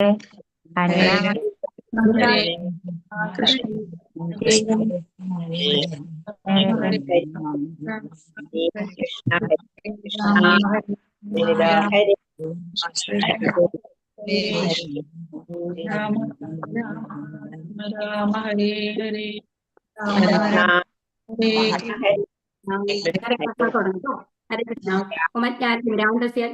ഹരേ ഹരേ കൃഷ്ണ രാമ രാമ ഹരേ ഹരേ രാമ ഹരേ ഹരേ കൃഷ്ണ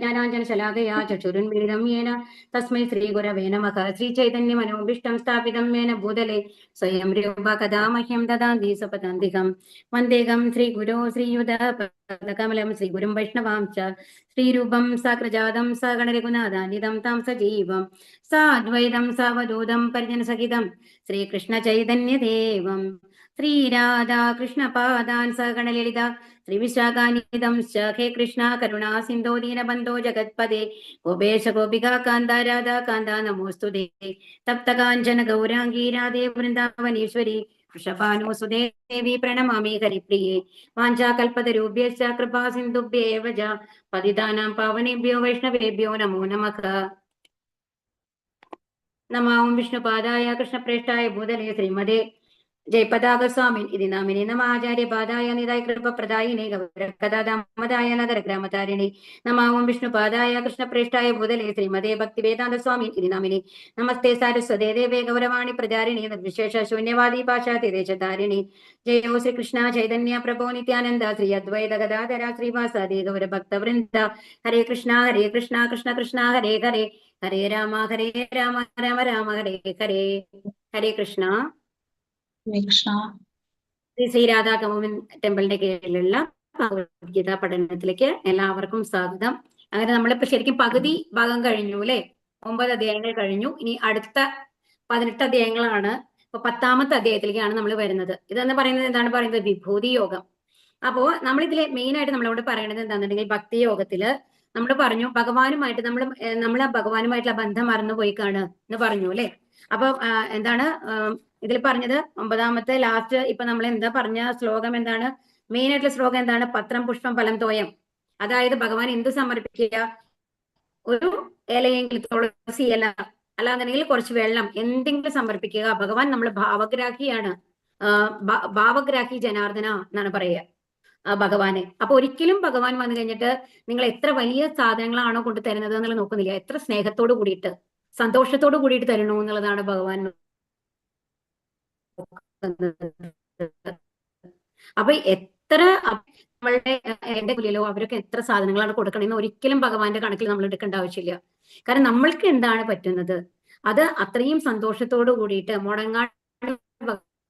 ജ്ഞാനാഞ്ജനശലാകയാ ചക്ഷുരുന്മീലിതം യേന തസ്മൈ ശ്രീഗുരവേ നമഃ ശ്രീചൈതന്യമനോഭീഷ്ടം സ്ഥാപിതം യേന ഭൂതലേ സ്വയം രൂപ കഥാ മഹ്യം ദദാന്തി സപദാന്തികം വന്ദേകം ശ്രീഗുരോ ശ്രീയുതകമലം ശ്രീഗുരും വൈഷ്ണവാം ച ശ്രീരൂപം സകൃജാതം സഗണരഘുനാഥാനിതം താം സജീവം സാദ്വൈതം സാവധൂതം പരിജനസഹിതം ശ്രീകൃഷ്ണ ചൈതന്യദേവം ശ്രീരാധാകൃഷ്ണപാദാൻ സഗണലളിത ശ്രീവിശാഖാനിധം ഹേ കൃഷ്ണ കരുണാ സിന്ധോ ദീനബന്ധോ ജഗത്പദേ ഗോപേശ ഗോപികാ കാന്ത രാധാ കാന്ത നമോസ്തുതേ തപ്തകാഞ്ചന ഗൗരാംഗീ രാധേ വൃന്ദാവനീശ്വരി വൃഷഭാനുസുതേ ദേവി പ്രണമാമി ഹരിപ്രിയേ വാഞ്ചാകൽപതരൂഭ്യശ്ച കൃപാ സിന്ധുഭ്യേവ ച പതിതാനാം പാവനേഭ്യോ വൈഷ്ണവേഭ്യോ നമോ നമഃ. നമാം വിഷ്ണുപാദായ കൃഷ്ണപ്രേഷ്ഠായ ഭൂതലേ ശ്രീമതേ ജയപതാകസ്വാമിൻ ഇതി നാമിനി നമ ആചാര്യപാദായ നിതായ കൃപപ്രദായിനി ഗൗരകഥാദാമദായ നഗരഗ്രാമതാരിണി നമാവും വിഷ്ണുപാദായ കൃഷ്ണപ്രേഷ്ഠായ ഭൂതലേ ശ്രീമതേ ഭക്തിവേദാന്തസ്വാമിൻ ഇതി നാമിനി നമസ്തേ സാരസ്വതേ ദേവേ ഗൗരവാണി പ്രചാരിണി നിർവിശേഷ ശൂന്യവാദി പാശാതിദേശധാരിണി ജയോ ശ്രീകൃഷ്ണ ചൈതന്യ പ്രഭോ നിത്യാനന്ദ ശ്രീ അദ്വൈത ഗദാധര ശ്രീവാസാദി ഗൗരഭക്തവൃന്ദ ഹരേ കൃഷ്ണ കൃഷ്ണ കൃഷ്ണ ഹരേ ഹരേ ഹരേ രാമ രാമ രാമ ഹരേ ഹരേ. ഹരേ കൃഷ്ണ. ശ്രീ രാധാ ഗോവിൻ ടെമ്പിളിന്റെ കീഴിലുള്ള ഭഗവത്ഗീത പഠനത്തിലേക്ക് എല്ലാവർക്കും സ്വാഗതം. അങ്ങനെ നമ്മളിപ്പോ ശരിക്കും പകുതി ഭാഗം കഴിഞ്ഞു അല്ലെ, 9 അധ്യായങ്ങൾ കഴിഞ്ഞു. ഇനി അടുത്ത 18 അധ്യായങ്ങളാണ്. ഇപ്പൊ 10ാമത്തെ അധ്യായത്തിലേക്കാണ് നമ്മൾ വരുന്നത്. ഇതെന്ന് പറയുന്നത് എന്താണ് പറയുന്നത്? വിഭൂതി യോഗം. അപ്പോ നമ്മളിതിൽ മെയിൻ ആയിട്ട് നമ്മളോട് പറയണത് എന്താണെന്നുണ്ടെങ്കിൽ ഭക്തി യോഗത്തില് നമ്മൾ പറഞ്ഞു ഭഗവാനുമായിട്ട് നമ്മൾ ഭഗവാനുമായിട്ടുള്ള ബന്ധം മറന്നുപോയി എന്ന് പറഞ്ഞു അല്ലെ. അപ്പൊ എന്താണ് ഇതിൽ പറഞ്ഞത്? 9ാമത്തെ ലാസ്റ്റ് ഇപ്പൊ നമ്മൾ എന്താ പറഞ്ഞ ശ്ലോകം എന്താണ്? മെയിൻ ആയിട്ടുള്ള ശ്ലോകം എന്താണ്? പത്രം പുഷ്പം ഫലം തോയം. അതായത് ഭഗവാൻ എന്ത് സമർപ്പിക്കുക? ഒരു ഇലയെങ്കിൽ തുളസി ഇല, അല്ലാന്നുണ്ടെങ്കിൽ കുറച്ച് വെള്ളം, എന്തെങ്കിലും സമർപ്പിക്കുക. ഭഗവാൻ നമ്മൾ ഭാവഗ്രാഹിയാണ്. ഭാവഗ്രാഹി ജനാർദ്ദന എന്നാണ് പറയുക ഭഗവാനെ. അപ്പൊ ഒരിക്കലും ഭഗവാൻ വന്നു കഴിഞ്ഞിട്ട് നിങ്ങൾ എത്ര വലിയ സാധനങ്ങളാണോ കൊണ്ട് തരുന്നത് എന്നുള്ളത് നോക്കുന്നില്ല. എത്ര സ്നേഹത്തോട് കൂടിയിട്ട് സന്തോഷത്തോട് കൂടിയിട്ട് തരണോ എന്നുള്ളതാണ് ഭഗവാൻ. അപ്പൊ എത്ര നമ്മളുടെ എന്റെ കുലിയിലോ അവരൊക്കെ എത്ര സാധനങ്ങളാണ് കൊടുക്കണമെന്ന് ഒരിക്കലും ഭഗവാന്റെ കണക്കിൽ നമ്മൾ എടുക്കേണ്ട ആവശ്യമില്ല. കാരണം നമ്മൾക്ക് എന്താണ് പറ്റുന്നത് അത് അത്രയും സന്തോഷത്തോട് കൂടിയിട്ട് മുടങ്ങാണ്ട്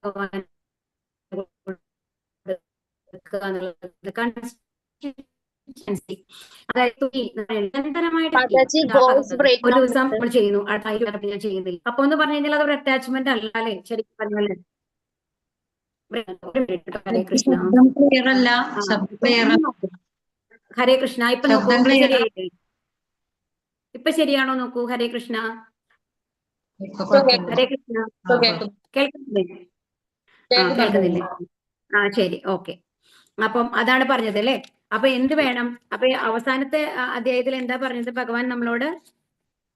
ഭഗവാൻ അതായത് നിരന്തരമായിട്ട് ഒരു ദിവസം നമ്മൾ ചെയ്യുന്നു, അടുത്ത ഞാൻ ചെയ്യുന്നില്ല. അപ്പൊ എന്ന് പറഞ്ഞു കഴിഞ്ഞാൽ അതൊരു അറ്റാച്ച്മെന്റ് അല്ല അല്ലെ? ശരിക്കും പറഞ്ഞല്ലേ? ഹരേ കൃഷ്ണ. ഹരേ കൃഷ്ണ. ഇപ്പൊ നോക്കൂ, ശരിയായില്ലേ? ഇപ്പൊ ശരിയാണോ നോക്കൂ. ഹരേ കൃഷ്ണ. ഹരേ കൃഷ്ണ. കേൾക്കുന്നില്ലേ? കേൾക്കുന്നില്ലേ? ശരി, ഓക്കെ. അപ്പം അതാണ് പറഞ്ഞത് അല്ലെ. അപ്പൊ എന്ത് വേണം? അപ്പൊ അവസാനത്തെ അധ്യായത്തിൽ എന്താ പറഞ്ഞത്? ഭഗവാൻ നമ്മളോട്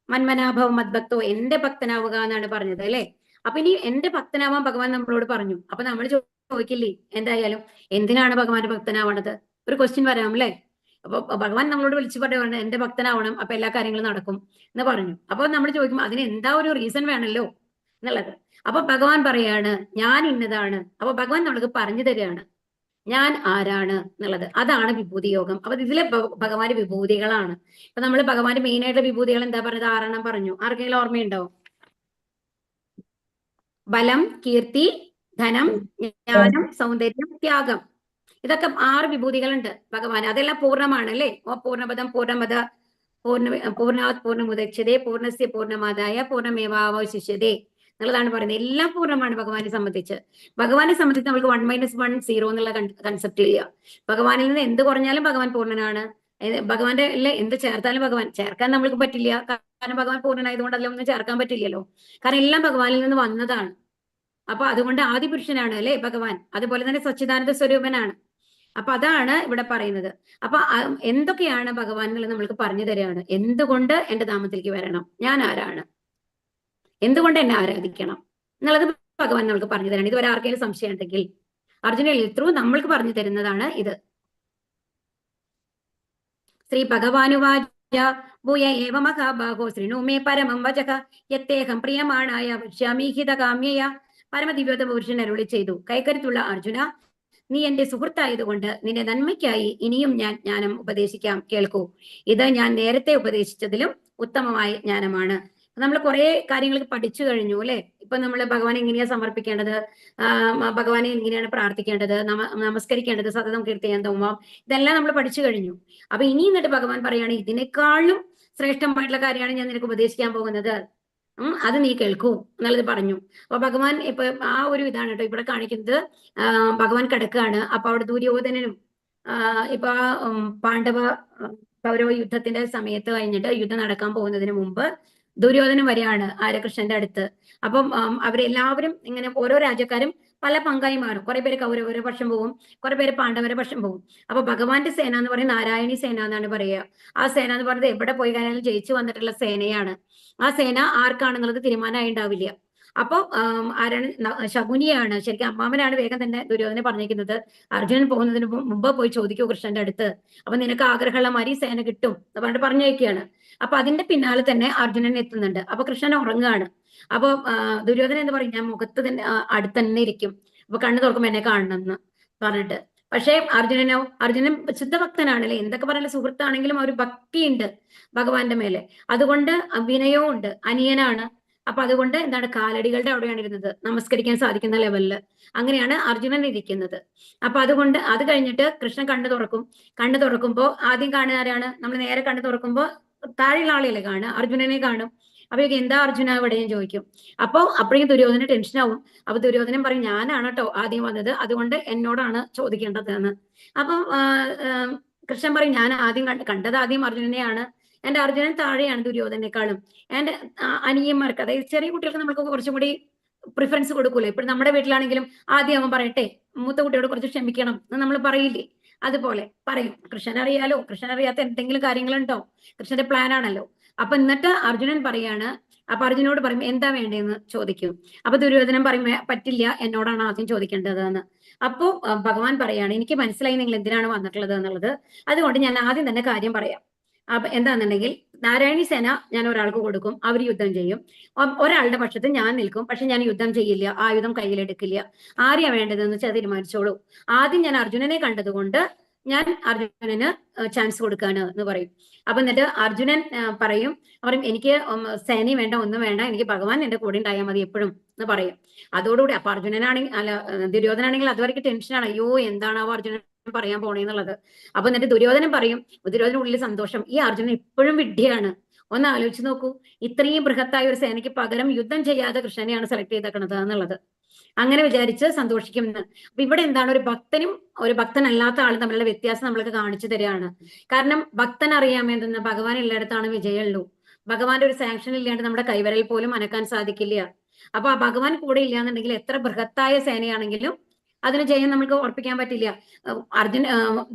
മന്മനാഭവം മദ്ഭക്തോ, എന്റെ ഭക്തനാവുക എന്നാണ് പറഞ്ഞത് അല്ലെ. അപ്പൊ ഇനി എന്റെ ഭക്തനാവാൻ ഭഗവാൻ നമ്മളോട് പറഞ്ഞു. അപ്പൊ നമ്മൾ ചോദിക്കില്ലേ എന്തായാലും എന്തിനാണ് ഭഗവാന്റെ ഭക്തനാവണത്? ഒരു ക്വസ്റ്റ്യൻ വരാം അല്ലെ. അപ്പൊ ഭഗവാൻ നമ്മളോട് വിളിച്ചു പറയുന്നത് എന്റെ ഭക്തനാവണം, അപ്പൊ എല്ലാ കാര്യങ്ങളും നടക്കും എന്ന് പറഞ്ഞു. അപ്പൊ നമ്മൾ ചോദിക്കും അതിന് എന്താ ഒരു റീസൺ വേണമല്ലോ എന്നുള്ളത്. അപ്പൊ ഭഗവാൻ പറയാണ് ഞാൻ ഇന്നതാണ്. അപ്പൊ ഭഗവാൻ നമ്മൾക്ക് പറഞ്ഞു തരികയാണ് ഞാൻ ആരാണ് എന്നുള്ളത്. അതാണ് വിഭൂതി യോഗം. അപ്പൊ ഇതിലെ ഭഗവാന്റെ വിഭൂതികളാണ്. ഇപ്പൊ നമ്മൾ ഭഗവാന്റെ മെയിൻ ആയിട്ടുള്ള വിഭൂതികൾ എന്താ പറഞ്ഞത്? 6 പറഞ്ഞു. ആർക്കെങ്കിലും ഓർമ്മയുണ്ടോ? ബലം, കീർത്തി, ധനം, ജ്ഞാനം, സൗന്ദര്യം, ത്യാഗം. ഇതൊക്കെ 6 വിഭൂതികളുണ്ട് ഭഗവാൻ. അതെല്ലാം പൂർണ്ണമാണ് അല്ലെ. പൂർണ്ണപദം പൂർണ്ണമത പൂർണ്ണാത് പൂർണ്ണമുദച്യതേ പൂർണ്ണസ്യ പൂർണ്ണമാദായ പൂർണ്ണമേവാവശിഷ്യതേ എന്നുള്ളതാണ് പറയുന്നത്. എല്ലാം പൂർണ്ണമാണ് ഭഗവാനെ സംബന്ധിച്ച്. ഭഗവാനെ സംബന്ധിച്ച് നമുക്ക് 1 - 1 0 എന്നുള്ള കൺസെപ്റ്റ് ഇല്ല. ഭഗവാനിൽ നിന്ന് എന്ത് കുറഞ്ഞാലും ഭഗവാൻ പൂർണ്ണനാണ്. ഭഗവാന്റെ എന്ത് ചേർത്താലും ഭഗവാൻ ചേർക്കാൻ നമ്മൾക്ക് പറ്റില്ല. കാരണം ഭഗവാൻ പൂർണ്ണനായതുകൊണ്ട് അതിലൊന്നും ഒന്നും ചേർക്കാൻ പറ്റില്ലല്ലോ. കാരണം എല്ലാം ഭഗവാനിൽ നിന്ന് വന്നതാണ്. അപ്പൊ അതുകൊണ്ട് ആദിപുരുഷനാണ് അല്ലെ ഭഗവാൻ. അതുപോലെ തന്നെ സച്ചിദാനന്ദ സ്വരൂപനാണ്. അപ്പൊ അതാണ് ഇവിടെ പറയുന്നത്. അപ്പൊ എന്തൊക്കെയാണ് ഭഗവാൻ എന്നുള്ളത് നമ്മൾക്ക് പറഞ്ഞു തരികയാണ്. എന്തുകൊണ്ട് എന്റെ നാമത്തിലേക്ക് വരണം, ഞാൻ ആരാണ് എന്തുകൊണ്ട് എന്നെ ആരാധിക്കണം എന്നുള്ളത് ഭഗവാൻ നമ്മൾക്ക് പറഞ്ഞു തരാണ്. ഇതുവരെ ആർക്കെങ്കിലും സംശയം ഉണ്ടെങ്കിൽ അർജുന ത്രൂ നമ്മൾക്ക് പറഞ്ഞു തരുന്നതാണ് ഇത്. ശ്രീ ഭഗവാനുവാച ഭൂയ ഏവ മഹാഭാഗോ ശൃണു മേ പരമം വചക യത്തേഹം പ്രിയമാണായ വക്ഷ്യാമി ഹിതകാമ്യയ. പരമദിവ്യത പുരുഷൻ അരുളി ചെയ്തു, കൈക്കരുത്തുള്ള അർജുന, നീ എന്റെ സുഹൃത്തായതുകൊണ്ട് നിന്റെ നന്മയ്ക്കായി ഇനിയും ഞാൻ ജ്ഞാനം ഉപദേശിക്കാം, കേൾക്കൂ. ഇത് ഞാൻ നേരത്തെ ഉപദേശിച്ചതിലും ഉത്തമമായ ജ്ഞാനമാണ്. നമ്മൾ കുറെ കാര്യങ്ങൾ പഠിച്ചു കഴിഞ്ഞു അല്ലെ. ഇപ്പൊ നമ്മൾ ഭഗവാനെ എങ്ങനെയാ സമർപ്പിക്കേണ്ടത്, ഭഗവാനെ എങ്ങനെയാണ് പ്രാർത്ഥിക്കേണ്ടത്, നമസ്കരിക്കേണ്ടത്, സതതം കീർത്തിയാൻ തോന്നാം, ഇതെല്ലാം നമ്മൾ പഠിച്ചു കഴിഞ്ഞു. അപ്പൊ ഇനി എന്നിട്ട് ഭഗവാൻ പറയാണ്, ഇതിനേക്കാളും ശ്രേഷ്ഠമായിട്ടുള്ള കാര്യമാണ് ഞാൻ നിനക്ക് ഉപദേശിക്കാൻ പോകുന്നത്, അത് നീ കേൾക്കൂ എന്നുള്ളത് പറഞ്ഞു. അപ്പൊ ഭഗവാൻ ഇപ്പൊ ആ ഒരു ഇതാണ് കേട്ടോ ഇവിടെ കാണിക്കുന്നത്. ഭഗവാൻ കിടക്കുകയാണ്. അപ്പൊ അവിടെ ദുര്യോധനനും ഇപ്പൊ പാണ്ഡവ കൗരവ യുദ്ധത്തിന്റെ സമയത്ത് കഴിഞ്ഞിട്ട് യുദ്ധം നടക്കാൻ പോകുന്നതിന് മുമ്പ് ദുര്യോധനൻ വരെയാണ് ആര്യകൃഷ്ണന്റെ അടുത്ത്. അപ്പം അവരെല്ലാവരും ഇങ്ങനെ ഓരോ രാജ്യക്കാരും പല പങ്കായി മാറും. കുറെ പേര് കൗരവരുടെ പക്ഷം പോകും, കുറെ പേര് പാണ്ഡവരുടെ പക്ഷം പോകും. അപ്പൊ ഭഗവാന്റെ സേന എന്ന് പറയുന്നത് നാരായണി സേന എന്നാണ് പറയുക. ആ സേന എന്ന് പറയുന്നത് എവിടെ പോയി കഴിഞ്ഞാലും ജയിച്ചു വന്നിട്ടുള്ള സേനയാണ്. ആ സേന ആർക്കാണെന്നുള്ളത് തീരുമാനമായി ഉണ്ടാവില്ല. അപ്പൊ ആരാണ്? ശകുനിയാണ്. ശരിക്കും അമ്മാമനാണ് വേഗം തന്നെ ദുര്യോധനെ പറഞ്ഞിരിക്കുന്നത്, അർജുനൻ പോകുന്നതിന് മുമ്പ് പോയി ചോദിക്കൂ കൃഷ്ണന്റെ അടുത്ത്, അപ്പൊ നിനക്ക് ആഗ്രഹമുള്ള മാതിരി സേന കിട്ടും എന്ന് പറഞ്ഞിട്ട് പറഞ്ഞേക്കുകയാണ്. അപ്പൊ അതിന്റെ പിന്നാലെ തന്നെ അർജുനൻ എത്തുന്നുണ്ട്. അപ്പൊ കൃഷ്ണൻ ഉറങ്ങുകയാണ്. അപ്പൊ ദുര്യോധനൻ എന്ന് പറയും, ഞാൻ മുഖത്ത് തന്നെ അടുത്ത് തന്നെ ഇരിക്കും, അപ്പൊ കണ്ണു തുറക്കുമ്പോ എന്നെ കാണണം എന്ന് പറഞ്ഞിട്ട്. പക്ഷേ അർജുനൻ ശുദ്ധഭക്തനാണല്ലേ, എന്തൊക്കെ പറയാനുള്ള സുഹൃത്താണെങ്കിലും ഒരു ഭക്തിയുണ്ട് ഭഗവാന്റെ മേലെ. അതുകൊണ്ട് വിനയവും ഉണ്ട്, അനിയനാണ്. അപ്പൊ അതുകൊണ്ട് എന്താണ്, കാലടികളുടെ അവിടെയാണ് ഇരുന്നത്, നമസ്കരിക്കാൻ സാധിക്കുന്ന ലെവലില്. അങ്ങനെയാണ് അർജുനൻ ഇരിക്കുന്നത്. അപ്പൊ അതുകൊണ്ട് അത് കഴിഞ്ഞിട്ട് കൃഷ്ണൻ കണ്ണു തുറക്കും. കണ്ണു തുറക്കുമ്പോ ആദ്യം കാണുക ആരാണ്? നമ്മൾ നേരെ കണ്ണു തുറക്കുമ്പോ താഴെയുള്ള ആളെയല്ലേ കാണുക, അർജുനനെ കാണും. അപ്പൊ എന്താ അർജുന എവിടെയും ചോദിക്കും. അപ്പൊ അപ്പോഴേക്കും ദുര്യോധന ടെൻഷനാവും. അപ്പൊ ദുര്യോധനൻ പറയും, ഞാനാണ് കേട്ടോ ആദ്യം വന്നത്, അതുകൊണ്ട് എന്നോടാണ് ചോദിക്കേണ്ടത് എന്ന്. അപ്പൊ കൃഷ്ണൻ പറയും, ഞാൻ ആദ്യം കണ്ടത് ആദ്യം അർജുനനെയാണ്, എന്റെ അർജുനൻ താഴെയാണ് ദുര്യോധനേക്കാളും. എന്റെ അനിയന്മാർക്ക്, അതായത് ചെറിയ കുട്ടികൾക്ക് നമുക്ക് കുറച്ചും കൂടി പ്രിഫറൻസ് കൊടുക്കൂലേ. ഇപ്പൊ നമ്മുടെ വീട്ടിലാണെങ്കിലും ആദ്യം അവൻ പറയട്ടെ, മൂത്ത കുട്ടിയോട് കുറച്ച് ക്ഷമിക്കണം എന്ന് നമ്മൾ പറയില്ലേ, അതുപോലെ പറയും. കൃഷ്ണൻ അറിയാലോ, കൃഷ്ണൻ അറിയാത്ത എന്തെങ്കിലും കാര്യങ്ങളുണ്ടോ, കൃഷ്ണന്റെ പ്ലാൻ ആണല്ലോ. അപ്പൊ എന്നിട്ട് അർജുനൻ പറയാണ്, അപ്പൊ അർജുനോട് പറയും എന്താ വേണ്ടതെന്ന് ചോദിക്കും. അപ്പൊ ദുര്യോധനൻ പറയും, പറ്റില്ല, എന്നോടാണ് ആദ്യം ചോദിക്കേണ്ടത് എന്ന്. അപ്പോ ഭഗവാൻ പറയാണ്, എനിക്ക് മനസ്സിലായി നിങ്ങൾ എന്തിനാണ് വന്നിട്ടുള്ളത് എന്നുള്ളത്, അതുകൊണ്ട് ഞാൻ ആദ്യം തന്നെ കാര്യം പറയാം. അപ്പൊ എന്താണെന്നുണ്ടെങ്കിൽ, നാരായണി സേന ഞാൻ ഒരാൾക്ക് കൊടുക്കും, അവർ യുദ്ധം ചെയ്യും. ഒരാളുടെ പക്ഷത്ത് ഞാൻ നിൽക്കും, പക്ഷെ ഞാൻ യുദ്ധം ചെയ്യില്ല, ആയുധം കയ്യിലെടുക്കില്ല. ആരെയാ വേണ്ടതെന്ന് വെച്ചാൽ തീരുമാനിച്ചോളൂ. ആദ്യം ഞാൻ അർജുനനെ കണ്ടതുകൊണ്ട് ഞാൻ അർജുനന് ചാൻസ് കൊടുക്കാണ് എന്ന് പറയും. അപ്പൊ എന്നിട്ട് അർജുനൻ പറയും, എനിക്ക് സേനയും വേണ്ട, ഒന്നും വേണ്ട, എനിക്ക് ഭഗവാൻ എന്റെ കൂടെ ഉണ്ടായാൽ മതി എപ്പോഴും എന്ന് പറയും. അതോടുകൂടി അപ്പൊ അർജുനനാണെങ്കിൽ ദുര്യോധനാണെങ്കിൽ അതുവരെയ്ക്ക് ടെൻഷനാണ്, അയ്യോ എന്താണാവോ അർജുനൻ പറയാൻ പോണേന്നുള്ളത്. അപ്പൊ എന്നിട്ട് ദുര്യോധനൻ പറയും, ദുര്യോധനുള്ളിൽ സന്തോഷം, ഈ അർജുനൻ ഇപ്പോഴും വിഡ്ഢിയാണ്. ഒന്ന് ആലോചിച്ച് നോക്കൂ, ഇത്രയും ബൃഹത്തായ ഒരു സേനയ്ക്ക് പകരം യുദ്ധം ചെയ്യാതെ കൃഷ്ണനെയാണ് സെലക്ട് ചെയ്തേക്കണത് എന്നുള്ളത്. അങ്ങനെ വിചാരിച്ച് സന്തോഷിക്കുന്നു. അപ്പൊ ഇവിടെ എന്താണ്, ഒരു ഭക്തനും ഒരു ഭക്തനല്ലാത്ത ആളും തമ്മിലുള്ള വ്യത്യാസം നമ്മൾക്ക് കാണിച്ചു തരികയാണ്. കാരണം ഭക്തൻ അറിയാമെന്തെന്ന്, ഭഗവാൻ എല്ലായിടത്താണ് വിജയമുള്ളൂ. ഭഗവാന്റെ ഒരു സാങ്ഷൻ ഇല്ലാണ്ട് നമ്മുടെ കൈവരൽ പോലും അനക്കാൻ സാധിക്കില്ല. അപ്പൊ ആ ഭഗവാൻ കൂടെ ഇല്ലാന്നുണ്ടെങ്കിൽ എത്ര ബൃഹത്തായ സേനയാണെങ്കിലും അതിന് ജയം നമുക്ക് ഉറപ്പിക്കാൻ പറ്റില്ല.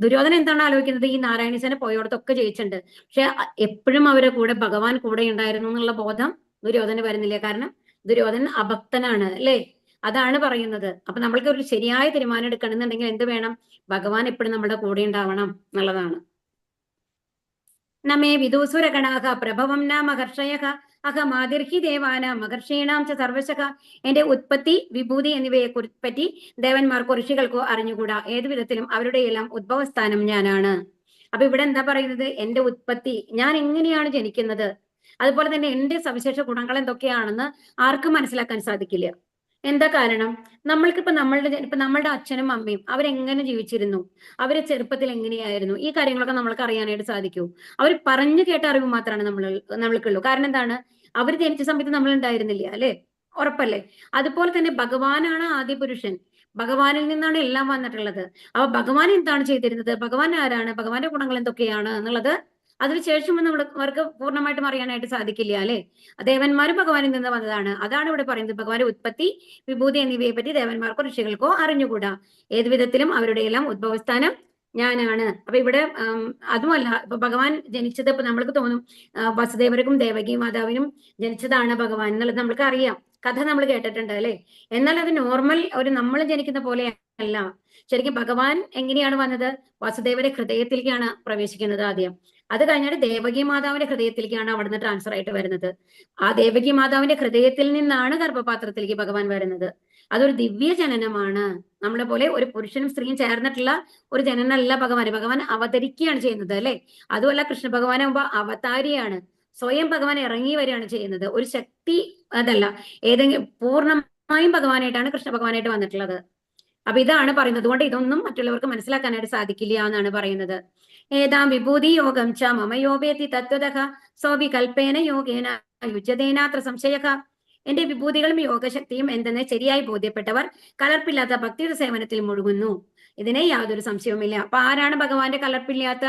ദുര്യോധനൻ എന്താണ് ആലോചിക്കുന്നത്, ഈ നാരായണ സേന പോയോടത്തൊക്കെ ജയിച്ചിട്ടുണ്ട്, പക്ഷെ എപ്പോഴും അവരുടെ കൂടെ ഭഗവാൻ കൂടെ ഉണ്ടായിരുന്നു എന്നുള്ള ബോധം ദുര്യോധന വരുന്നില്ല. കാരണം ദുര്യോധനൻ അഭക്തനാണ് അല്ലേ, അതാണ് പറയുന്നത്. അപ്പൊ നമ്മൾക്ക് ഒരു ശരിയായ തീരുമാനം എടുക്കണമെന്നുണ്ടെങ്കിൽ എന്ത് വേണം, ഭഗവാൻ എപ്പോഴും നമ്മുടെ കൂടെ ഉണ്ടാവണം എന്നുള്ളതാണ്. നമേ വിദൂസുരഗണാഹ പ്രഭവം ന മഹർഷയഃ അഹമാതിർഹി ദേവാനാം മഹർഷീണാം ച സർവശഃ. എന്റെ ഉത്പത്തി, വിഭൂതി എന്നിവയെ പറ്റി ദേവന്മാർക്കോ ഋഷികൾക്കോ അറിഞ്ഞുകൂടാ. ഏതു വിധത്തിലും അവരുടെ എല്ലാം ഉദ്ഭവസ്ഥാനം ഞാനാണ്. അപ്പൊ ഇവിടെ എന്താ പറയുന്നത്, എന്റെ ഉത്പത്തി, ഞാൻ എങ്ങനെയാണ് ജനിക്കുന്നത്, അതുപോലെ തന്നെ എന്റെ സവിശേഷ ഗുണങ്ങൾ എന്തൊക്കെയാണെന്ന് ആർക്കും മനസ്സിലാക്കാൻ സാധിക്കില്ല. എന്താ കാരണം, ഇപ്പൊ നമ്മളുടെ അച്ഛനും അമ്മയും അവരെങ്ങനെ ജീവിച്ചിരുന്നു, അവരെ ചെറുപ്പത്തിൽ എങ്ങനെയായിരുന്നു, ഈ കാര്യങ്ങളൊക്കെ നമ്മൾക്ക് അറിയാനായിട്ട് സാധിക്കൂ. അവർ പറഞ്ഞു കേട്ട അറിവ് മാത്രമാണ് നമ്മൾക്കുള്ളൂ. കാരണം എന്താണ്, അവർ ജനിച്ച സമയത്ത് നമ്മൾ ഉണ്ടായിരുന്നില്ല അല്ലെ, ഉറപ്പല്ലേ. അതുപോലെ തന്നെ ഭഗവാനാണ് ആദ്യ പുരുഷൻ, ഭഗവാനിൽ നിന്നാണ് എല്ലാം വന്നിട്ടുള്ളത്. അപ്പൊ ഭഗവാൻ എന്താണ് ചെയ്തിരുന്നത്, ഭഗവാൻ ആരാണ്, ഭഗവാന്റെ ഗുണങ്ങൾ എന്തൊക്കെയാണ് എന്നുള്ളത് അതിനുശേഷം അവർക്ക് പൂർണ്ണമായിട്ടും അറിയാനായിട്ട് സാധിക്കില്ല അല്ലെ. ദേവന്മാരും ഭഗവാനിൽ നിന്ന് വന്നതാണ്. അതാണ് ഇവിടെ പറയുന്നത്, ഭഗവാന്റെ ഉത്പത്തി, വിഭൂതി എന്നിവയെ പറ്റി ദേവന്മാർക്കോ ഋഷികൾക്കോ അറിഞ്ഞുകൂടാ. ഏതു വിധത്തിലും അവരുടെ എല്ലാം ഉദ്ഭവസ്ഥാനം ഞാനാണ്. അപ്പൊ ഇവിടെ അതുമല്ല, ഇപ്പൊ ഭഗവാൻ ജനിച്ചത് ഇപ്പൊ നമ്മൾക്ക് തോന്നും വസുദേവർക്കും ദേവകി മാതാവിനും ജനിച്ചതാണ് ഭഗവാൻ എന്നുള്ളത് നമ്മൾക്ക് അറിയാം, കഥ നമ്മൾ കേട്ടിട്ടുണ്ട് അല്ലെ. എന്നാൽ അത് നോർമൽ ഒരു നമ്മൾ ജനിക്കുന്ന പോലെ അല്ല. ശരിക്കും ഭഗവാൻ എങ്ങനെയാണ് വന്നത്? വസുദേവരെ ഹൃദയത്തിലേക്കാണ് പ്രവേശിക്കുന്നത് ആദ്യം. അത് കഴിഞ്ഞിട്ട് ദേവകി മാതാവിന്റെ ഹൃദയത്തിലേക്കാണ് അവിടുന്ന് ട്രാൻസ്ഫർ ആയിട്ട് വരുന്നത്. ആ ദേവകി മാതാവിന്റെ ഹൃദയത്തിൽ നിന്നാണ് ഗർഭപാത്രത്തിലേക്ക് ഭഗവാൻ വരുന്നത്. അതൊരു ദിവ്യ ജനനമാണ്. നമ്മളെ പോലെ ഒരു പുരുഷനും സ്ത്രീയും ചേർന്നിട്ടുള്ള ഒരു ജനനമല്ല ഭഗവാൻ. ഭഗവാൻ അവതരിക്കുകയാണ് ചെയ്യുന്നത് അല്ലെ. അതുമല്ല, കൃഷ്ണ ഭഗവാനാകുമ്പോ അവതാരിയാണ്, സ്വയം ഭഗവാൻ ഇറങ്ങി വരികയാണ് ചെയ്യുന്നത്. ഒരു ശക്തി അതല്ല, ഏതെങ്കിലും പൂർണ്ണമായും ഭഗവാനായിട്ടാണ് കൃഷ്ണ ഭഗവാനായിട്ട് വന്നിട്ടുള്ളത്. അപ്പൊ ഇതാണ് പറയുന്നത്. അതുകൊണ്ട് ഇതൊന്നും മറ്റുള്ളവർക്ക് മനസ്സിലാക്കാനായിട്ട് സാധിക്കില്ല എന്നാണ് പറയുന്നത്. ഏതാം വിഭൂതി യോഗം ച മമയോപേതി തത്വതഃ സ്വവികൽപ്പേന യോഗേന യുജ്യതേനാത്ര സംശയഃ. എന്റെ വിഭൂതികളും യോഗശക്തിയും എന്തെന്ന് ശരിയായി ബോധ്യപ്പെട്ടവർ കലർപ്പില്ലാത്ത ഭക്തിയുടെ സേവനത്തിൽ മുഴുകുന്നു. ഇതിനെ യാതൊരു സംശയവുമില്ല. അപ്പൊ ആരാണ് ഭഗവാന്റെ കലർപ്പില്ലാത്ത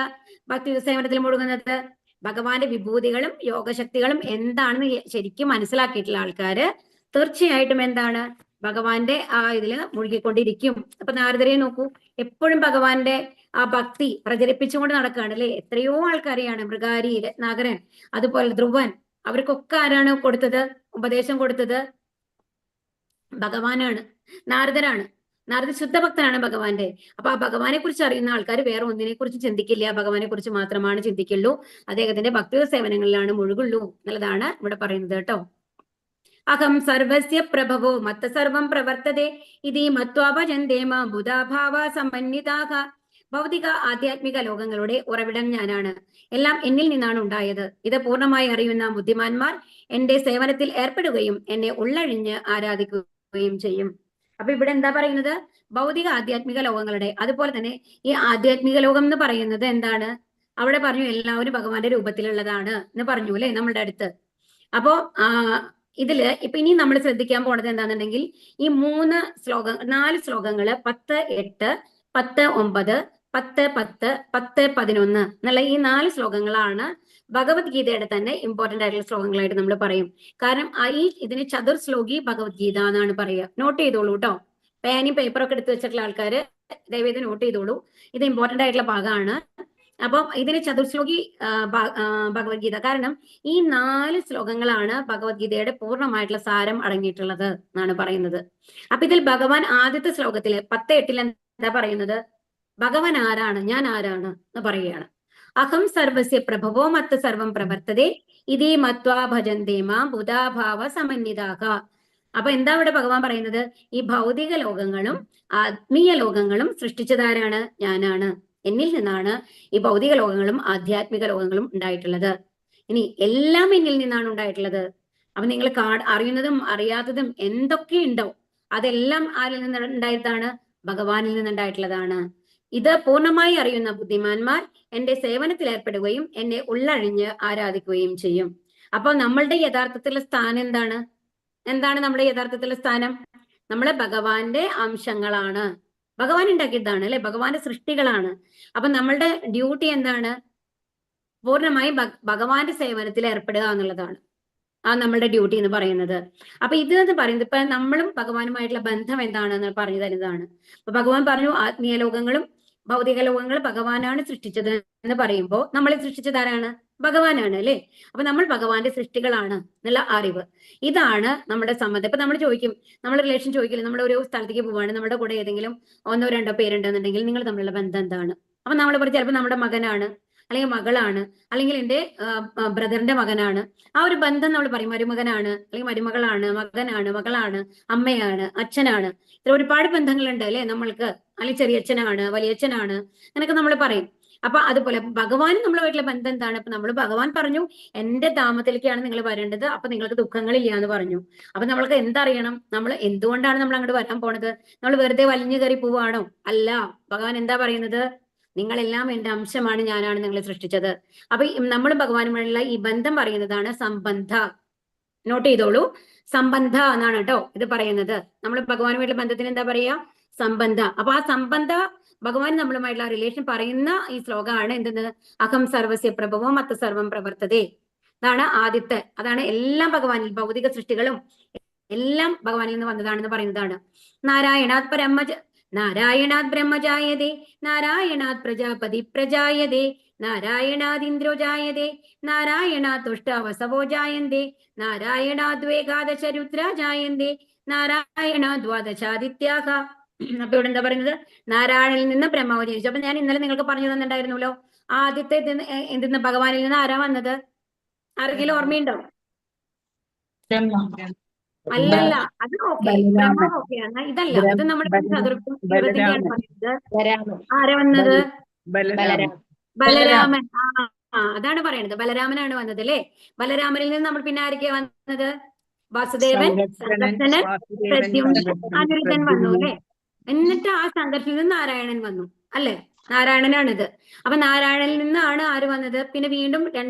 ഭക്തിയുടെ സേവനത്തിൽ മുഴുകുന്നത്? ഭഗവാന്റെ വിഭൂതികളും യോഗശക്തികളും എന്താണെന്ന് ശരിക്കും മനസ്സിലാക്കിയിട്ടുള്ള ആൾക്കാര് തീർച്ചയായിട്ടും എന്താണ് ഭഗവാന്റെ ആ ഇതില് മുഴുകിക്കൊണ്ടിരിക്കും. അപ്പൊ നാരദരെ നോക്കൂ, എപ്പോഴും ഭഗവാന്റെ ആ ഭക്തി പ്രചരിപ്പിച്ചുകൊണ്ട് നടക്കുകയാണ് അല്ലെ. എത്രയോ ആൾക്കാരെയാണ്, മൃഗാരി, രത്നാകരൻ, അതുപോലെ ധ്രുവൻ, അവർക്കൊക്കെ ആരാണ് കൊടുത്തത്, ഉപദേശം കൊടുത്തത്? ഭഗവാനാണ്, നാരദരാണ്. നാരദ ശുദ്ധഭക്തനാണ് ഭഗവാന്റെ. അപ്പൊ ആ ഭഗവാനെ കുറിച്ച് അറിയുന്ന ആൾക്കാർ വേറെ ഒന്നിനെ കുറിച്ച് ചിന്തിക്കില്ല, ഭഗവാനെ കുറിച്ച് മാത്രമാണ് ചിന്തിക്കുള്ളൂ, അദ്ദേഹത്തിന്റെ ഭക്തി സേവനങ്ങളിലാണ് മുഴുകുള്ളൂ എന്നുള്ളതാണ് ഇവിടെ പറയുന്നത് കേട്ടോ. അഹം സർവസ്യ പ്രഭവോ മത്ത സർവം പ്രവർത്തതേ ഇതി മത്വാ ഭജന്തേ മാം ബുധാഭാവ സമന്വിതാഹ. ഭൗതിക ആധ്യാത്മിക ലോകങ്ങളുടെ ഉറവിടം ഞാനാണ്, എല്ലാം എന്നിൽ നിന്നാണ് ഉണ്ടായത്. ഇത് പൂർണ്ണമായി അറിയുന്ന ബുദ്ധിമാന്മാർ എന്റെ സേവനത്തിൽ ഏർപ്പെടുകയും എന്നെ ഉള്ളഴിഞ്ഞ് ആരാധിക്കുകയും ചെയ്യും. അപ്പൊ ഇവിടെ എന്താ പറയുന്നത്? ഭൗതിക ആധ്യാത്മിക ലോകങ്ങളുടെ, അതുപോലെ തന്നെ ഈ ആധ്യാത്മിക ലോകം എന്ന് പറയുന്നത് എന്താണ്? അവിടെ പറഞ്ഞു എല്ലാവരും ഭഗവാന്റെ രൂപത്തിലുള്ളതാണ് എന്ന് പറഞ്ഞു അല്ലെ നമ്മളുടെ അടുത്ത്. അപ്പോ ഇതില് ഇപ്പൊ ഇനി നമ്മൾ ശ്രദ്ധിക്കാൻ പോണത് എന്താണെന്നുണ്ടെങ്കിൽ ഈ 4 ശ്ലോകങ്ങള് 10, 8, 10, 9, 10, 10, 10, 11 എന്നുള്ള ഈ 4 ശ്ലോകങ്ങളാണ് ഭഗവത്ഗീതയുടെ തന്നെ ഇമ്പോർട്ടന്റ് ആയിട്ടുള്ള ശ്ലോകങ്ങളായിട്ട് നമ്മൾ പറയും. കാരണം ഇതിന് ചതുർശ്ലോകി ഭഗവത്ഗീത എന്നാണ് പറയുക. നോട്ട് ചെയ്തോളൂ കേട്ടോ. പേനും പേപ്പറൊക്കെ എടുത്ത് വെച്ചിട്ടുള്ള ആൾക്കാര് ദയവേത് നോട്ട് ചെയ്തോളൂ. ഇത് ഇമ്പോർട്ടന്റ് ആയിട്ടുള്ള ഭാഗമാണ്. അപ്പം ഇതിന് ചതുർശ്ലോകി ഭഗവത്ഗീത. കാരണം ഈ 4 ശ്ലോകങ്ങളാണ് ഭഗവത്ഗീതയുടെ പൂർണ്ണമായിട്ടുള്ള സാരം അടങ്ങിയിട്ടുള്ളത് എന്നാണ് പറയുന്നത്. അപ്പൊ ഇതിൽ ഭഗവാൻ ആദ്യത്തെ ശ്ലോകത്തില് 10:8 എന്താ പറയുന്നത്? ഭഗവാൻ ആരാണ്, ഞാൻ ആരാണ് എന്ന് പറയുകയാണ്. അഹം സർവസ്യ പ്രഭവോ മത്ത സർവം പ്രവർത്തതേ ഇതി മത്വാ ഭജന്തേ മാം ബുധാഭാവ സമന്വിതാഹ. അപ്പൊ എന്താ ഇവിടെ ഭഗവാൻ പറയുന്നത്? ഈ ഭൗതിക ലോകങ്ങളും ആത്മീയ ലോകങ്ങളും സൃഷ്ടിച്ചതാരാണ്? ഞാനാണ്. എന്നിൽ നിന്നാണ് ഈ ഭൗതിക ലോകങ്ങളും ആധ്യാത്മിക ലോകങ്ങളും ഉണ്ടായിട്ടുള്ളത്. ഇനി എല്ലാം എന്നിൽ നിന്നാണ് ഉണ്ടായിട്ടുള്ളത്. അപ്പൊ നിങ്ങൾ അറിയുന്നതും അറിയാത്തതും എന്തൊക്കെ ഉണ്ടോ അതെല്ലാം ആരിൽ നിന്ന് ഉണ്ടായിട്ടാണ്? ഭഗവാനിൽ നിന്നുണ്ടായിട്ടുള്ളതാണ്. ഇത് പൂർണ്ണമായി അറിയുന്ന ബുദ്ധിമാന്മാർ എന്റെ സേവനത്തിൽ ഏർപ്പെടുകയും എന്നെ ഉള്ളഴിഞ്ഞ് ആരാധിക്കുകയും ചെയ്യും. അപ്പൊ നമ്മളുടെ യഥാർത്ഥത്തിലുള്ള സ്ഥാനം എന്താണ്? എന്താണ് നമ്മുടെ യഥാർത്ഥത്തിലുള്ള സ്ഥാനം? നമ്മളെ ഭഗവാന്റെ അംശങ്ങളാണ്, ഭഗവാൻ ഉണ്ടാക്കിയതാണ് അല്ലെ, ഭഗവാന്റെ സൃഷ്ടികളാണ്. അപ്പൊ നമ്മളുടെ ഡ്യൂട്ടി എന്താണ്? പൂർണ്ണമായും ഭഗവാന്റെ സേവനത്തിൽ ഏർപ്പെടുക എന്നുള്ളതാണ് നമ്മളുടെ ഡ്യൂട്ടി എന്ന് പറയുന്നത്. അപ്പൊ ഇത് എന്ന് പറയുന്നത് ഇപ്പൊ നമ്മളും ഭഗവാനുമായിട്ടുള്ള ബന്ധം എന്താണെന്ന് പറഞ്ഞു തരുന്നതാണ്. അപ്പൊ ഭഗവാൻ പറഞ്ഞു ആത്മീയ ലോകങ്ങളും ഭൗതിക ലോകങ്ങളും ഭഗവാനാണ് സൃഷ്ടിച്ചത് എന്ന് പറയുമ്പോൾ നമ്മളെ സൃഷ്ടിച്ചത് ആരാണ്? ഭഗവാനാണ് അല്ലെ. അപ്പൊ നമ്മൾ ഭഗവാന്റെ സൃഷ്ടികളാണ് എന്നുള്ള അറിവ്, ഇതാണ് നമ്മുടെ സമ്മതം. ഇപ്പൊ നമ്മൾ ചോദിക്കും, നമ്മൾ റിലേഷൻ ചോദിക്കില്ല, നമ്മൾ ഒരു സ്ഥലത്തേക്ക് പോവാണ്, നമ്മുടെ കൂടെ ഏതെങ്കിലും 1, 2 പേരുണ്ടെന്നുണ്ടെങ്കിൽ നിങ്ങൾ തമ്മിലുള്ള ബന്ധം എന്താണ്? അപ്പൊ നമ്മൾ പറയും ചിലപ്പോൾ നമ്മുടെ മകനാണ്, അല്ലെങ്കിൽ മകളാണ്, അല്ലെങ്കിൽ എൻ്റെ ബ്രദറിന്റെ മകനാണ്. ആ ഒരു ബന്ധം നമ്മൾ പറയും മരുമകനാണ്, അല്ലെങ്കിൽ മരുമകളാണ്, മകനാണ്, മകളാണ്, അമ്മയാണ്, അച്ഛനാണ്. ഇത്ര ഒരുപാട് ബന്ധങ്ങളുണ്ട് അല്ലെ നമ്മൾക്ക്. അല്ലെങ്കിൽ ചെറിയച്ഛനാണ്, വലിയച്ഛനാണ്, അങ്ങനെയൊക്കെ നമ്മൾ പറയും. അപ്പൊ അതുപോലെ ഭഗവാൻ നമ്മളുമായിട്ടുള്ള ബന്ധം എന്താണ്? അപ്പൊ നമ്മൾ ഭഗവാൻ പറഞ്ഞു എന്റെ ധാമത്തിലേക്കാണ് നിങ്ങൾ വരേണ്ടത്, അപ്പൊ നിങ്ങൾക്ക് ദുഃഖങ്ങളില്ല എന്ന് പറഞ്ഞു. അപ്പൊ നമ്മൾക്ക് എന്തറിയണം? നമ്മൾ എന്തുകൊണ്ടാണ് നമ്മൾ അങ്ങോട്ട് വരാൻ പോണത്? നമ്മൾ വെറുതെ വലിഞ്ഞു കയറി പോവാണോ? അല്ല. ഭഗവാൻ എന്താ പറയുന്നത്? നിങ്ങളെല്ലാം എന്റെ അംശമാണ്, ഞാനാണ് നിങ്ങളെ സൃഷ്ടിച്ചത്. അപ്പൊ നമ്മൾ ഭഗവാനുമായുള്ള ഈ ബന്ധം പറയുന്നതാണ് സംബന്ധ. നോട്ട് ചെയ്തോളൂ, സംബന്ധ എന്നാണ് കേട്ടോ ഇത് പറയുന്നത്. നമ്മൾ ഭഗവാനുമായിട്ടുള്ള ബന്ധത്തിന് എന്താ പറയാ? സംബന്ധ. അപ്പൊ ആ സംബന്ധ ഭഗവാൻ നമ്മളുമായിട്ടുള്ള റിലേഷൻ പറയുന്ന ഈ ശ്ലോകമാണ് എന്തെന്ന്? അഹം സർവസ്യ പ്രഭവോ മത്ത സർവം പ്രവർത്തതേ. അതാണ് ആദ്യത്തെ. അതാണ് എല്ലാം ഭഗവാനിൽ, ഭൗതിക സൃഷ്ടികളും എല്ലാം ഭഗവാനിൽ നിന്ന് വന്നതാണെന്ന് പറയുന്നതാണ്. നാരായണാത് പരമ നാരായണാത് ബ്രഹ്മജായതേ നാരായണാത് പ്രജാപതി പ്രജായതേ നാരായണാദിന്ദ്രോ ജായതേ നാരായണാത് തുഷ്ടാവസവോ ജായന്തേ നാരായണാദ്വേകാദശ രുദ്ര ജായന്തേ നാരായണ ദ്വാദശാദിത്യാഹ. അപ്പൊ ഇവിടെ എന്താ പറയുന്നത്? നാരായണനിൽ നിന്ന് ബ്രഹ്മാവ് ജനിച്ചു. അപ്പൊ ഞാൻ ഇന്നലെ നിങ്ങൾക്ക് പറഞ്ഞു തന്നിട്ടുണ്ടായിരുന്നല്ലോ, ആദ്യത്തെ എന്തെന്ന് ഭഗവാനിൽ നിന്ന് ആരാ വന്നത്? ആർക്കെങ്കിലും ഓർമ്മയുണ്ടോ? അല്ലല്ല, അത് ഓക്കെ, ബ്രഹ്മ ഓക്കെയാണ്. ഇതല്ല, ഇത് നമ്മുടെ ചതുർത്തിയാണ് പറയുന്നത്. ആരാ വന്നത്? ബലരാമൻ. അതാണ് പറയുന്നത്, ബലരാമനാണ് വന്നത് അല്ലേ. ബലരാമനിൽ നിന്ന് നമ്മൾ പിന്നെ ആരൊക്കെയാ വന്നത്? വാസുദേവൻ, സംഘർഷണൻ, പ്രദ്യുമ്നൻ, അനിരുദ്ധൻ വന്നു അല്ലെ. എന്നിട്ട് ആ സംഘർഷനിൽ നിന്ന് നാരായണൻ വന്നു അല്ലെ. നാരായണനാണിത്. അപ്പൊ നാരായണനിൽ നിന്നാണ് ആര് വന്നത്? പിന്നെ വീണ്ടും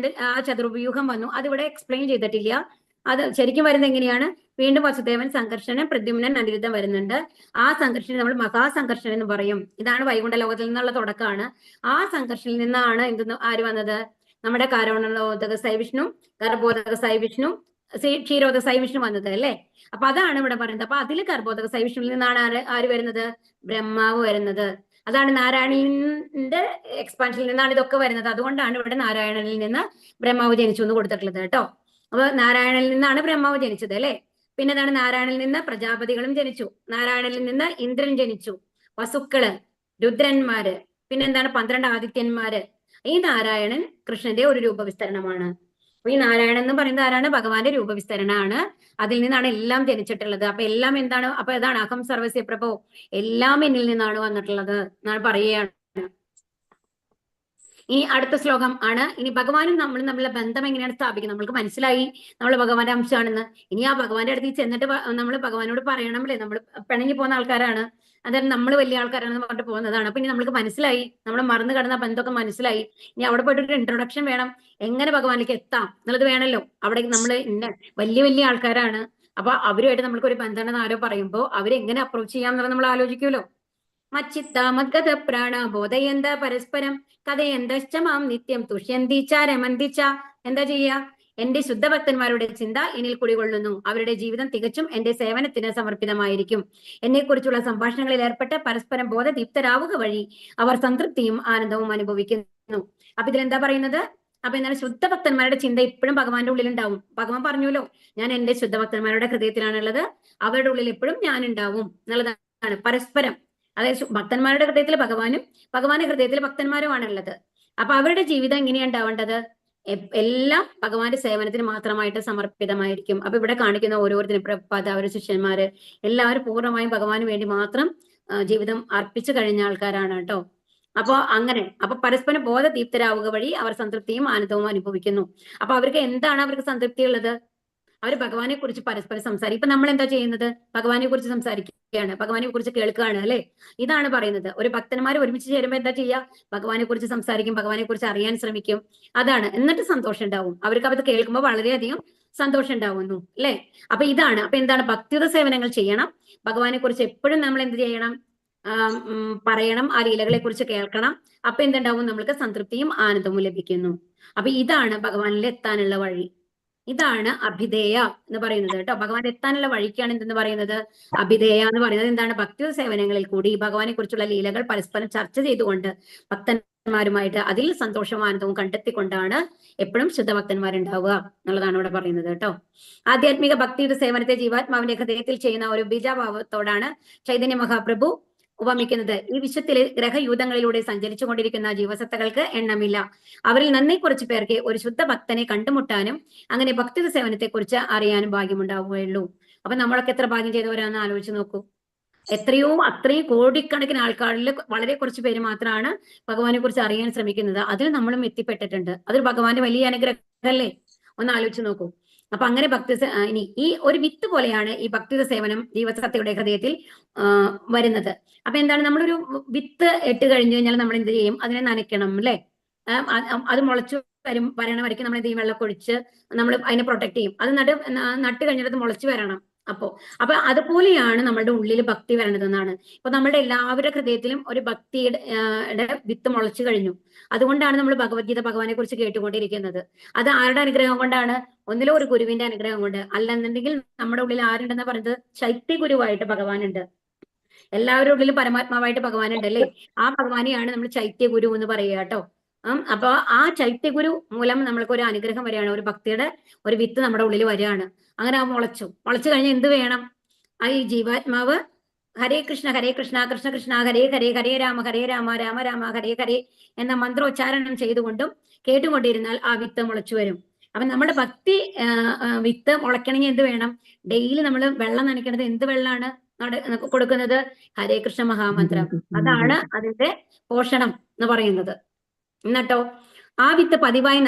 ആ ചതുർവ്യൂഹം വന്നു. അതിവിടെ എക്സ്പ്ലെയിൻ ചെയ്തിട്ടില്ല. അത് ശരിക്കും വരുന്നത് എങ്ങനെയാണ്? വീണ്ടും വസുദേവൻ, സംഘർഷണൻ, പ്രദ്യുമ്നൻ, അനിരുദ്ധൻ വരുന്നുണ്ട്. ആ സംഘർഷനെ നമ്മൾ മഹാസംഘർഷൻ എന്ന് പറയും. ഇതാണ് വൈകുണ്ഠ ലോകത്തിൽ നിന്നുള്ള തുടക്കമാണ്. ആ സംഘർഷനിൽ നിന്നാണ് ആര് വന്നത്? നമ്മുടെ കാരണോദക സൈവിഷ്ണു, ഗർഭോദക സൈവിഷ്ണു, ക്ഷീരോദക സൈവിഷ്ണു വന്നത് അല്ലേ. അപ്പൊ അതാണ് ഇവിടെ പറയുന്നത്. അപ്പൊ അതിൽ ഗർഭോദക സൈവിഷ്ണുവിൽ നിന്നാണ് ആര് വരുന്നത്? ബ്രഹ്മാവ് വരുന്നത്. അതാണ് നാരായണന്റെ എക്സ്പാൻഷനിൽ നിന്നാണ് ഇതൊക്കെ വരുന്നത്. അതുകൊണ്ടാണ് ഇവിടെ നാരായണനിൽ നിന്ന് ബ്രഹ്മാവ് ജനിച്ചു എന്ന് കൊടുത്തിട്ടുള്ളത് കേട്ടോ. അപ്പൊ നാരായണനിൽ നിന്നാണ് ബ്രഹ്മാവ് ജനിച്ചത് അല്ലെ. പിന്നെ എന്താണ്? നാരായണനിൽ നിന്ന് പ്രജാപതികളും ജനിച്ചു. നാരായണനിൽ നിന്ന് ഇന്ദ്രൻ ജനിച്ചു, വസുക്കള്, രുദ്രന്മാര്, പിന്നെ എന്താണ്? 12 ആദിത്യന്മാര്. ഈ നാരായണൻ കൃഷ്ണന്റെ ഒരു രൂപവിസ്തരണമാണ്. അപ്പൊ ഈ നാരായണൻ എന്ന് പറയുന്നത് ആരാണ്? ഭഗവാന്റെ രൂപവിസ്തരണമാണ്. അതിൽ നിന്നാണ് എല്ലാം ജനിച്ചിട്ടുള്ളത്. അപ്പൊ എല്ലാം എന്താണ്? അപ്പൊ അതാണ് അഹം സർവസ്യ പ്രഭോ, എല്ലാം എന്നിൽ നിന്നാണ് വന്നിട്ടുള്ളത് എന്നാണ് പറയുകയാണ്. ഇനി അടുത്ത ശ്ലോകം ആണ്. ഇനി ഭഗവാനും നമ്മളും തമ്മിലുള്ള ബന്ധം എങ്ങനെയാണ് സ്ഥാപിക്കുന്നത്? നമ്മൾക്ക് മനസ്സിലായി നമ്മൾ ഭഗവാന്റെ അംശമാണെന്ന്. ഇനി ആ ഭഗവാന്റെ അടുത്ത് ചെന്നിട്ട് നമ്മൾ ഭഗവാനോട് പറയണം അല്ലേ. നമ്മൾ പിണങ്ങി പോകുന്ന ആൾക്കാരാണ്, അതായത് നമ്മൾ വലിയ ആൾക്കാരാണെന്ന് പറഞ്ഞിട്ട് പോകുന്നതാണ്. അപ്പൊ ഇനി നമ്മൾക്ക് മനസ്സിലായി, നമ്മൾ മറന്നു കിടന്ന ബന്ധമൊക്കെ മനസ്സിലായി. ഇനി അവിടെ പോയിട്ട് ഒരു ഇൻട്രൊഡക്ഷൻ വേണം, എങ്ങനെ ഭഗവാനിലേക്ക് എത്താം എന്നുള്ളത് വേണമല്ലോ. അവിടെ നമ്മൾ വലിയ വലിയ ആൾക്കാരാണ്, അപ്പൊ അവരുമായിട്ട് നമ്മൾക്ക് ഒരു ബന്ധമാണെന്ന് ആരോ പറയുമ്പോൾ അവരെങ്ങനെ അപ്രോച്ച് ചെയ്യാം എന്നുള്ളത് നമ്മൾ ആലോചിക്കുമല്ലോ. മച്ചിത്ത മദ്ഗത പ്രാണ ബോധയന്ത പരസ്പരം കഥയന്തശ്ച മാം നിത്യം തുഷ്യന്തിച്ച രമന്തിച്ച. എന്താ ചെയ്യുക? എന്റെ ശുദ്ധഭക്തന്മാരുടെ ചിന്ത എന്നിൽ കുടികൊള്ളുന്നു. അവരുടെ ജീവിതം തികച്ചും എന്റെ സേവനത്തിന് സമർപ്പിതമായിരിക്കും. എന്നെക്കുറിച്ചുള്ള സംഭാഷണങ്ങളിൽ ഏർപ്പെട്ട് പരസ്പരം ബോധദീപ്തരാവുക വഴി അവർ സംതൃപ്തിയും ആനന്ദവും അനുഭവിക്കുന്നു. അപ്പൊ ഇതിലെന്താ പറയുന്നത്? അപ്പൊ എന്താണ്? ശുദ്ധഭക്തന്മാരുടെ ചിന്ത ഇപ്പോഴും ഭഗവാന്റെ ഉള്ളിൽ ഉണ്ടാവും. ഭഗവാൻ പറഞ്ഞല്ലോ, ഞാൻ എന്റെ ശുദ്ധഭക്തന്മാരുടെ ഹൃദയത്തിലാണുള്ളത്, അവരുടെ ഉള്ളിൽ എപ്പോഴും ഞാൻ ഉണ്ടാവും എന്നുള്ളതാണ്. പരസ്പരം, അതായത് ഭക്തന്മാരുടെ ഹൃദയത്തിൽ ഭഗവാനും ഭഗവാന്റെ ഹൃദയത്തിൽ ഭക്തന്മാരുമാണ് ഉള്ളത്. അപ്പൊ അവരുടെ ജീവിതം എങ്ങനെയാണ് ഉണ്ടാവേണ്ടത്? എല്ലാം ഭഗവാന്റെ സേവനത്തിന് മാത്രമായിട്ട് സമർപ്പിതമായിരിക്കും. അപ്പൊ ഇവിടെ കാണിക്കുന്ന ഓരോരുത്തരും, പ്രഭുപാദ, അവരുടെ ശിഷ്യന്മാര് എല്ലാവരും പൂർണ്ണമായും ഭഗവാന് വേണ്ടി മാത്രം ജീവിതം അർപ്പിച്ചു കഴിഞ്ഞ ആൾക്കാരാണ് കേട്ടോ. അപ്പൊ അങ്ങനെ, അപ്പൊ പരസ്പരം ബോധദീപ്തരാവുക വഴി അവർ സംതൃപ്തിയും ആനന്ദവും അനുഭവിക്കുന്നു. അപ്പൊ അവർക്ക് എന്താണ് അവർക്ക് സംതൃപ്തി ഉള്ളത്? അവർ ഭഗവാനെ കുറിച്ച് പരസ്പരം സംസാരിക്കും. ഇപ്പൊ നമ്മൾ എന്താ ചെയ്യുന്നത്? ഭഗവാനെ കുറിച്ച് സംസാരിക്കുകയാണ്, ഭഗവാനെ കുറിച്ച് കേൾക്കുകയാണ് അല്ലെ. ഇതാണ് പറയുന്നത്. ഒരു ഭക്തന്മാർ ഒരുമിച്ച് ചേരുമ്പോൾ എന്താ ചെയ്യുക? ഭഗവാനെ കുറിച്ച് സംസാരിക്കും, ഭഗവാനെ കുറിച്ച് അറിയാൻ ശ്രമിക്കും. അതാണ്. എന്നിട്ട് സന്തോഷം ഉണ്ടാവും അവർക്ക്. അത് കേൾക്കുമ്പോൾ വളരെയധികം സന്തോഷം ഉണ്ടാവുന്നു അല്ലെ. അപ്പൊ ഇതാണ്. അപ്പൊ എന്താണ്? ഭക്തിയുത സേവനങ്ങൾ ചെയ്യണം. ഭഗവാനെ കുറിച്ച് എപ്പോഴും നമ്മൾ എന്ത് ചെയ്യണം? പറയണം, ആ ലീലകളെ കുറിച്ച് കേൾക്കണം. അപ്പൊ എന്തുണ്ടാവും? നമ്മൾക്ക് സംതൃപ്തിയും ആനന്ദവും ലഭിക്കുന്നു. അപ്പൊ ഇതാണ് ഭഗവാനിൽ എത്താനുള്ള വഴി. ഇതാണ് അഭിധേയ എന്ന് പറയുന്നത് കേട്ടോ. ഭഗവാൻ എത്താനുള്ള വഴിക്കാണ് എന്തെന്ന് പറയുന്നത്? അഭിധേയ എന്ന് പറയുന്നത് എന്താണ്? ഭക്തി സേവനങ്ങളിൽ കൂടി ഭഗവാനെ കുറിച്ചുള്ള ലീലകൾ പരസ്പരം ചർച്ച ചെയ്തുകൊണ്ട് ഭക്തന്മാരുമായിട്ട് അതിൽ സന്തോഷവും ആനന്ദവും കണ്ടെത്തിക്കൊണ്ടാണ് എപ്പോഴും ശുദ്ധഭക്തന്മാരുണ്ടാവുക എന്നുള്ളതാണ് ഇവിടെ പറയുന്നത് കേട്ടോ. ആധ്യാത്മിക ഭക്തിയുടെ സേവനത്തെ ജീവാത്മാവിന്റെ ഹൃദയത്തിൽ ചെയ്യുന്ന ഒരു ബീജാഭാവത്തോടാണ് ചൈതന്യ മഹാപ്രഭു ഉപമിക്കുന്നത്. ഈ വിശ്വത്തിലെ ഗ്രഹയൂഥങ്ങളിലൂടെ സഞ്ചരിച്ചു കൊണ്ടിരിക്കുന്ന ജീവസത്തകൾക്ക് എണ്ണമില്ല. അവരിൽ നന്നേ കുറച്ചു പേർക്ക് ഒരു ശുദ്ധ ഭക്തനെ കണ്ടുമുട്ടാനും അങ്ങനെ ഭക്തി സേവനത്തെ കുറിച്ച് അറിയാനും ഭാഗ്യമുണ്ടാവുകയുള്ളൂ. അപ്പൊ നമ്മളൊക്കെ എത്ര ഭാഗ്യം ചെയ്തവരാണെന്ന് ആലോചിച്ച് നോക്കൂ. അത്രയും കോടിക്കണക്കിന് ആൾക്കാരിൽ വളരെ കുറച്ച് പേര് മാത്രമാണ് ഭഗവാനെ കുറിച്ച് അറിയാൻ ശ്രമിക്കുന്നത്. അതിൽ നമ്മളും എത്തിപ്പെട്ടിട്ടുണ്ട്. അതൊരു ഭഗവാന്റെ വലിയ അനുഗ്രഹമല്ലേ? ഒന്ന് ആലോചിച്ച് നോക്കൂ. അപ്പൊ അങ്ങനെ ഇനി ഈ ഒരു വിത്ത് പോലെയാണ് ഈ ഭക്തിയുടെ സേവനം ജീവസത്തയുടെ ഹൃദയത്തിൽ വരുന്നത്. അപ്പൊ എന്താണ്? നമ്മളൊരു വിത്ത് ഇട്ട് കഴിഞ്ഞു കഴിഞ്ഞാൽ നമ്മൾ എന്ത് ചെയ്യും? അതിനെ നനയ്ക്കണം അല്ലെ. അത് മുളച്ചു വരണ വരയ്ക്കും നമ്മൾ എന്ത് ചെയ്യും? വെള്ളമൊഴിച്ച് നമ്മൾ അതിനെ പ്രൊട്ടക്ട് ചെയ്യും. അത് നട്ട് കഴിഞ്ഞിട്ട് അത് മുളച്ചു വരണം. അപ്പൊ അതുപോലെയാണ് നമ്മളുടെ ഉള്ളിൽ ഭക്തി വരണതെന്നാണ്. ഇപ്പൊ നമ്മളുടെ എല്ലാവരുടെ ഹൃദയത്തിലും ഒരു ഭക്തിയുടെ വിത്ത് മുളച്ചു കഴിഞ്ഞു. അതുകൊണ്ടാണ് നമ്മൾ ഭഗവത്ഗീത ഭഗവാനെ കുറിച്ച് കേട്ടുകൊണ്ടിരിക്കുന്നത്. അത് ആരുടെ അനുഗ്രഹം കൊണ്ടാണ്? ഒന്നിലോ ഒരു ഗുരുവിന്റെ അനുഗ്രഹം കൊണ്ട്. അല്ലെന്നുണ്ടെങ്കിൽ നമ്മുടെ ഉള്ളിൽ ആരുണ്ടെന്ന് പറയുന്നത്? ശൈത്യ ഗുരുവായിട്ട് ഭഗവാനുണ്ട്. എല്ലാവരുടെ ഉള്ളിലും പരമാത്മാവായിട്ട് ഭഗവാൻ ഉണ്ടല്ലേ. ആ ഭഗവാനെയാണ് നമ്മൾ ചൈത്യഗുരു എന്ന് പറയുക കേട്ടോ. അപ്പൊ ആ ചൈത്യഗുരു മൂലം നമ്മൾക്ക് ഒരു അനുഗ്രഹം വരികയാണ്, ഒരു ഭക്തിയുടെ ഒരു വിത്ത് നമ്മുടെ ഉള്ളിൽ വരികയാണ്. അങ്ങനെ ആ മുളച്ചു കഴിഞ്ഞാൽ എന്ത് വേണം? ആ ഈ ജീവാത്മാവ് ഹരേ കൃഷ്ണ കൃഷ്ണ കൃഷ്ണ ഹരേ ഹരേ ഹരേ രാമ രാമ രാമ ഹരേ ഹരേ എന്ന മന്ത്രോച്ചാരണം ചെയ്തുകൊണ്ടും കേട്ടുകൊണ്ടിരുന്നാൽ ആ വിത്ത് മുളച്ചു വരും. അപ്പൊ നമ്മുടെ ഭക്തി വിത്ത് മുളയ്ക്കണമെങ്കിൽ എന്ത് വേണം? ഡെയിലി നമ്മൾ വെള്ളം നനയ്ക്കണത് എന്ത് വെള്ളമാണ് കൊടുക്കുന്നത്? ഹരേ കൃഷ്ണ മഹാമന്ത്രം. അതാണ് അതിന്റെ പോഷണം എന്ന് പറയുന്നത്. എന്നിട്ടോ ആ വിത്ത് പതിവായി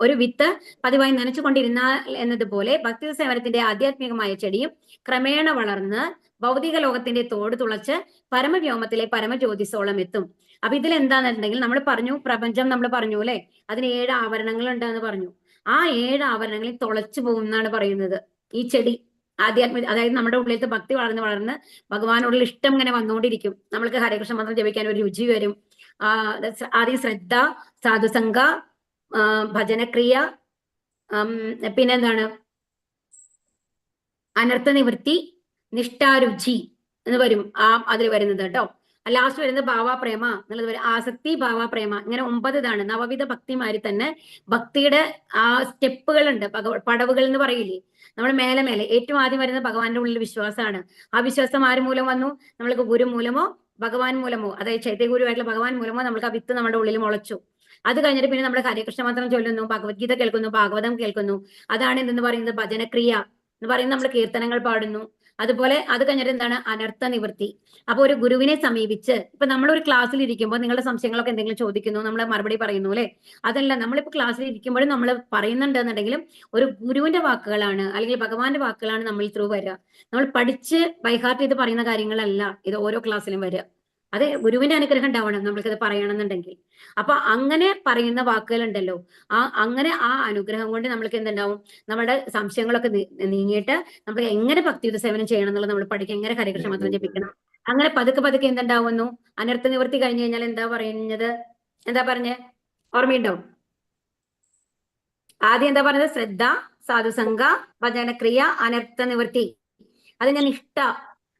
ഒരു വിത്ത് പതിവായി നനച്ചുകൊണ്ടിരുന്നാൽ എന്നതുപോലെ ഭക്തി സേവനത്തിന്റെ ആധ്യാത്മികമായ ചെടിയും ക്രമേണ വളർന്ന് ഭൗതിക ലോകത്തിന്റെ തോട് തുളച്ച് പരമവ്യോമത്തിലെ പരമജ്യോതിസോളം എത്തും. അപ്പൊ ഇതിൽ എന്താണെന്നുണ്ടെങ്കിൽ നമ്മൾ പറഞ്ഞു, പ്രപഞ്ചം നമ്മൾ പറഞ്ഞു അല്ലെ, അതിന് 7 ആവരണങ്ങൾ ഉണ്ടെന്ന് പറഞ്ഞു. ആ 7 ആവരണങ്ങളിൽ തുളച്ചു പോകും എന്നാണ് പറയുന്നത് ഈ ചെടി. അതായത് നമ്മുടെ ഉള്ളിലത്തെ ഭക്തി വളർന്ന് ഭഗവാനോടുള്ള ഇഷ്ടം ഇങ്ങനെ വന്നുകൊണ്ടിരിക്കും. നമ്മൾക്ക് ഹരേകൃഷ്ണ മന്ത്രം ജപിക്കാൻ ഒരു രുചി വരും. ആദ്യം ശ്രദ്ധ, സാധുസംഗ, ഭജനക്രിയ, പിന്നെന്താണ് അനർത്ഥ നിവൃത്തി, നിഷ്ഠാരുചി എന്ന് വരും അതിൽ വരുന്നത് കേട്ടോ. ലാസ്റ്റ് വരുന്നത് ഭാവപ്രേമ എന്നുള്ളത് വരും. ആസക്തി, ഭാവപ്രേമ, ഇങ്ങനെ 9 ഇതാണ്. നവവിധ ഭക്തിമാരി തന്നെ ഭക്തിയുടെ ആ സ്റ്റെപ്പുകൾ ഉണ്ട്, പടവുകൾ എന്ന് പറയില്ലേ. നമ്മൾ മേലെ ഏറ്റവും ആദ്യം വരുന്നത് ഭഗവാന്റെ ഉള്ളിൽ വിശ്വാസമാണ്. ആ വിശ്വാസം ആര് മൂലം വന്നു? നമ്മൾക്ക് ഗുരു മൂലമോ ഭഗവാൻ മൂലമോ, അതായത് ചൈത്യഗുരുവായിട്ടുള്ള ഭഗവാൻ മൂലമോ നമ്മൾക്ക് ആ വിത്ത് നമ്മുടെ ഉള്ളിൽ മുളച്ചു. അത് കഴിഞ്ഞിട്ട് പിന്നെ നമ്മൾ ഹരേകൃഷ്ണ മന്ത്രം ചൊല്ലുന്നു, ഭഗവത്ഗീത കേൾക്കുന്നു, ഭാഗവതം കേൾക്കുന്നു. അതാണ് എന്തെന്ന് പറയുന്നത്? ഭജനക്രിയ എന്ന് പറയുന്നത്. നമ്മൾ കീർത്തനങ്ങൾ പാടുന്നു. അതുപോലെ അത് കഴിഞ്ഞിട്ട് എന്താണ്? അനർത്ഥ നിവൃത്തി. അപ്പൊ ഒരു ഗുരുവിനെ സമീപിച്ച്, ഇപ്പൊ നമ്മളൊരു ക്ലാസ്സിൽ ഇരിക്കുമ്പോൾ നിങ്ങളുടെ സംശയങ്ങളൊക്കെ എന്തെങ്കിലും ചോദിക്കുന്നു, നമ്മൾ മറുപടി പറയുന്നു അല്ലെ. അതല്ല, നമ്മളിപ്പോ ക്ലാസ്സിൽ ഇരിക്കുമ്പോഴും നമ്മൾ പറയുന്നുണ്ട് എന്നുണ്ടെങ്കിലും ഒരു ഗുരുവിന്റെ വാക്കുകളാണ് അല്ലെങ്കിൽ ഭഗവാന്റെ വാക്കുകളാണ് നമ്മൾ ത്രൂ വരിക. നമ്മൾ പഠിച്ച് ബൈഹാർട്ട് ചെയ്ത് പറയുന്ന കാര്യങ്ങളല്ല ഇത് ഓരോ ക്ലാസ്സിലും വരിക. അത് ഗുരുവിന്റെ അനുഗ്രഹം ഉണ്ടാവണം നമ്മൾക്കത് പറയണമെന്നുണ്ടെങ്കിൽ. അപ്പൊ അങ്ങനെ പറയുന്ന വാക്കുകൾ ഉണ്ടല്ലോ, അങ്ങനെ ആ അനുഗ്രഹം കൊണ്ട് നമ്മൾക്ക് എന്തുണ്ടാവും? നമ്മുടെ സംശയങ്ങളൊക്കെ നീങ്ങിയിട്ട് നമ്മൾ എങ്ങനെ ഭക്തിയുത സേവനം ചെയ്യണം എന്നുള്ളത് നമ്മൾ പഠിക്കും. എങ്ങനെ ഹരേകൃഷ്ണ മന്ത്രം ജപിക്കണം. അങ്ങനെ പതുക്കെ എന്തുണ്ടാവുന്നു? അനർത്ഥ നിവൃത്തി കഴിഞ്ഞു കഴിഞ്ഞാൽ എന്താ പറയുന്നത്? എന്താ പറഞ്ഞേ? ഓർമ്മയുണ്ടോ? ആദ്യം എന്താ പറഞ്ഞത്? ശ്രദ്ധ, സാധുസംഗ, ഭജനക്രിയ, അനർത്ഥ നിവൃത്തി. അത് ഞാൻ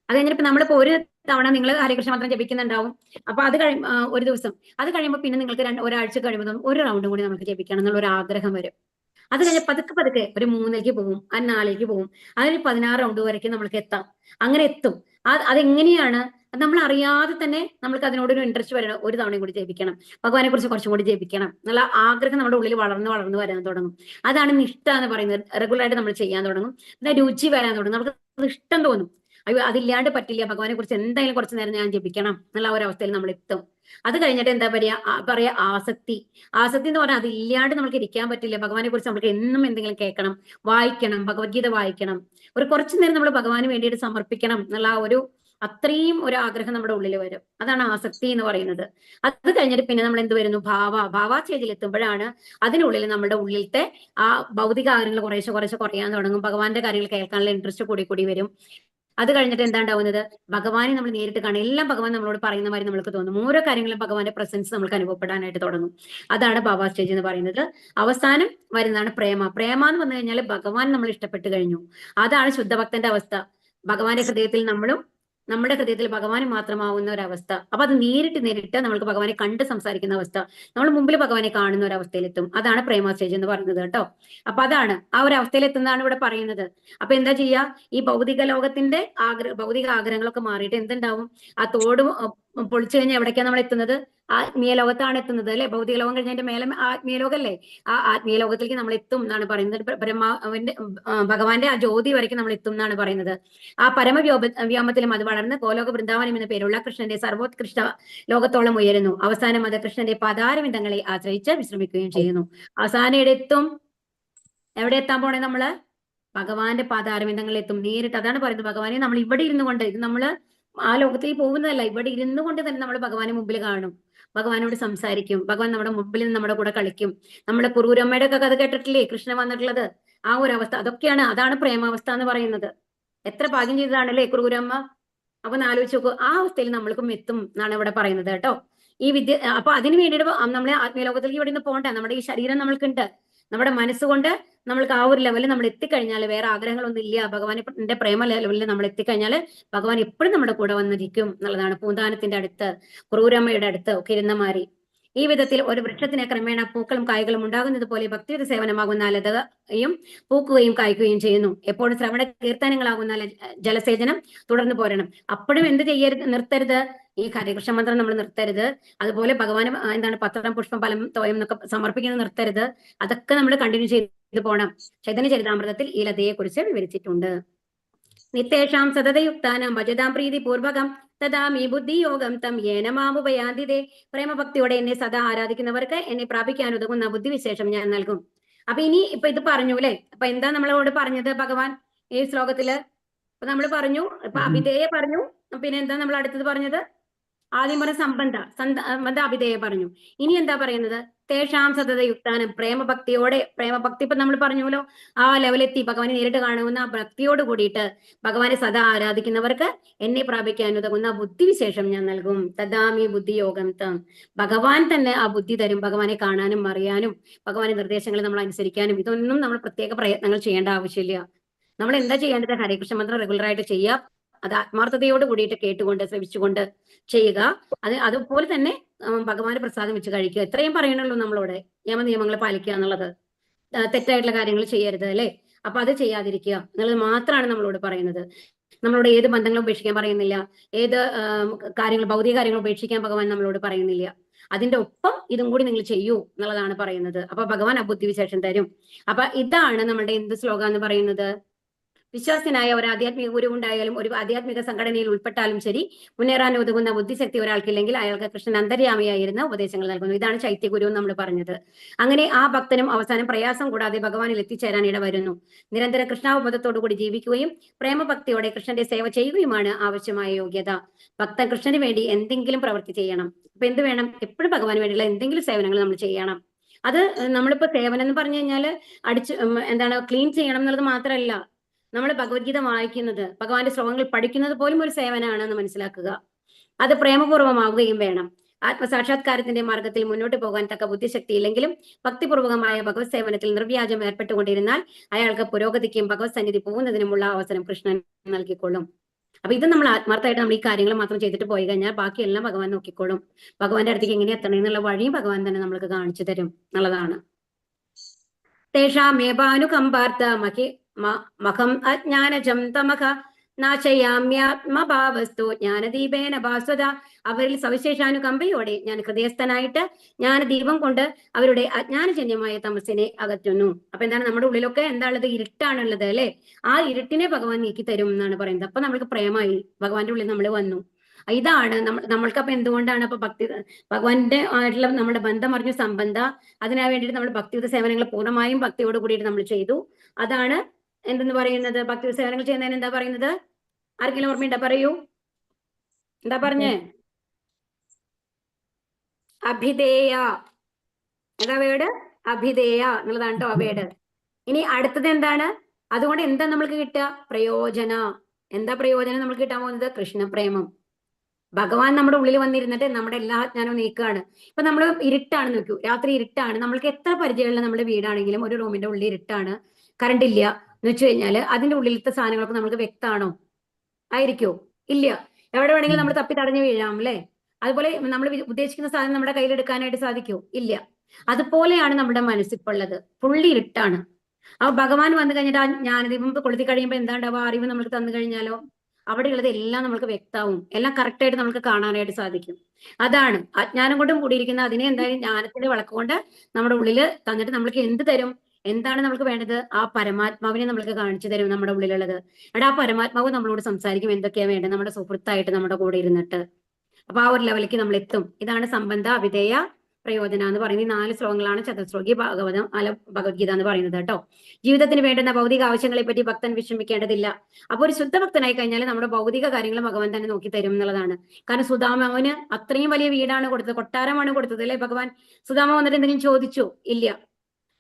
അത് കഴിഞ്ഞിട്ട് നമ്മളിപ്പോ ഒരു തവണ നിങ്ങൾ ഹരേകൃഷ്ണ മന്ത്രം ജപിക്കുന്നുണ്ടാവും. അപ്പൊ അത് ഒരു ദിവസം, അത് കഴിയുമ്പോൾ പിന്നെ നിങ്ങൾക്ക് ഒരാഴ്ച കഴിയുമ്പോൾ ഒരു റൗണ്ടും കൂടി നമുക്ക് ജപിക്കണം എന്നുള്ള ഒരു ആഗ്രഹം വരും. അത് കഴിഞ്ഞ് പതുക്കെ ഒരു 3ലേക്ക് പോകും, 4ലേക്ക് പോകും, അതിന് 16 റൗണ്ട് വരയ്ക്ക് നമ്മൾക്ക് എത്താം. അങ്ങനെ എത്തും. അതെങ്ങനെയാണ്? നമ്മൾ അറിയാതെ തന്നെ നമ്മൾക്ക് അതിനോടൊരു ഇൻട്രസ്റ്റ് വരണം. ഒരു തവണയും കൂടി ജപിക്കണം, ഭഗവാനെ കുറിച്ച് കുറച്ചും കൂടി ജപിക്കണം എന്നുള്ള ആഗ്രഹം നമ്മുടെ ഉള്ളിൽ വളർന്ന് വരാൻ തുടങ്ങും. അതാണ് നിഷ്ഠ എന്ന് പറയുന്നത്. റെഗുലറായിട്ട് നമ്മൾ ചെയ്യാൻ തുടങ്ങും. പിന്നെ രുചി വരാൻ തുടങ്ങും. നമുക്ക് ഇഷ്ടം തോന്നും. അയ്യോ അതില്ലാണ്ട് പറ്റില്ല, ഭഗവാനെ കുറിച്ച് എന്തായാലും കുറച്ചു നേരം ഞാൻ ജപിക്കണം എന്നുള്ള ഒരു അവസ്ഥയിൽ നമ്മൾ എത്തും. അത് കഴിഞ്ഞിട്ട് എന്താ പറയാ? ആസക്തി. ആസക്തി എന്ന് പറഞ്ഞാൽ അതില്ലാണ്ട് നമുക്ക് ഇരിക്കാൻ പറ്റില്ല. ഭഗവാനെ കുറിച്ച് നമുക്ക് എന്നും എന്തെങ്കിലും കേൾക്കണം, വായിക്കണം, ഭഗവത്ഗീത വായിക്കണം, ഒരു കുറച്ചു നേരം നമ്മൾ ഭഗവാന് വേണ്ടിയിട്ട് സമർപ്പിക്കണം എന്നുള്ള അത്രയും ഒരു ആഗ്രഹം നമ്മുടെ ഉള്ളിൽ വരും. അതാണ് ആസക്തി എന്ന് പറയുന്നത്. അത് കഴിഞ്ഞിട്ട് പിന്നെ നമ്മൾ എന്ത് വരുന്നു? ഭാവാ എത്തുമ്പോഴാണ് അതിനുള്ളിൽ നമ്മുടെ ഉള്ളിലത്തെ ആ ഭൗതിക കാര്യങ്ങൾ കുറേശ്ശെ കുറയാൻ തുടങ്ങും. ഭഗവാന്റെ കാര്യങ്ങൾ കേൾക്കാനുള്ള ഇൻട്രസ്റ്റ് കൂടി വരും. അത് കഴിഞ്ഞിട്ട് എന്താ ഉണ്ടാവുന്നത്? ഭഗവാനെ നമ്മൾ നേരിട്ട് കാണും. എല്ലാം ഭഗവാൻ നമ്മളോട് പറയുന്ന മാതിരി നമുക്ക് തോന്നും. ഓരോ കാര്യങ്ങളും ഭഗവാന്റെ പ്രസൻസ് നമുക്ക് അനുഭവപ്പെടാനായിട്ട് തുടങ്ങും. അതാണ് ഭാവ സ്റ്റേജ് എന്ന് പറയുന്നത്. അവസാനം വരുന്നതാണ് പ്രേമ. എന്ന് വന്നു കഴിഞ്ഞാൽ ഭഗവാൻ നമ്മൾ ഇഷ്ടപ്പെട്ടു കഴിഞ്ഞു. അതാണ് ശുദ്ധഭക്തന്റെ അവസ്ഥ. ഭഗവാന്റെ ഹൃദയത്തിൽ നമ്മളും നമ്മുടെ ഹൃദയത്തിൽ ഭഗവാന് മാത്രമാവുന്ന ഒരവസ്ഥ. അപ്പൊ അത് നേരിട്ട് നമ്മൾക്ക് ഭഗവാനെ കണ്ട് സംസാരിക്കുന്ന അവസ്ഥ, നമ്മൾ മുമ്പിൽ ഭഗവാനെ കാണുന്ന ഒരു അവസ്ഥയിലെത്തും. അതാണ് പ്രേമ സ്റ്റേജ് എന്ന് പറയുന്നത് കേട്ടോ. അപ്പൊ അതാണ് ആ ഒരു അവസ്ഥയിലെത്തുന്നതാണ് ഇവിടെ പറയുന്നത്. അപ്പൊ എന്താ ചെയ്യാ? ഈ ഭൗതിക ലോകത്തിന്റെ ഭൗതിക ആഗ്രഹങ്ങളൊക്കെ മാറിയിട്ട് എന്തുണ്ടാവും? ആ തോട് പൊളിച്ചു കഴിഞ്ഞാൽ എവിടേക്കാണ് നമ്മൾ എത്തുന്നത്? ആത്മീയ ലോകത്താണ് എത്തുന്നത് അല്ലെ. ഭൗതിക ലോകം കഴിഞ്ഞതിന്റെ മേലെ ആത്മീയ ലോകല്ലേ. ആ ആത്മീയ ലോകത്തിലേക്ക് നമ്മൾ എത്തും എന്നാണ് പറയുന്നത്. ഭഗവാന്റെ ആ ജ്യോതി വരയ്ക്ക് നമ്മൾ എത്തും എന്നാണ് പറയുന്നത്. ആ വ്യോമത്തിലും അത് വളർന്ന് ഗോലോക വൃന്ദാവനം എന്ന പേരുള്ള കൃഷ്ണന്റെ സർവോത്കൃഷ്ട ലോകത്തോളം ഉയരുന്നു. അവസാനം അത് കൃഷ്ണന്റെ പാതാരവിന്ദങ്ങളെ ആശ്രയിച്ച് വിശ്രമിക്കുകയും ചെയ്യുന്നു. അവസാനം എവിടെ എത്താൻ പോണേ നമ്മള്? ഭഗവാന്റെ പാതാരവിന്ദങ്ങളിൽ എത്തും നേരിട്ട്. അതാണ് പറയുന്നത്, ഭഗവാനെ നമ്മൾ ഇവിടെ ഇരുന്നു കൊണ്ട്, ഇത് നമ്മള് ആ ലോകത്തേക്ക് പോകുന്നതല്ല, ഇവിടെ ഇരുന്നു കൊണ്ട് തന്നെ നമ്മൾ ഭഗവാനെ മുമ്പിൽ കാണും, ഭഗവാനോട് സംസാരിക്കും, ഭഗവാൻ നമ്മുടെ മുമ്പിൽ നിന്ന് നമ്മുടെ കൂടെ കളിക്കും. നമ്മുടെ കുറൂരമ്മയുടെ ഒക്കെ കഥ കേട്ടിട്ടില്ലേ കൃഷ്ണൻ വന്നിട്ടുള്ളത്? ആ ഒരു അവസ്ഥ അതാണ് പ്രേമാവസ്ഥ എന്ന് പറയുന്നത്. എത്ര ഭാഗ്യം ചെയ്തതാണല്ലേ കുറൂരമ്മ. അപ്പൊ ഒന്ന് ആലോചിച്ച് നോക്കൂ, ആ അവസ്ഥയിൽ നമ്മൾക്കും എത്തും എന്നാണ് ഇവിടെ പറയുന്നത് കേട്ടോ. അപ്പൊ അതിന് വേണ്ടിയിട്ട് നമ്മളെ ആത്മീയ ലോകത്തിലേക്ക് ഇവിടെ നിന്ന് പോകണ്ടേ? നമ്മുടെ ഈ ശരീരം നമ്മൾക്കുണ്ട്. നമ്മുടെ മനസ്സുകൊണ്ട് നമ്മൾക്ക് ആ ഒരു ലെവലിൽ നമ്മൾ എത്തിക്കഴിഞ്ഞാൽ, വേറെ ആഗ്രഹങ്ങളൊന്നും ഇല്ല, ഭഗവാന്റെ പ്രേമ ലെവലിൽ നമ്മൾ എത്തിക്കഴിഞ്ഞാൽ ഭഗവാൻ എപ്പോഴും നമ്മുടെ കൂടെ വന്നിരിക്കും എന്നുള്ളതാണ്. പൂന്താനത്തിന്റെ അടുത്ത്, ക്രൂരമ്മയുടെ അടുത്ത് ഒക്കെ ഇരുന്ന മാറി. ഈ വിധത്തിൽ ഒരു വൃക്ഷത്തിന് ക്രമേണ പൂക്കളും കായ്കളും ഉണ്ടാകുന്നത് പോലെ ഭക്തിയുടെ സേവനമാകുന്ന ലതയും പൂക്കുകയും കായ്ക്കുകയും ചെയ്യുന്നു. എപ്പോഴും ശ്രവണ കീർത്തനങ്ങളാകുന്ന ജലസേചനം തുടർന്ന് പോരണം. അപ്പോഴും എന്ത് ചെയ്യരുത്, നിർത്തരുത്, ഈ ഹരികൃഷ്ണ മന്ത്രം നമ്മൾ നിർത്തരുത്. അതുപോലെ ഭഗവാന് എന്താണ് പത്രം, പുഷ്പം, ഫലം, തോയം എന്നൊക്കെ സമർപ്പിക്കുന്നത് നിർത്തരുത്. അതൊക്കെ നമ്മൾ കണ്ടിന്യൂ ചെയ്ത് പോകണം. ചൈതന്യ ചരിതാമൃതത്തിൽ ഈ ലതയെ കുറിച്ച് വിവരിച്ചിട്ടുണ്ട്. നിത്തേഷാം സതതയുക്താനാം ഭജതാം പ്രീതി പൂർവകം തഥാമി ബുദ്ധിയോഗം തം യേന മാമുപയാതിതേ. പ്രേമഭക്തിയോടെ എന്നെ സദാ ആരാധിക്കുന്നവർക്ക് എന്നെ പ്രാപിക്കാൻ ഉതകുന്ന ബുദ്ധിവിശേഷം ഞാൻ നൽകും. അപ്പൊ ഇനി ഇപ്പൊ ഇത് പറഞ്ഞു അല്ലെ. അപ്പൊ എന്താ നമ്മളോട് പറഞ്ഞത് ഭഗവാൻ ഈ ശ്ലോകത്തില്? അപ്പൊ നമ്മൾ പറഞ്ഞു, ഇപ്പൊ അഭിധേയ പറഞ്ഞു, പിന്നെ എന്താ നമ്മൾ അടുത്തത് പറഞ്ഞത്? ആദ്യം പറഞ്ഞ സംബന്ധ അഭിധേയ പറഞ്ഞു. ഇനി എന്താ പറയുന്നത്? തേഷാം സതതയുക്താനം, പ്രേമഭക്തി ഇപ്പൊ നമ്മൾ പറഞ്ഞല്ലോ, ആ ലെവലെത്തി ഭഗവാനെ നേരിട്ട് കാണുന്ന ആ ഭക്തിയോട് കൂടിയിട്ട് ഭഗവാനെ സദാ ആരാധിക്കുന്നവർക്ക് എന്നെ പ്രാപിക്കാൻ ഉതകുന്ന ബുദ്ധിവിശേഷം ഞാൻ നൽകും. തദാമി ബുദ്ധിയോഗം തം, ഭഗവാൻ തന്നെ ആ ബുദ്ധി തരും, ഭഗവാനെ കാണാനും അറിയാനും ഭഗവാന്റെ നിർദ്ദേശങ്ങൾ നമ്മൾ അനുസരിക്കാനും. ഇതൊന്നും നമ്മൾ പ്രത്യേക പ്രയത്നങ്ങൾ ചെയ്യേണ്ട ആവശ്യമില്ല. നമ്മൾ എന്താ ചെയ്യേണ്ടത്? ഹരേകൃഷ്ണ മന്ത്രം റെഗുലറായിട്ട് ചെയ്യുക, അത് ആത്മാർത്ഥതയോട് കൂടിയിട്ട് കേട്ടുകൊണ്ട് ശ്രമിച്ചുകൊണ്ട് ചെയ്യുക. അതുപോലെ തന്നെ ഭഗവാന്റെ പ്രസാദം വെച്ച് കഴിക്കുക. ഇത്രയും പറയണല്ലോ നമ്മളോട്, നിയമങ്ങൾ പാലിക്കുക എന്നുള്ളത്. തെറ്റായിട്ടുള്ള കാര്യങ്ങൾ ചെയ്യരുത് അല്ലെ. അപ്പൊ അത് ചെയ്യാതിരിക്കുക എന്നുള്ളത് മാത്രമാണ് നമ്മളോട് പറയുന്നത്. നമ്മളോട് ഏത് ബന്ധങ്ങളും ഉപേക്ഷിക്കാൻ പറയുന്നില്ല, ഏത് ഭൗതിക കാര്യങ്ങൾ ഉപേക്ഷിക്കാൻ ഭഗവാൻ നമ്മളോട് പറയുന്നില്ല. അതിന്റെ ഒപ്പം ഇതും കൂടി നിങ്ങൾ ചെയ്യൂ എന്നുള്ളതാണ് പറയുന്നത്. അപ്പൊ ഭഗവാൻ ആ ബുദ്ധിവിശേഷം തരും. അപ്പൊ ഇതാണ് നമ്മുടെ എന്ത് ശ്ലോകം എന്ന് പറയുന്നത്? വിശ്വാസനായ ഒരു ആധ്യാത്മിക ഗുരു ഉണ്ടായാലും ഒരു ആധ്യാത്മിക സംഘടനയിൽ ഉൾപ്പെട്ടാലും ശരി, മുന്നേറാൻ ഒതുങ്ങുന്ന ബുദ്ധിശക്തി ഒരാൾക്കില്ലെങ്കിൽ അയാൾക്ക് കൃഷ്ണൻ അന്തര്യാമിയായിരുന്ന ഉപദേശങ്ങൾ നൽകുന്നു. ഇതാണ് ചൈത്യഗുരു നമ്മൾ പറഞ്ഞത്. അങ്ങനെ ആ ഭക്തനും അവസാനം പ്രയാസം കൂടാതെ ഭഗവാനിൽ എത്തിച്ചേരാൻ ഇടവരുന്നു. നിരന്തര കൃഷ്ണാവബോധത്തോടു കൂടി ജീവിക്കുകയും പ്രേമഭക്തിയോടെ കൃഷ്ണന്റെ സേവ ചെയ്യുകയുമാണ് ആവശ്യമായ യോഗ്യത. ഭക്തൻ കൃഷ്ണന് വേണ്ടി എന്തെങ്കിലും പ്രവൃത്തി ചെയ്യണം. അപ്പൊ എന്ത് വേണം? എപ്പോഴും ഭഗവാന് വേണ്ടിയുള്ള എന്തെങ്കിലും സേവനങ്ങൾ നമ്മൾ ചെയ്യണം. അത് നമ്മളിപ്പോ സേവനം എന്ന് പറഞ്ഞു കഴിഞ്ഞാൽ ക്ലീൻ ചെയ്യണം എന്നുള്ളത് മാത്രമല്ല. നമ്മൾ ഭഗവത്ഗീത വായിക്കുന്നത്, ഭഗവാന്റെ ശ്ലോകങ്ങൾ പഠിക്കുന്നത് പോലും ഒരു സേവനമാണെന്ന് മനസ്സിലാക്കുക. അത് പ്രേമപൂർവ്വമാവുകയും വേണം. ആത്മസാക്ഷാത്കാരത്തിന്റെ മാർഗത്തിൽ മുന്നോട്ട് പോകാൻ തക്ക ബുദ്ധിശക്തി ഇല്ലെങ്കിലും ഭക്തിപൂർവകമായ ഭഗവത് സേവനത്തിൽ നിർവ്യാജം ഏർപ്പെട്ടുകൊണ്ടിരുന്നാൽ അയാൾക്ക് പുരോഗതിക്കും ഭഗവത് സന്നിധി പോകുന്നതിനുമുള്ള അവസരം കൃഷ്ണൻ നൽകിക്കൊള്ളും. അപ്പൊ ഇത് നമ്മൾ ആത്മാർത്ഥമായിട്ട് നമ്മൾ ഈ കാര്യങ്ങൾ മാത്രം ചെയ്തിട്ട് പോയി കഴിഞ്ഞാൽ ബാക്കിയെല്ലാം ഭഗവാൻ നോക്കിക്കോളും. ഭഗവാന്റെ അടുത്തേക്ക് എങ്ങനെ എത്തണം എന്നുള്ള വഴിയും ഭഗവാൻ തന്നെ നമ്മൾക്ക് കാണിച്ചു തരും എന്നുള്ളതാണ്. തേഷാമേവാനുകമ്പാർത്ഥ മഹം അജ്ഞാനജം തമഃ നാശയാമ്യാത്മഭാവസ്തു ജ്ഞാനദീപേന ഭാസ്വത. അവരിൽ സവിശേഷാനുകമ്പയോടെ ഞാൻ ഹൃദയസ്ഥനായിട്ട് ജ്ഞാനദീപം കൊണ്ട് അവരുടെ അജ്ഞാനജന്യമായ തമസ്സിനെ അകറ്റുന്നു. അപ്പൊ എന്താണ്? നമ്മുടെ ഉള്ളിലൊക്കെ എന്താണുള്ളത്? ഇരുട്ടാണുള്ളത് അല്ലെ. ആ ഇരുട്ടിനെ ഭഗവാൻ നീക്കി തരും എന്നാണ് പറയുന്നത്. അപ്പൊ നമ്മൾക്ക് പ്രേമായി ഭഗവാന്റെ ഉള്ളിൽ നമ്മൾ വന്നു. ഇതാണ് നമ്മൾക്ക്. അപ്പൊ എന്തുകൊണ്ടാണ് അപ്പൊ ഭഗവാന്റെ ആയിട്ടുള്ള നമ്മുടെ ബന്ധം അറിഞ്ഞു സംബന്ധ, അതിനു വേണ്ടിയിട്ട് നമ്മൾ ഭക്തിയുത സേവനങ്ങൾ പൂർണ്ണമായും ഭക്തിയോട് കൂടിയിട്ട് നമ്മൾ ചെയ്തു. അതാണ് എന്തെന്ന് പറയുന്നത്? ഭക്തിയുത സേവനങ്ങൾ ചെയ്യുന്നതിന് എന്താ പറയുന്നത്? ആർക്കെങ്കിലും ഓർമ്മയുണ്ടോ? പറയൂ, എന്താ പറഞ്ഞേ? അഭിധേയ. എന്താ വേർഡ്? അഭിധേയ എന്നുള്ളതാണ് കേട്ടോ ആ വേർഡ്. ഇനി അടുത്തത് എന്താണ്? അതുകൊണ്ട് എന്താ നമ്മൾക്ക് കിട്ടുക? പ്രയോജന. എന്താ പ്രയോജനം നമ്മൾക്ക് കിട്ടാൻ പോകുന്നത്? കൃഷ്ണപ്രേമം. ഭഗവാൻ നമ്മുടെ ഉള്ളിൽ വന്നിരുന്നിട്ട് നമ്മുടെ എല്ലാ അജ്ഞാനവും നീക്കുകയാണ്. ഇപ്പൊ നമ്മൾ ഇരുട്ടാണ്, നോക്കൂ, രാത്രി ഇരുട്ടാണ്. നമ്മൾക്ക് എത്ര പരിചയമുള്ള നമ്മുടെ വീടാണെങ്കിലും ഒരു റൂമിന്റെ ഉള്ളിൽ ഇരുട്ടാണ്, കറണ്ട് ഇല്ല എന്ന് വെച്ച് കഴിഞ്ഞാൽ അതിന്റെ ഉള്ളിലത്തെ സാധനങ്ങളൊക്കെ നമുക്ക് വ്യക്തമാണോ? ആയിരിക്കോ? ഇല്ല. എവിടെ വേണമെങ്കിലും നമ്മൾ തപ്പി തടഞ്ഞു വീഴാം അല്ലെ. അതുപോലെ നമ്മൾ ഉദ്ദേശിക്കുന്ന സാധനം നമ്മുടെ കയ്യിലെടുക്കാനായിട്ട് സാധിക്കോ? ഇല്ല. അതുപോലെയാണ് നമ്മുടെ മനസ്സിപ്പുള്ളത്, പുള്ളി ഇരുട്ടാണ്. അപ്പൊ ഭഗവാൻ വന്നു കഴിഞ്ഞിട്ട് ആ ജ്ഞാനദീപം കൊളുത്തി കഴിയുമ്പോൾ എന്താണ്ടാവുക? അറിവ് നമുക്ക് തന്നു കഴിഞ്ഞാലോ അവിടെയുള്ളത് എല്ലാം നമുക്ക് വ്യക്തമാവും, എല്ലാം കറക്റ്റായിട്ട് നമുക്ക് കാണാനായിട്ട് സാധിക്കും. അതാണ് അജ്ഞാനം കൊണ്ടും കൂടിയിരിക്കുന്ന അതിനെ എന്തായാലും ജ്ഞാനത്തിന്റെ വിളക്കുകൊണ്ട് നമ്മുടെ ഉള്ളിൽ തന്നിട്ട് നമ്മൾക്ക് എന്ത് തരും? എന്താണ് നമുക്ക് വേണ്ടത്? ആ പരമാത്മാവിനെ നമ്മൾക്ക് കാണിച്ചു തരും നമ്മുടെ ഉള്ളിലുള്ളത്. എടാ, ആ പരമാത്മാവ് നമ്മളോട് സംസാരിക്കും എന്തൊക്കെയാ വേണ്ടത്, നമ്മുടെ സുഹൃത്തായിട്ട് നമ്മുടെ കൂടെ ഇരുന്നിട്ട്. അപ്പൊ ആ ഒരു ലെവലിലേക്ക് നമ്മൾ എത്തും. ഇതാണ് സംബന്ധ, അഭിധേയ, പ്രയോജന എന്ന് പറയുന്നത്. 4 ശ്ലോകങ്ങളാണ് ചതുശ്ലോകി ഭഗവത്ഗീത എന്ന് പറയുന്നത് കേട്ടോ. ജീവിതത്തിന് വേണ്ടുന്ന ഭൗതിക ആവശ്യങ്ങളെ പറ്റി ഭക്തൻ വിഷമിക്കേണ്ടതില്ല. അപ്പൊ ഒരു ശുദ്ധ ഭക്തനായി കഴിഞ്ഞാൽ നമ്മുടെ ഭൗതിക കാര്യങ്ങൾ ഭഗവാൻ തന്നെ നോക്കി തരും എന്നുള്ളതാണ്. കാരണം സുദാമാവന് അത്രയും വലിയ വീടാണ് കൊടുത്തത്, കൊട്ടാരമാണ് കൊടുത്തത് അല്ലെ ഭഗവാൻ. സുദാമ വന്നിട്ട് എന്തെങ്കിലും ചോദിച്ചോ? ഇല്ല.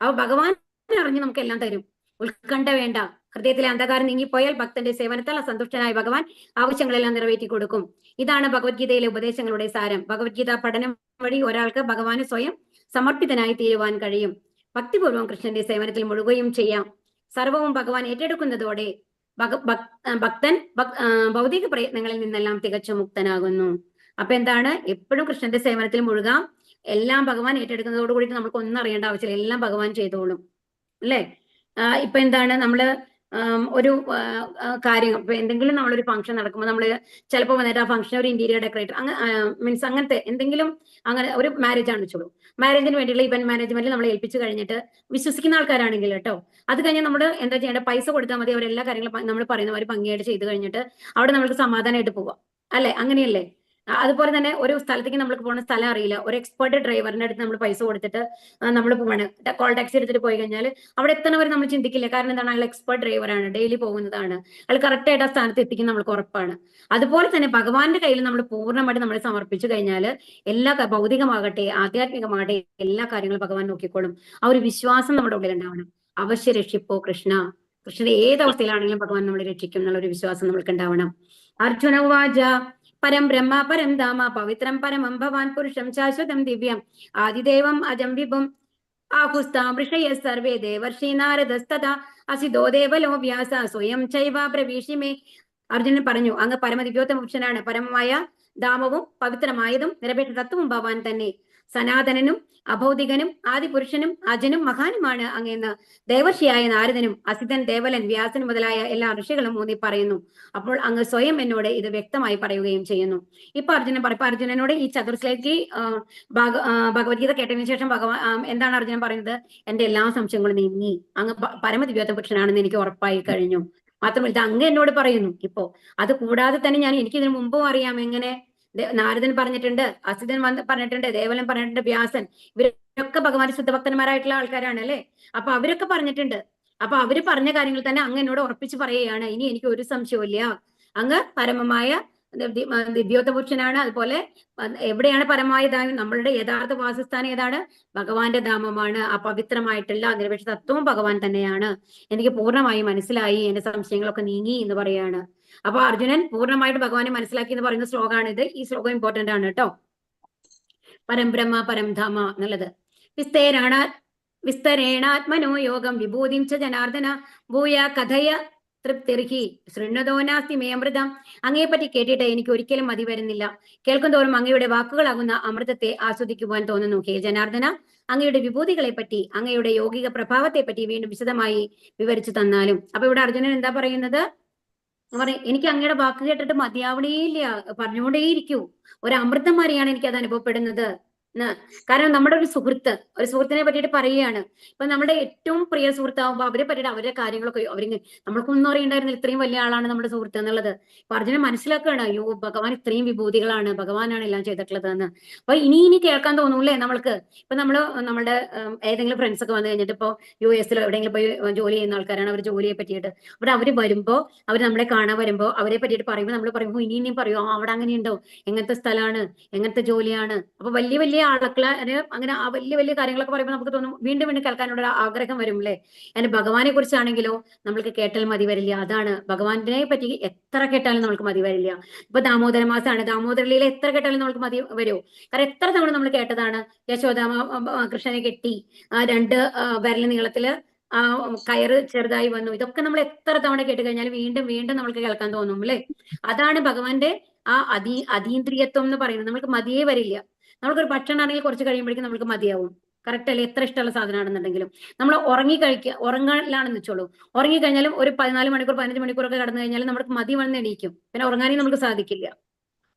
അപ്പൊ ഭഗവാൻ അറിഞ്ഞ് നമുക്ക് എല്ലാം തരും. ഉത്കണ്ഠ വേണ്ട. ഹൃദയത്തിലെ അന്ധകാരം നീങ്ങിപ്പോയാൽ ഭക്തന്റെ സേവനത്താൽ അസന്തുഷ്ടനായ ഭഗവാൻ ആവശ്യങ്ങളെല്ലാം നിറവേറ്റി കൊടുക്കും. ഇതാണ് ഭഗവത്ഗീതയിലെ ഉപദേശങ്ങളുടെ സാരം. ഭഗവത്ഗീത പഠനം വഴി ഒരാൾക്ക് ഭഗവാന് സ്വയം സമർപ്പിതനായി തീരുവാൻ കഴിയും. ഭക്തിപൂർവ്വം കൃഷ്ണന്റെ സേവനത്തിൽ മുഴുകുകയും ചെയ്യാം. സർവവും ഭഗവാൻ ഏറ്റെടുക്കുന്നതോടെ ഭക്തൻ ഭൗതിക പ്രയത്നങ്ങളിൽ നിന്നെല്ലാം തികച്ചും മുക്തനാകുന്നു. അപ്പൊ എന്താണ്? എപ്പോഴും കൃഷ്ണന്റെ സേവനത്തിൽ മുഴുകാം. എല്ലാം ഭഗവാൻ ഏറ്റെടുക്കുന്നതോടുകൂടി നമുക്ക് ഒന്നും അറിയേണ്ട ആവശ്യമില്ല, എല്ലാം ഭഗവാൻ ചെയ്തോളും, അല്ലേ? ഇപ്പൊ എന്താണ് നമ്മള് ഒരു കാര്യം, ഇപ്പൊ എന്തെങ്കിലും നമ്മളൊരു ഫംഗ്ഷൻ നടക്കുമ്പോൾ നമ്മൾ ചിലപ്പോൾ വന്നിട്ട് ആ ഫംഗ്ഷൻ ഒരു ഇന്റീരിയർ ഡെക്കറേറ്റർ അങ്ങനെ മീൻസ് അങ്ങനത്തെ എന്തെങ്കിലും, അങ്ങനെ ഒരു മാരേജ് ആണ് വെച്ചോളൂ, മാരേജിന് വേണ്ടിയുള്ള ഇവന്റ് മാനേജ്മെന്റ് നമ്മൾ ഏൽപ്പിച്ചു കഴിഞ്ഞിട്ട് വിശ്വസിക്കുന്ന ആൾക്കാരാണെങ്കിൽ കേട്ടോ, അത് കഴിഞ്ഞ് നമ്മൾ എന്താ ചെയ്യേണ്ടത്? പൈസ കൊടുത്താൽ മതി, അവരെല്ലാ കാര്യങ്ങളും നമ്മൾ പറയുന്നവർ ഭംഗിയായിട്ട് ചെയ്ത് കഴിഞ്ഞിട്ട് അവിടെ നമ്മൾക്ക് സമാധാനമായിട്ട് പോവാം, അല്ലെ? അങ്ങനെയല്ലേ? അതുപോലെ തന്നെ ഒരു സ്ഥലത്തേക്ക് നമ്മൾക്ക് പോകുന്ന സ്ഥലം അറിയില്ല, ഒരു എക്സ്പേർട്ട് ഡ്രൈവറിന്റെ അടുത്ത് നമ്മൾ പൈസ കൊടുത്തിട്ട് നമ്മൾ പോവാണ്, കോൾ ടാക്സി എടുത്തിട്ട് പോയി കഴിഞ്ഞാൽ അവിടെ എത്തണവർ നമ്മൾ ചിന്തിക്കില്ല. കാരണം എന്താണ്? അയാൾ എക്സ്പേർട്ട് ഡ്രൈവറാണ്, ഡെയിലി പോകുന്നതാണ്, അയാൾ കറക്റ്റ് ആയിട്ട് ആ സ്ഥാനത്ത് എത്തിക്കും നമ്മൾക്ക് ഉറപ്പാണ്. അതുപോലെ തന്നെ ഭഗവാന്റെ കയ്യിൽ നമ്മൾ പൂർണ്ണമായിട്ട് നമ്മളെ സമർപ്പിച്ചു കഴിഞ്ഞാൽ എല്ലാ ഭൗതികമാകട്ടെ ആധ്യാത്മികമാകട്ടെ എല്ലാ കാര്യങ്ങളും ഭഗവാൻ നോക്കിക്കോളും. ആ ഒരു വിശ്വാസം നമ്മുടെ ഉള്ളിൽ ഉണ്ടാവണം. അവശ്യ രക്ഷിപ്പോ കൃഷ്ണ, കൃഷ്ണന്റെ ഏതവസ്ഥയിലാണെങ്കിലും ഭഗവാൻ നമ്മളെ രക്ഷിക്കും എന്നുള്ള ഒരു വിശ്വാസം നമ്മൾക്ക് ഉണ്ടാവണം. അർജുന ഉവാച പരം ബ്രഹ്മ പരം ധാമ പവിത്രം പരമം ഭവാൻ പുരുഷം ശാശ്വതം ദിവ്യം ആദിദേവം അജം വിഭും ആഹുസ്താം ഋഷയ സർവേ ദേവർഷി നാരദസ്തഥാ അസിതോ ദേവലോ വ്യാസ സ്വയം ചൈവ പ്രവീഷിമേ. അർജുനൻ പറഞ്ഞു, അങ്ങ് പരമദിവ്യോത്തമ പുരുഷനാണ്, പരമമായ ധാമവും പവിത്രമായതും നിരപേക്ഷ തത്വവും ഭവാൻ തന്നെ. സനാതനനും അഭൗതികനും ആദിപുരുഷനും അജനും മഹാനുമാണ് അങ്ങെന്ന് ദേവർഷിയായ നാരദനും അസിതൻ ദേവലൻ വ്യാസൻ മുതലായ എല്ലാ ഋഷികളും ഊന്നി പറയുന്നു. അപ്പോൾ അങ്ങ് സ്വയം എന്നോട് ഇത് വ്യക്തമായി പറയുകയും ചെയ്യുന്നു. ഇപ്പൊ അർജുനനോട് ഈ ചതുർശ്ലേക്ക് ഭഗവത്ഗീത കേട്ടതിനു ശേഷം എന്താണ് അർജുനൻ പറയുന്നത്? എന്റെ എല്ലാ സംശയങ്ങളും നീങ്ങി, അങ്ങ് പരമദിവ്യോത്തമ പുരുഷനാണെന്ന് എനിക്ക് ഉറപ്പായി കഴിഞ്ഞു. മാത്രമല്ല ഇത് അങ്ങ് എന്നോട് പറയുന്നു. ഇപ്പോ അത് കൂടാതെ തന്നെ എനിക്കിതിനു മുമ്പും അറിയാം. എങ്ങനെ? നാരദൻ പറഞ്ഞിട്ടുണ്ട്, അസിതൻ പറഞ്ഞിട്ടുണ്ട്, ദേവലൻ പറഞ്ഞിട്ടുണ്ട്, വ്യാസൻ, ഇവരൊക്കെ ഭഗവാൻ ശുദ്ധഭക്തന്മാരായിട്ടുള്ള ആൾക്കാരാണ്, അല്ലെ? അപ്പൊ അവരൊക്കെ പറഞ്ഞിട്ടുണ്ട്. അപ്പൊ അവര് പറഞ്ഞ കാര്യങ്ങൾ തന്നെ അങ്ങ് എന്നോട് ഉറപ്പിച്ച് പറയുകയാണ്. ഇനി എനിക്ക് ഒരു സംശയമില്ല, അങ്ങ് പരമമായ ദിവ്യോത്തമ പുരുഷനാണ്. അതുപോലെ എവിടെയാണ് പരമമായ ധാമം? നമ്മളുടെ യഥാർത്ഥ വാസസ്ഥാനം ഏതാണ്? ഭഗവാന്റെ ധാമമാണ്. ആ പവിത്രമായിട്ടുള്ള നിരപേക്ഷ തത്വവും ഭഗവാൻ തന്നെയാണ്. എനിക്ക് പൂർണ്ണമായി മനസ്സിലായി, എന്റെ സംശയങ്ങളൊക്കെ നീങ്ങി എന്ന് പറയാണ്. അപ്പൊ അർജുനൻ പൂർണ്ണമായിട്ട് ഭഗവാനെ മനസ്സിലാക്കി എന്ന് പറയുന്ന ശ്ലോകമാണ് ഇത്. ഈ ശ്ലോകം ഇമ്പോർട്ടന്റ് ആണ് കേട്ടോ. പരം ബ്രഹ്മ പരം ധാമ എന്നുള്ളത്. വിസ്തരേണാത്മനോ യോഗം വിഭൂതിം ച ജനാർദ്ദന ഭൂയ കഥയ തൃപ്തിർഹി ശൃണ്വതോ നാസ്തി മേ അമൃതം. അങ്ങയെപ്പറ്റി കേട്ടിട്ട് എനിക്ക് ഒരിക്കലും മതി വരുന്നില്ല. കേൾക്കുന്തോറും അങ്ങയുടെ വാക്കുകളാകുന്ന അമൃതത്തെ ആസ്വദിക്കുവാൻ തോന്നുന്നു. ഹേ ജനാർദ്ദന, അങ്ങയുടെ വിഭൂതികളെ പറ്റി, അങ്ങയുടെ യൗകിക പ്രഭാവത്തെ പറ്റി വീണ്ടും വിശദമായി വിവരിച്ചു തന്നാലും. അപ്പൊ ഇവിടെ അർജുനൻ എന്താ പറയുന്നത്? എനിക്ക് അങ്ങയുടെ വാക്ക് കേട്ടിട്ട് മതിയാവണേയില്ല, പറഞ്ഞുകൊണ്ടേയിരിക്കൂ. ഒരു അമൃതമാരിയാണ് എനിക്ക് അത് അനുഭവപ്പെടുന്നത്. കാരണം നമ്മുടെ ഒരു സുഹൃത്തിനെ പറ്റിയിട്ട് പറയുകയാണ്. ഇപ്പൊ നമ്മുടെ ഏറ്റവും പ്രിയ സുഹൃത്താവുമ്പോ അവരെ പറ്റിയിട്ട് അവരുടെ കാര്യങ്ങളൊക്കെ നമ്മൾക്കൊന്നും അറിയണ്ടായിരുന്നില്ല ഇത്രയും വലിയ ആളാണ് നമ്മുടെ സുഹൃത്ത് എന്നുള്ളത്. അപ്പൊ അർജുനൻ മനസ്സിലാക്കുകയാണ്, അയ്യോ ഭഗവാൻ ഇത്രയും വിഭൂതികളാണ്, ഭഗവാനാണ് എല്ലാം ചെയ്തിട്ടുള്ളത് എന്ന്. അപ്പൊ ഇനി കേൾക്കാൻ തോന്നൂല്ലേ നമ്മൾക്ക്? ഇപ്പൊ നമ്മുടെ ഏതെങ്കിലും ഫ്രണ്ട്സ് ഒക്കെ വന്നു കഴിഞ്ഞിട്ട് ഇപ്പൊ US-ലോ എവിടെയെങ്കിലും പോയി ജോലി ചെയ്യുന്ന ആൾക്കാരാണ്, അവർ ജോലിയെ പറ്റിയിട്ട് അവിടെ അവര് വരുമ്പോ, അവർ നമ്മളെ കാണാൻ വരുമ്പോ അവരെ പറ്റിയിട്ട് പറയുമ്പോൾ നമ്മൾ പറയുമ്പോൾ ഇനിയും പറയും, അവിടെ അങ്ങനെയുണ്ടോ, എങ്ങനത്തെ സ്ഥലമാണ്, എങ്ങനത്തെ ജോലിയാണ്. അപ്പൊ വലിയ വലിയ ആളുകളെ അങ്ങനെ ആ വലിയ വലിയ കാര്യങ്ങളൊക്കെ പറയുമ്പോൾ നമുക്ക് തോന്നും വീണ്ടും വീണ്ടും കേൾക്കാനുള്ള ആഗ്രഹം വരും, അല്ലെ? അതിന് ഭഗവാനെ കുറിച്ചാണെങ്കിലോ നമ്മൾക്ക് കേട്ടാൽ മതി വരില്ല. അതാണ്, ഭഗവാനെ പറ്റി എത്ര കേട്ടാലും നമ്മൾക്ക് മതി വരില്ല. ഇപ്പൊ ദാമോദര മാസമാണ്, ദാമോദരലീല എത്ര കേട്ടാലും നമ്മൾക്ക് മതി വരുമോ? കാരണം എത്ര തവണ നമ്മൾ കേട്ടതാണ്. യശോദാമ കൃഷ്ണനെ കെട്ടി 2 വിരൽ നീളത്തില് കയറ് ചെറുതായി വന്നു. ഇതൊക്കെ നമ്മൾ എത്ര തവണ കേട്ട് കഴിഞ്ഞാൽ വീണ്ടും വീണ്ടും നമ്മൾക്ക് കേൾക്കാൻ തോന്നും, അല്ലെ? അതാണ് ഭഗവാന്റെ ആ അതീന്ദ്രിയത്വം എന്ന് പറയുന്നത്. നമുക്ക് മതിയേ വരില്ല. നമുക്കൊരു ഭക്ഷണം ആണെങ്കിൽ കുറച്ച് കഴിയുമ്പോഴേക്കും നമുക്ക് മതിയാവും. കറക്റ്റ് അല്ലേ? എത്ര ഇഷ്ടമുള്ള സാധനമാണെന്നുണ്ടെങ്കിലും നമ്മൾ ഉറങ്ങാനിലാണെന്ന് വെച്ചോളൂ. ഉറങ്ങിക്കഴിഞ്ഞാലും ഒരു 14 മണിക്കൂർ 15 മണിക്കൂറൊക്കെ കടന്നു കഴിഞ്ഞാലും നമുക്ക് മതി വന്ന് എണീക്കും. പിന്നെ ഉറങ്ങാനേ നമുക്ക് സാധിക്കില്ല,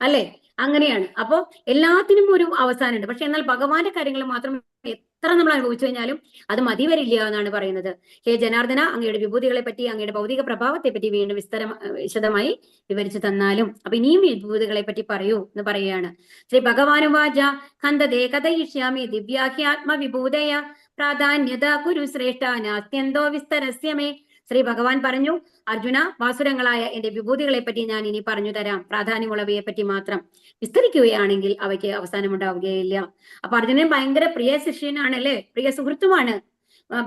അല്ലെ? അങ്ങനെയാണ്. അപ്പൊ എല്ലാത്തിനും ഒരു അവസാനമുണ്ട്. പക്ഷെ എന്നാൽ ഭഗവാന്റെ കാര്യങ്ങൾ മാത്രം എത്ര നമ്മൾ അനുഭവിച്ചു കഴിഞ്ഞാലും അത് മതി വരില്ല എന്നാണ് പറയുന്നത്. ഹേ ജനാർദ്ദന, അങ്ങയുടെ വിഭൂതികളെ പറ്റി, അങ്ങയുടെ ഭൗതിക പ്രഭാവത്തെ പറ്റി വീണ്ടും വിശദമായി വിവരിച്ചു തന്നാലും. അപ്പൊ ഇനിയും വിഭൂതികളെ പറ്റി പറയൂ എന്ന് പറയുകയാണ്. ശ്രീ ഭഗവാനുവാച ഖന്ദതേ കഥയിഷ്യാമി ദിവ്യാഹ്യാത്മവിഭൂതയ പ്രാധാന്യത കുരു ശ്രേഷ്ഠ നാസ്ത്യന്തോ വിസ്തരസ്യമേ. ശ്രീ ഭഗവാൻ പറഞ്ഞു, അർജുന, വാസുരങ്ങളായ എന്റെ വിഭൂതികളെ പറ്റി ഞാൻ ഇനി പറഞ്ഞു തരാം. പ്രാധാന്യമുള്ളവയെ പറ്റി മാത്രം വിസ്തരിക്കുകയാണെങ്കിൽ അവയ്ക്ക് അവസാനം ഉണ്ടാവുകയില്ല. അപ്പൊ അർജുനൻ ഭയങ്കര പ്രിയ ശിഷ്യനാണ്, അല്ലെ? പ്രിയ സുഹൃത്തുമാണ്.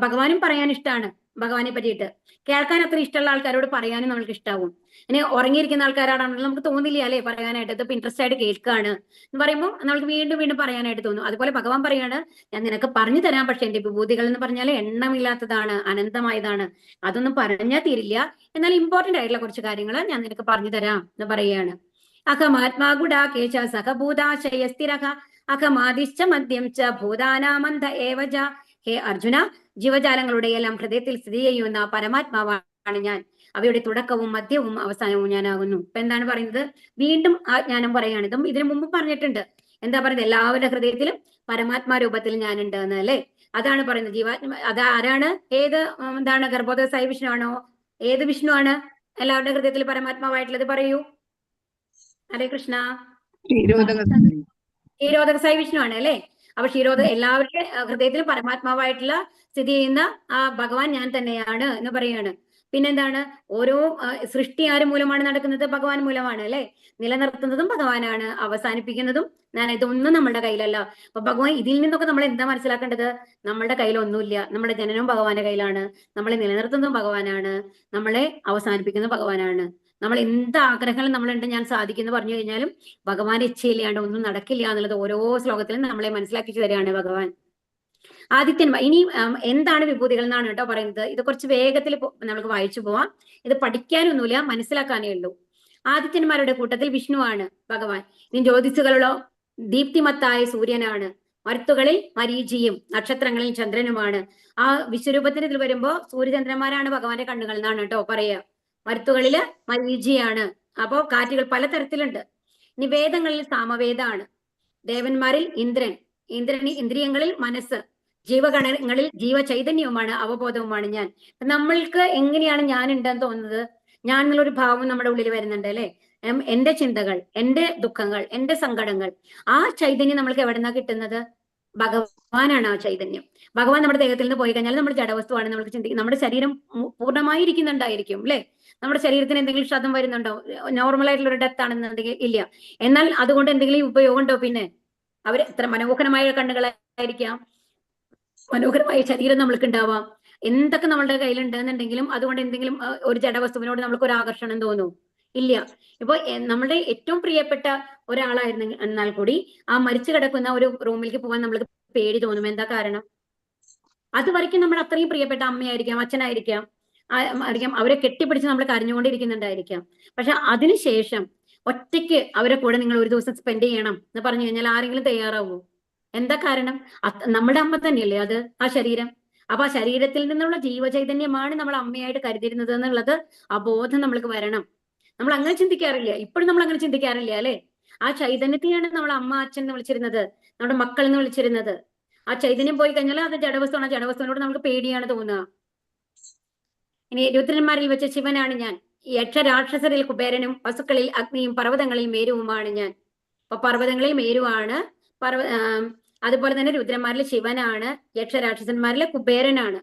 ഭഗവാനും പറയാൻ ഇഷ്ടമാണ്. ഭഗവാനെ പറ്റിയിട്ട്. കേൾക്കാൻ അത്ര ഇഷ്ടമുള്ള ആൾക്കാരോട് പറയാനും നമ്മൾക്ക് ഇഷ്ടാവും. ഇനി ഉറങ്ങിയിരിക്കുന്ന ആൾക്കാരാണെങ്കിലും നമുക്ക് തോന്നില്ല അല്ലെ പറയാനായിട്ട്, ഇതിപ്പോ ഇൻട്രസ്റ്റ് ആയിട്ട് കേൾക്കാണ് എന്ന് പറയുമ്പോൾ നമുക്ക് വീണ്ടും വീണ്ടും പറയാനായിട്ട് തോന്നും. അതുപോലെ ഭഗവാൻ പറയാണ്, ഞാൻ നിനക്ക് പറഞ്ഞു തരാം, പക്ഷെ എന്റെ വിഭൂതികൾ എന്ന് പറഞ്ഞാൽ എണ്ണമില്ലാത്തതാണ്, അനന്തമായതാണ്, അതൊന്നും പറഞ്ഞാൽ തീരില്ല, എന്നാൽ ഇമ്പോർട്ടന്റ് ആയിട്ടുള്ള കുറച്ച് കാര്യങ്ങൾ ഞാൻ നിനക്ക് പറഞ്ഞു തരാം എന്ന് പറയുകയാണ്. അഹമാത്മാഗുഡാകേശ സഹഭൂതാശയസ്ഥിരഃ അഹമാദിശ്ച മദ്യം ച ഭൂതാനാമന്ത ഏവജ. ഹേ അർജുന, ജീവജാലങ്ങളുടെ എല്ലാം ഹൃദയത്തിൽ സ്ഥിതി ചെയ്യുന്ന പരമാത്മാവാണ് ഞാൻ. അവയുടെ തുടക്കവും മധ്യവും അവസാനവും ഞാനാകുന്നു. ഇപ്പൊ എന്താണ് പറയുന്നത്? വീണ്ടും ആ ജ്ഞാനം പറയാണ്. ഇതും ഇതിനു മുമ്പ് പറഞ്ഞിട്ടുണ്ട്. എന്താ പറയുന്നത്? എല്ലാവരുടെ ഹൃദയത്തിലും പരമാത്മാ രൂപത്തിൽ ഞാനുണ്ട് എന്ന് അല്ലേ? അതാണ് പറയുന്നത്. ജീവാത്മ അത് ആരാണ്? ഏത് എന്താണ്? ഗർഭോദകസായി വിഷ്ണു ആണോ? ഏത് വിഷ്ണു ആണ് എല്ലാവരുടെ ഹൃദയത്തിൽ പരമാത്മാവായിട്ടുള്ളത്? പറയൂ. ഹരേ കൃഷ്ണ. ക്ഷീരോദകസായി വിഷ്ണു ആണ് അല്ലെ? അപ്പൊ എല്ലാവരുടെ ഹൃദയത്തിലും പരമാത്മാവായിട്ടുള്ള സ്ഥിതി ചെയ്യുന്ന ആ ഭഗവാൻ ഞാൻ തന്നെയാണ് എന്ന് പറയാണ്. പിന്നെന്താണ്? ഓരോ സൃഷ്ടി ആര് മൂലമാണ് നടക്കുന്നത്? ഭഗവാൻ മൂലമാണ് അല്ലെ? നിലനിർത്തുന്നതും ഭഗവാനാണ്, അവസാനിപ്പിക്കുന്നതും ഞാൻ. ഇതൊന്നും നമ്മുടെ കയ്യിലല്ല. അപ്പൊ ഭഗവാൻ ഇതിൽ നിന്നൊക്കെ നമ്മൾ എന്താ മനസ്സിലാക്കേണ്ടത്? നമ്മുടെ കയ്യിലൊന്നുമില്ല. നമ്മുടെ ജനനവും ഭഗവാന്റെ കയ്യിലാണ്, നമ്മളെ നിലനിർത്തുന്നതും ഭഗവാനാണ്, നമ്മളെ അവസാനിപ്പിക്കുന്നതും ഭഗവാനാണ്. നമ്മൾ എന്ത് ആഗ്രഹങ്ങൾ നമ്മളുണ്ട് ഞാൻ സാധിക്കുന്നു പറഞ്ഞു കഴിഞ്ഞാലും ഭഗവാന്റെ ഇച്ഛയില്ലാണ്ട് ഒന്നും നടക്കില്ല എന്നുള്ളത് ഓരോ ശ്ലോകത്തിലും നമ്മളെ മനസ്സിലാക്കി തരികയാണ് ഭഗവാൻ. ആദിത്യന്മാർ ഇനി എന്താണ് വിഭൂതികൾ എന്നാണ് കേട്ടോ പറയുന്നത്. ഇത് കുറച്ച് വേഗത്തിൽ നമുക്ക് വായിച്ചു പോവാം. ഇത് പഠിക്കാനൊന്നുമില്ല, മനസ്സിലാക്കാനേ ഉള്ളൂ. ആദിത്യന്മാരുടെ കൂട്ടത്തിൽ വിഷ്ണുവാണ് ഭഗവാൻ. ഇനി ജ്യോതിസുകളോ ദീപ്തിമത്തായ സൂര്യനാണ്. മരുത്തുകളിൽ മരീചിയും നക്ഷത്രങ്ങളിൽ ചന്ദ്രനുമാണ്. ആ വിശ്വരൂപത്തിന് ഇതിൽ വരുമ്പോ സൂര്യചന്ദ്രന്മാരാണ് ഭഗവാന്റെ കണ്ണുകൾ എന്നാണ് കേട്ടോ പറയുക. മരുത്തുകളില് മരീചിയാണ്. അപ്പോ കാറ്റുകൾ പലതരത്തിലുണ്ട്. ഇനി വേദങ്ങളിൽ സാമവേദാണ്. ദേവന്മാരിൽ ഇന്ദ്രൻ. ഇന്ദ്രിയങ്ങളിൽ മനസ്സ്. ജീവഗണങ്ങളിൽ ജീവചൈതന്യവുമാണ്, അവബോധവുമാണ് ഞാൻ. നമ്മൾക്ക് എങ്ങനെയാണ് ഞാൻ ഉണ്ടെന്ന് തോന്നുന്നത്? ഞാൻ എന്നുള്ളൊരു ഭാവം നമ്മുടെ ഉള്ളിൽ വരുന്നുണ്ട് അല്ലെ? എന്റെ ചിന്തകൾ, എന്റെ ദുഃഖങ്ങൾ, എന്റെ സങ്കടങ്ങൾ, ആ ചൈതന്യം നമ്മൾക്ക് എവിടെന്നാ കിട്ടുന്നത്? ഭഗവാനാണ് ആ ചൈതന്യം. ഭഗവാൻ നമ്മുടെ ദേഹത്തിൽ നിന്ന് പോയി കഴിഞ്ഞാൽ നമ്മുടെ ജഡവസ്തുവാണ് നമ്മൾക്ക് ചിന്തിക്കും. നമ്മുടെ ശരീരം പൂർണ്ണമായി ഇരിക്കുന്നുണ്ടായിരിക്കും അല്ലെ? നമ്മുടെ ശരീരത്തിന് എന്തെങ്കിലും ക്ഷതം വരുന്നുണ്ടോ? നോർമൽ ആയിട്ടുള്ള ഒരു ഡെത്ത് ആണെന്നുണ്ടെങ്കിൽ ഇല്ല. എന്നാൽ അതുകൊണ്ട് എന്തെങ്കിലും ഉപയോഗം ഉണ്ടോ? പിന്നെ അവര് എത്ര മനോഹരമായ കണ്ണുകളായിരിക്കാം, മനോഹരമായ ശരീരം നമ്മൾക്ക് ഉണ്ടാവാം, എന്തൊക്കെ നമ്മളുടെ കയ്യിലുണ്ട് എന്നുണ്ടെങ്കിലും അതുകൊണ്ട് എന്തെങ്കിലും ഒരു ജഡവസ്തുവിനോട് നമ്മൾക്ക് ഒരു ആകർഷണം തോന്നും? ഇല്ല. ഇപ്പൊ നമ്മുടെ ഏറ്റവും പ്രിയപ്പെട്ട ഒരാളായിരുന്നു എന്നാൽ കൂടി ആ മരിച്ചു കിടക്കുന്ന ഒരു റൂമിലേക്ക് പോകാൻ നമ്മൾക്ക് പേടി തോന്നും. എന്താ കാരണം? അതുവரைക്കും നമ്മൾ അത്രയും പ്രിയപ്പെട്ട അമ്മയായിരിക്കാം, അച്ഛനായിരിക്കാം, അവരെ കെട്ടിപ്പിടിച്ച് നമ്മൾ കരഞ്ഞുകൊണ്ടിരിക്കുന്നുണ്ടായിരിക്കാം. പക്ഷെ അതിനുശേഷം ഒറ്റയ്ക്ക് അവരെ കൂടെ നിങ്ങൾ ഒരു ദിവസം സ്പെൻഡ് ചെയ്യണം എന്ന് പറഞ്ഞു കഴിഞ്ഞാൽ ആരെങ്കിലും തയ്യാറാവൂ? എന്താ കാരണം? നമ്മുടെ അമ്മ തന്നെയല്ലേ അത്, ആ ശരീരം. അപ്പൊ ആ ശരീരത്തിൽ നിന്നുള്ള ജീവചൈതന്യമാണ് നമ്മൾ അമ്മയായിട്ട് കരുതിരുന്നത് എന്നുള്ളത് ആ ബോധം നമ്മൾക്ക് വരണം. നമ്മൾ അങ്ങനെ ചിന്തിക്കാറില്ല. ഇപ്പോഴും നമ്മൾ അങ്ങനെ ചിന്തിക്കാറില്ല അല്ലെ? ആ ചൈതന്യത്തെയാണ് നമ്മൾ അമ്മ, അച്ഛൻ എന്ന് വിളിച്ചിരുന്നത്, നമ്മുടെ മക്കൾ എന്ന് വിളിച്ചിരുന്നത്. ആ ചൈതന്യം പോയി കഴിഞ്ഞാൽ അത് ജഡവസ്തുവാണ്. ആ ജഡവസ്തുവിനോട് നമുക്ക് പേടിയാണ് തോന്നുക. ഇനി രുദ്രന്മാരിൽ വെച്ച ശിവനാണ് ഞാൻ. യക്ഷരാക്ഷസരിൽ കുബേരനും വസുക്കളിൽ അഗ്നിയും പർവ്വതങ്ങളിൽ മേരുവുമാണ് ഞാൻ. അപ്പൊ പർവ്വതങ്ങളിൽ മേരുവാണ്, അതുപോലെ തന്നെ രുദ്രന്മാരിൽ ശിവനാണ്, യക്ഷരാക്ഷസന്മാരിലെ കുബേരനാണ്.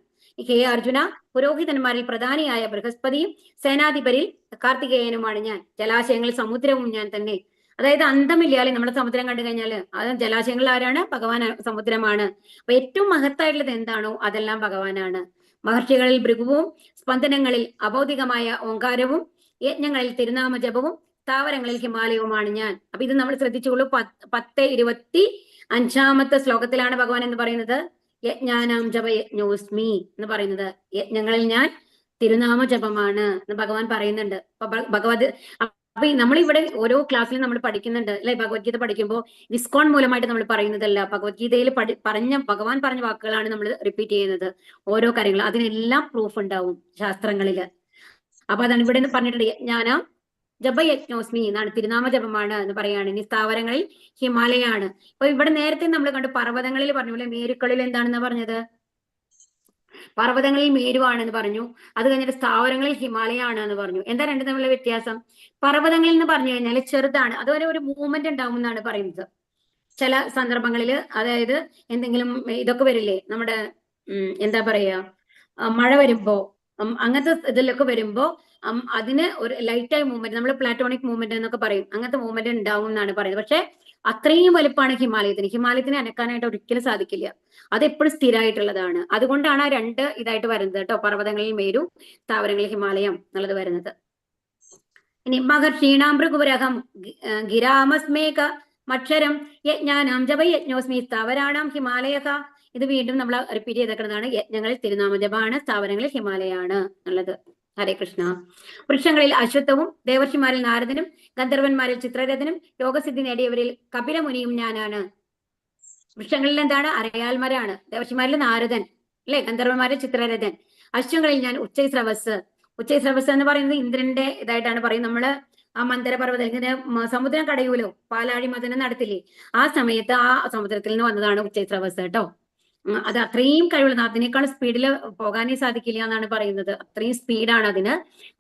ഹേ അർജുന, പുരോഹിതന്മാരിൽ പ്രധാനിയായ ബൃഹസ്പതിയും സേനാധിപരിൽ കാർത്തികേയനുമാണ് ഞാൻ. ജലാശയങ്ങളിൽ സമുദ്രവും ഞാൻ തന്നെ. അതായത് അന്തമില്ലാതെ നമ്മുടെ സമുദ്രം കണ്ടു കഴിഞ്ഞാൽ അത് ജലാശയങ്ങളിൽ ആരാണ്? ഭഗവാൻ സമുദ്രമാണ്. അപ്പൊ ഏറ്റവും മഹത്തായിട്ടുള്ളത് എന്താണോ അതെല്ലാം ഭഗവാനാണ്. മഹർഷികളിൽ ഭൃഗുവും സ്പന്ദനങ്ങളിൽ അബൗദികമായ ഓങ്കാരവും യജ്ഞങ്ങളിൽ തിരുനാമ ജപവും സ്ഥാവരങ്ങളിൽ ഹിമാലയവുമാണ് ഞാൻ. അപ്പൊ ഇത് നമ്മൾ ശ്രദ്ധിച്ചോളൂ. 10:25 ശ്ലോകത്തിലാണ് ഭഗവാൻ എന്ന് പറയുന്നത് യജ്ഞാനാം ജപ യജ്ഞോസ്മി എന്ന് പറയുന്നത്. യജ്ഞങ്ങളിൽ ഞാൻ തിരുനാമ ജപമാണ് എന്ന് ഭഗവാൻ പറയുന്നുണ്ട്. അപ്പൊ നമ്മൾ ഇവിടെ ഓരോ ക്ലാസ്സിലും നമ്മൾ പഠിക്കുന്നുണ്ട് അല്ലെ? ഭഗവത്ഗീത പഠിക്കുമ്പോൾ ഇസ്കോൺ മൂലമായിട്ട് നമ്മൾ പറയുന്നതല്ല. ഭഗവത്ഗീതയിൽ ഭഗവാൻ പറഞ്ഞ വാക്കുകളാണ് നമ്മൾ റിപ്പീറ്റ് ചെയ്യുന്നത്. ഓരോ കാര്യങ്ങളും അതിനെല്ലാം പ്രൂഫ് ഉണ്ടാവും ശാസ്ത്രങ്ങളില്. അപ്പൊ അതാണ് ഇവിടെ പറഞ്ഞിട്ടുണ്ട്. യജ്ഞാനാം ജപയജ്ഞോസ്മി എന്നാണ്, തിരുനാമ ജപമാണ് എന്ന് പറയാണ്. ഇനി സ്ഥാവരങ്ങളിൽ ഹിമാലയാണ്. അപ്പൊ ഇവിടെ നേരത്തെ നമ്മൾ കണ്ടു പർവ്വതങ്ങളിൽ പറഞ്ഞു അല്ലെ? മേരുക്കളിൽ എന്താണെന്ന് പറഞ്ഞത്? പർവ്വതങ്ങളിൽ മേരുവാണെന്ന് പറഞ്ഞു. അത് കഴിഞ്ഞിട്ട് സ്ഥാവരങ്ങളിൽ ഹിമാലയാണ് എന്ന് പറഞ്ഞു. എന്താ രണ്ടും തമ്മിലുള്ള വ്യത്യാസം? പർവ്വതങ്ങളിൽ എന്ന് പറഞ്ഞു കഴിഞ്ഞാൽ ചെറുതാണ്, അതുവരെ ഒരു മൂവ്മെന്റ് ഉണ്ടാവും എന്നാണ് പറയുന്നത്. ചില സന്ദർഭങ്ങളിൽ, അതായത് എന്തെങ്കിലും ഇതൊക്കെ വരില്ലേ നമ്മുടെ എന്താ പറയാ, മഴ വരുമ്പോ അങ്ങനത്തെ ഇതിലൊക്കെ വരുമ്പോ അതിന് ഒരു ലൈറ്റായ മൂവ്മെന്റ്, നമ്മൾ പ്ലാറ്റോണിക് മൂവ്മെന്റ് എന്നൊക്കെ പറയും, അങ്ങനത്തെ മൂവ്മെന്റ് ഉണ്ടാവും എന്നാണ് പറയുന്നത്. പക്ഷെ അത്രയും വലുപ്പമാണ് ഹിമാലയത്തിന് അനക്കാനായിട്ട് ഒരിക്കലും സാധിക്കില്ല. അത് എപ്പോഴും സ്ഥിരമായിട്ടുള്ളതാണ്. അതുകൊണ്ടാണ് ആ രണ്ട് ഇതായിട്ട് വരുന്നത് കേട്ടോ, പർവ്വതങ്ങളിൽ മേരു, താവരങ്ങളിൽ ഹിമാലയം എന്നുള്ളത് വരുന്നത്. ഇനി മഹർഷീണാമൃഗുരഹം ഗിരാമസ്മേക മക്ഷരം യജ്ഞാനാം ജപ യജ്ഞോസ്മി സ്ഥാവരാണാം ഹിമാലയ. ഇത് വീണ്ടും നമ്മൾ റിപ്പീറ്റ് ചെയ്തേക്കുന്നതാണ്. യജ്ഞങ്ങളിൽ തിരുനാമജപാണ്, സ്ഥാവരങ്ങളിൽ ഹിമാലയാണ് എന്നുള്ളത്. ഹരേ കൃഷ്ണ. വൃക്ഷങ്ങളിൽ അശ്വത്ഥവും, ദേവർഷിമാരിൽ നാരദനും, ഗന്ധർവന്മാരിൽ ചിത്രരഥനും, യോഗസിദ്ധി നേടിയവരിൽ കപിലമുനിയും ഞാനാണ്. വൃക്ഷങ്ങളിൽ എന്താണ്? അരയാൽമരാണ്. ദേവർഷിമാരിൽ നാരദൻ, അല്ലെ? ഗന്ധർവന്മാരിൽ ചിത്രരഥൻ. അശ്വങ്ങളിൽ ഞാൻ ഉച്ചൈസ്രവസ്. ഉച്ചൈസ്രവസ് എന്ന് പറയുന്നത് ഇന്ദ്രന്റെ ഇതായിട്ടാണ് പറയുന്നത്. നമ്മള് ആ മന്ദര പർവ്വതം ഇങ്ങനെ സമുദ്രം കടയൂലോ, പാലാഴി മഥനം നടത്തില്ലേ, ആ സമയത്ത് ആ സമുദ്രത്തിൽ നിന്ന് വന്നതാണ് ഉച്ചൈസ്രവസ് കേട്ടോ. അത് അത്രയും കഴിവുള്ള, അതിനേക്കാൾ സ്പീഡിൽ പോകാനേ സാധിക്കില്ല എന്നാണ് പറയുന്നത്. അത്രയും സ്പീഡാണ് അതിന്.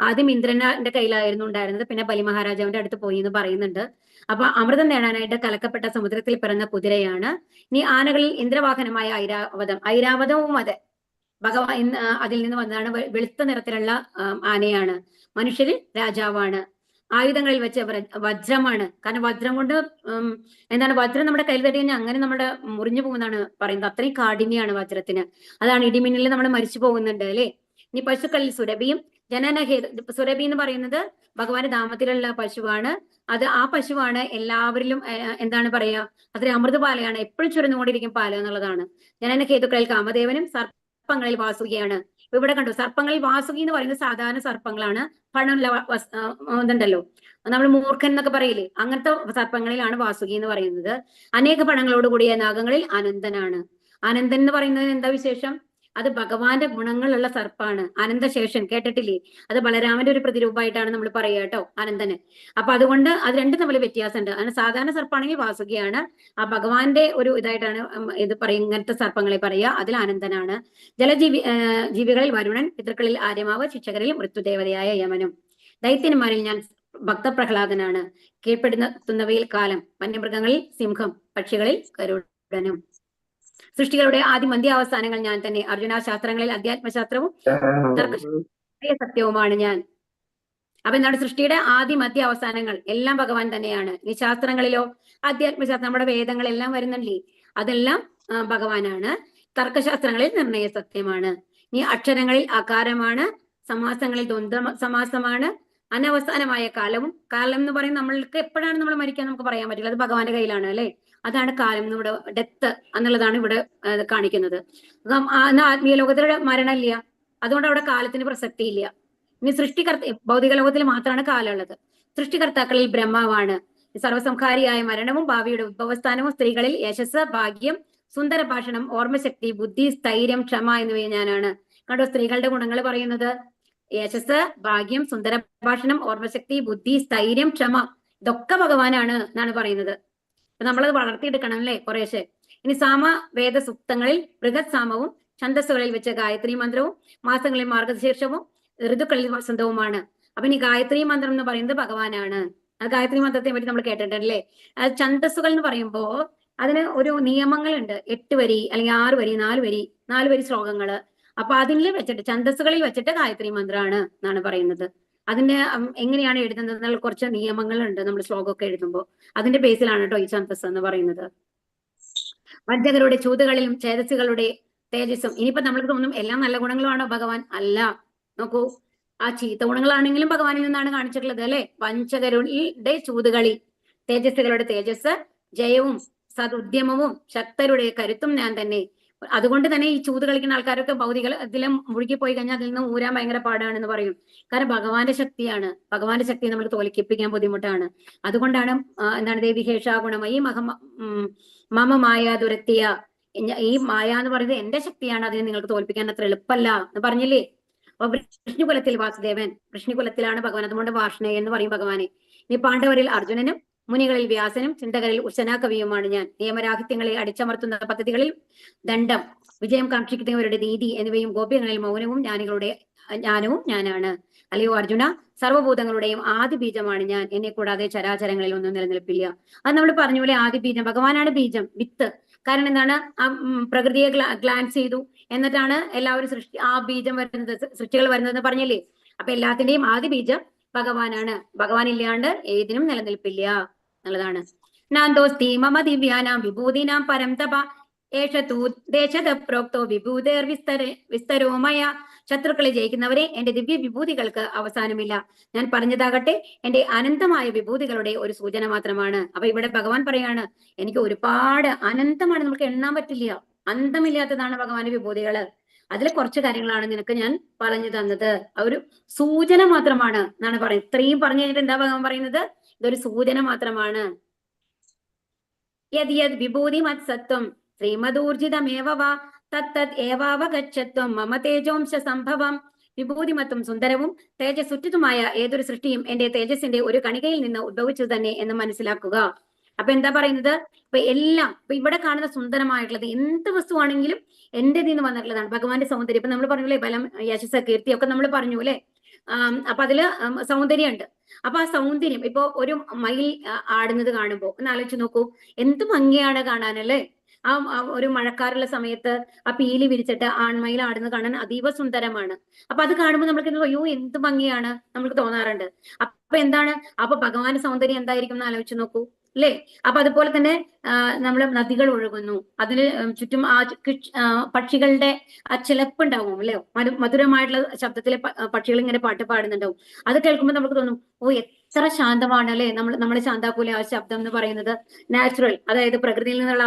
ആദ്യം ഇന്ദ്രന്റെ കയ്യിലായിരുന്നു ഉണ്ടായിരുന്നത്, പിന്നെ ബലി മഹാരാജാവിന്റെ അടുത്ത് പോയി എന്ന് പറയുന്നുണ്ട്. അപ്പൊ അമൃതം നേടാനായിട്ട് കലക്കപ്പെട്ട സമുദ്രത്തിൽ പിറന്ന കുതിരയാണ്. ഇനി ആനകളിൽ ഇന്ദ്രവാഹനമായ ഐരാവതവും അതെ ഭഗവാൻ അതിൽ നിന്ന് വന്നതാണ്. വെളുത്ത നിറത്തിലുള്ള ആനയാണ്. മനുഷ്യരിൽ രാജാവാണ്. ആയുധങ്ങളിൽ വെച്ച് വജ്രമാണ്. കാരണം വജ്രം കൊണ്ട് എന്താണ്, വജ്രം നമ്മുടെ കയ്യിൽ തട്ടി കഴിഞ്ഞാൽ അങ്ങനെ നമ്മുടെ മുറിഞ്ഞു പോകുന്നതാണ് പറയുന്നത്. അത്രയും കാഠിന്യാണ് വജ്രത്തിന്. അതാണ് ഇടിമിന്നലിൽ നമ്മൾ മരിച്ചു പോകുന്നുണ്ട് അല്ലെ. ഇനി പശുക്കളിൽ സുരഭിയും ജനനഹേതു. സുരഭി എന്ന് പറയുന്നത് ഭഗവാന്റെ ധാമത്തിലുള്ള പശുവാണ്. ആ പശുവാണ് എല്ലാവരിലും എന്താണ് പറയാ, അത്രയും അമൃതപാലയാണ്, എപ്പോഴും ചുരന്നുകൊണ്ടിരിക്കും പാല എന്നുള്ളതാണ്. ജനനഹേതുക്കളിൽ കാമദേവനും സർപ്പങ്ങളിൽ വാസുകിയാണ്. ഇവിടെ കണ്ടു, സർപ്പങ്ങളിൽ വാസുകി എന്ന് പറയുന്നത് സാധാരണ സർപ്പങ്ങളാണ്. പണമുള്ള ഇതുണ്ടല്ലോ, നമ്മൾ മൂർഖൻ എന്നൊക്കെ പറയില്ലേ, അങ്ങനത്തെ സർപ്പങ്ങളിലാണ് വാസുകി എന്ന് പറയുന്നത്. അനേക പണങ്ങളോട് കൂടിയ നാഗങ്ങളിൽ അനന്തനാണ്. അനന്തൻ എന്ന് പറയുന്നതിന് എന്താ വിശേഷം? അത് ഭഗവാന്റെ ഗുണങ്ങളുള്ള സർപ്പാണ്. അനന്തശേഷൻ കേട്ടിട്ടില്ലേ? അത് ബലരാമന്റെ ഒരു പ്രതിരൂപമായിട്ടാണ് നമ്മൾ പറയുക കേട്ടോ, അനന്തന്. അപ്പൊ അതുകൊണ്ട് അത് രണ്ടും തമ്മിൽ വ്യത്യാസമുണ്ട്. അങ്ങനെ സാധാരണ സർപ്പാണെങ്കിൽ വാസുകിയാണ്, ആ ഭഗവാന്റെ ഒരു ഇതായിട്ടാണ് ഇത് പറയും, ഇങ്ങനത്തെ സർപ്പങ്ങളെ പറയുക. അതിൽ അനന്തനാണ്. ജീവികളിൽ വരുണൻ, പിതൃക്കളിൽ ആര്യമാവ്, ശിക്ഷകരിൽ മൃത്യുദേവതയായ യമനും. ദൈത്യന്മാരിൽ ഞാൻ ഭക്തപ്രഹ്ലാദനാണ്. കീഴ്പ്പെടുത്തുന്നവയിൽ കാലം, വന്യമൃഗങ്ങളിൽ സിംഹം, പക്ഷികളിൽ ഗരുഡനും. സൃഷ്ടികളുടെ ആദ്യം അന്ത്യാവസാനങ്ങൾ ഞാൻ തന്നെ. അർജുന, ശാസ്ത്രങ്ങളിൽ അധ്യാത്മശാസ്ത്രവും സത്യവുമാണ് ഞാൻ. അപ്പൊ എന്താണ്? സൃഷ്ടിയുടെ ആദ്യം മധ്യ അവസാനങ്ങൾ എല്ലാം ഭഗവാൻ തന്നെയാണ്. ഈ ശാസ്ത്രങ്ങളിലോ അധ്യാത്മശാസ്ത്രം, നമ്മുടെ വേദങ്ങളെല്ലാം വരുന്നില്ലേ, അതെല്ലാം ഭഗവാനാണ്. തർക്കശാസ്ത്രങ്ങളിൽ നിർണയ സത്യമാണ്. ഈ അക്ഷരങ്ങളിൽ അകാരമാണ്, സമാസങ്ങളിൽ ദ്വന്ദ്വ സമാസമാണ്. അനവസാനമായ കാലവും, കാലം എന്ന് പറയുന്നത് നമ്മൾക്ക് എപ്പോഴാണ് നമ്മൾ മരിക്കാൻ നമുക്ക് പറയാൻ പറ്റില്ല, അത് ഭഗവാന്റെ കയ്യിലാണ് അല്ലെ. അതാണ് കാലം ഇവിടെ, ഡെത്ത് എന്നുള്ളതാണ് ഇവിടെ കാണിക്കുന്നത്. ആത്മീയ ലോകത്തിലെ മരണമില്ല, അതുകൊണ്ട് അവിടെ കാലത്തിന് പ്രസക്തി ഇല്ല. ഇനി ഭൗതിക ലോകത്തിൽ മാത്രമാണ് കാലം ഉള്ളത്. സൃഷ്ടികർത്താക്കളിൽ ബ്രഹ്മാവാണ്. സർവസംഹാരിയായ മരണവും ഭാവിയുടെ ഉദ്ഭവസ്ഥാനവും. സ്ത്രീകളിൽ യശസ്, ഭാഗ്യം, സുന്ദര ഭാഷണം, ഓർമ്മശക്തി, ബുദ്ധി, സ്ഥൈര്യം, ക്ഷമ എന്നിവയെ ഞാനാണ്. കണ്ടോ, സ്ത്രീകളുടെ ഗുണങ്ങൾ പറയുന്നത്. യശസ്, ഭാഗ്യം, സുന്ദര ഭാഷണം, ഓർമ്മശക്തി, ബുദ്ധി, സ്ഥൈര്യം, ക്ഷമ, ഇതൊക്കെ ഭഗവാനാണ് എന്നാണ് പറയുന്നത്. അപ്പൊ നമ്മളത് വളർത്തിയെടുക്കണം അല്ലെ കുറേശ്ശെ. ഇനി സാമ വേദ സൂക്തങ്ങളിൽ ബൃഹത് സാമവും, ഛന്ദസ്സുകളിൽ വെച്ച് ഗായത്രി മന്ത്രവും, മാസങ്ങളിൽ മാർഗശീർഷവും, ഋതുക്കളിൽ വസന്തവുമാണ്. അപ്പൊ ഇനി ഗായത്രി മന്ത്രം എന്ന് പറയുന്നത് ഭഗവാനാണ്. ആ ഗായത്രി മന്ത്രത്തെ പറ്റി നമ്മൾ കേട്ടിട്ടുണ്ടല്ലേ. ഛന്ദസ്സുകൾ എന്ന് പറയുമ്പോ അതിന് ഒരു നിയമങ്ങളുണ്ട്. 8 വരി അല്ലെങ്കിൽ 6 വരി, 4 വരി ശ്ലോകങ്ങള്. അപ്പൊ അതിൽ വെച്ചിട്ട് ഛന്ദസ്സുകളിൽ വെച്ചിട്ട് ഗായത്രി മന്ത്രമാണ് എന്നാണ് പറയുന്നത്. അതിന്റെ എങ്ങനെയാണ് എഴുതുന്നത് എന്നുള്ള കുറച്ച് നിയമങ്ങളുണ്ട് നമ്മൾ ശ്ലോകമൊക്കെ എഴുതുമ്പോൾ. അതിന്റെ ബേസിലാണ് കേട്ടോ ഈ ഛന്ദസ് എന്ന് പറയുന്നത്. വഞ്ചകരുടെ ചൂതുകളിലും ചേതസ്സുകളുടെ തേജസ്സും. ഇനിയിപ്പോ നമ്മൾക്ക് തോന്നും എല്ലാം നല്ല ഗുണങ്ങളുമാണോ ഭഗവാൻ? അല്ല. നോക്കൂ, ആ ചീത്ത ഗുണങ്ങളാണെങ്കിലും ഭഗവാനിൽ നിന്നാണ് കാണിച്ചിട്ടുള്ളത് അല്ലെ. വഞ്ചകരുടെ ചൂതുകളി, തേജസ്സുകളുടെ തേജസ്, ജയവും സതുദ്യമവും ശക്തരുടെ കരുത്തും ഞാൻ തന്നെ. അതുകൊണ്ട് തന്നെ ഈ ചൂത് കളിക്കുന്ന ആൾക്കാരൊക്കെ ഭൗതിക ഇതിലും മുഴുകി പോയി കഴിഞ്ഞാൽ അതിൽ നിന്ന് ഊരാൻ ഭയങ്കര പാടാണെന്ന് പറയും. കാരണം ഭഗവാന്റെ ശക്തിയാണ്. ഭഗവാന്റെ ശക്തി നമ്മൾ തോൽക്കിപ്പിക്കാൻ ബുദ്ധിമുട്ടാണ്. അതുകൊണ്ടാണ് എന്താണ് ദേവിഹേഷ ഗുണമയി മമ മായ ദുരത്തിയ. ഈ മായ എന്ന് പറയുന്നത് എന്റെ ശക്തിയാണ്, അതിനെ നിങ്ങൾക്ക് തോൽപ്പിക്കാൻ അത്ര എളുപ്പമല്ല എന്ന് പറഞ്ഞില്ലേ. അപ്പൊ വൃഷ്ണികുലത്തിൽ വാസുദേവൻ, വൃഷ്ണികുലത്തിലാണ് ഭഗവാൻ, അതുകൊണ്ട് വാർഷ്ണേ എന്ന് പറയും ഭഗവാനെ. ഇനി പാണ്ഡവരിൽ അർജുനനും, മുനികളിൽ വ്യാസനും, ചിന്തകരിൽ ഉശനാ കവിയുമാണ് ഞാൻ. നിയമരാഹിത്യങ്ങളെ അടിച്ചമർത്തുന്ന പദ്ധതികളിൽ ദണ്ഡം, വിജയം കാക്ഷിക്കുന്നവരുടെ നീതി എന്നിവയും, ഗോപ്യങ്ങളിൽ മൗനവും, ജ്ഞാനികളുടെ ജ്ഞാനവും ഞാനാണ്. അല്ലയോ അർജുന, സർവ്വഭൂതങ്ങളുടെയും ആദി ബീജമാണ് ഞാൻ. എന്നെ കൂടാതെ ചരാചരങ്ങളിൽ ഒന്നും നിലനിൽപ്പില്ല. അത് നമ്മൾ പറഞ്ഞ പോലെ ആദി ബീജം ഭഗവാനാണ്. ബീജം, വിത്ത്. കാരണം എന്താണ്? ആ പ്രകൃതിയെ ഗ്ലാൻസ് ചെയ്തു, എന്നിട്ടാണ് എല്ലാവരും ആ ബീജം വരുന്നത്, സൃഷ്ടികൾ വരുന്നതെന്ന് പറഞ്ഞില്ലേ. അപ്പൊ എല്ലാത്തിന്റെയും ആദി ബീജം ഭഗവാനാണ്. ഭഗവാൻ ഇല്ലാണ്ട് ഏതിനും നിലനിൽപ്പില്ല എന്നുള്ളതാണ്. നാന്തോസ്തി മമ ദിവ്യാനാം വിഭൂതിനാം പരം തപ ഏഷ തൂ ദേശത പ്രോക്തോ വിഭൂതേർ വിസ്തരോ മയ. ശത്രുക്കളെ ജയിക്കുന്നവരെ എന്റെ ദിവ്യ വിഭൂതികൾക്ക് അവസാനമില്ല. ഞാൻ പറഞ്ഞതാകട്ടെ എന്റെ അനന്തമായ വിഭൂതികളുടെ ഒരു സൂചന മാത്രമാണ്. അപ്പൊ ഇവിടെ ഭഗവാൻ പറയാണ്, എനിക്ക് ഒരുപാട് അനന്തമാണ്, നമുക്ക് എണ്ണാൻ പറ്റില്ല, അന്തമില്ലാത്തതാണ് ഭഗവാന്റെ വിഭൂതികള്. അതിൽ കുറച്ച് കാര്യങ്ങളാണ് നിനക്ക് ഞാൻ പറഞ്ഞു തന്നത്, ഒരു സൂചന മാത്രമാണ് എന്നാണ് പറയുന്നത്. ഇത്രയും പറഞ്ഞു കഴിഞ്ഞിട്ട് എന്താ ഭഗവാൻ പറയുന്നത്? ഇതൊരു സൂചന മാത്രമാണ്. യദ് യദ് വിഭൂതി മത്സത്വം ശ്രീമദൂർജിതമേവ വാ തത്തത് ഏവാവഗച്ഛത്വം മമ തേജോംശ സംഭവം. വിഭൂതിമത്തും സുന്ദരവും തേജസ്സുറ്റതുമായ ഏതൊരു സൃഷ്ടിയും എന്റെ തേജസ്സിന്റെ ഒരു കണികയിൽ നിന്ന് ഉദ്ഭവിച്ചു തന്നെ എന്ന് മനസ്സിലാക്കുക. അപ്പൊ എന്താ പറയുന്നത്? ഇപ്പൊ എല്ലാം ഇപ്പൊ ഇവിടെ കാണുന്ന സുന്ദരമായിട്ടുള്ളത് എന്ത് വസ്തുവാണെങ്കിലും എന്റെ നിന്ന് വന്നിട്ടുള്ളതാണ്. ഭഗവാന്റെ സൗന്ദര്യം ഇപ്പൊ നമ്മൾ പറഞ്ഞു അല്ലെ, ബലം യശസ് കീർത്തി ഒക്കെ നമ്മൾ പറഞ്ഞു അല്ലെ. അപ്പൊ അതില് സൗന്ദര്യമുണ്ട്. അപ്പൊ ആ സൗന്ദര്യം ഇപ്പൊ ഒരു മയിൽ ആടുന്നത് കാണുമ്പോ ഒന്ന് ആലോചിച്ച് നോക്കൂ, എന്ത് ഭംഗിയാണ് കാണാനല്ലേ. ആ ഒരു മഴക്കാറുള്ള സമയത്ത് ആ പീലി വിരിച്ചിട്ട് ആൺമയിൽ ആടുന്നത് കാണാൻ അതീവ സുന്ദരമാണ്. അപ്പൊ അത് കാണുമ്പോൾ നമ്മൾക്ക് അയ്യോ എന്ത് ഭംഗിയാണ് നമുക്ക് തോന്നാറുണ്ട്. അപ്പൊ എന്താണ്, അപ്പൊ ഭഗവാന്റെ സൗന്ദര്യം എന്തായിരിക്കും എന്ന് ആലോചിച്ച് നോക്കൂ അല്ലേ. അപ്പൊ അതുപോലെ തന്നെ നമ്മൾ നദികൾ ഒഴുകുന്നു, അതിന് ചുറ്റും പക്ഷികളുടെ ആ ചിലപ്പുണ്ടാവും അല്ലേ, മധുരമായിട്ടുള്ള ശബ്ദത്തിലെ പക്ഷികൾ ഇങ്ങനെ പാട്ട് പാടുന്നുണ്ടാവും. അത് കേൾക്കുമ്പോൾ നമുക്ക് തോന്നും, ഓ എത്ര ശാന്തമാണ് അല്ലെ. നമ്മളെ ശാന്താക്കൂലെ ആ ശബ്ദം എന്ന് പറയുന്നത് നാച്ചുറൽ, അതായത് പ്രകൃതിയിൽ നിന്നുള്ള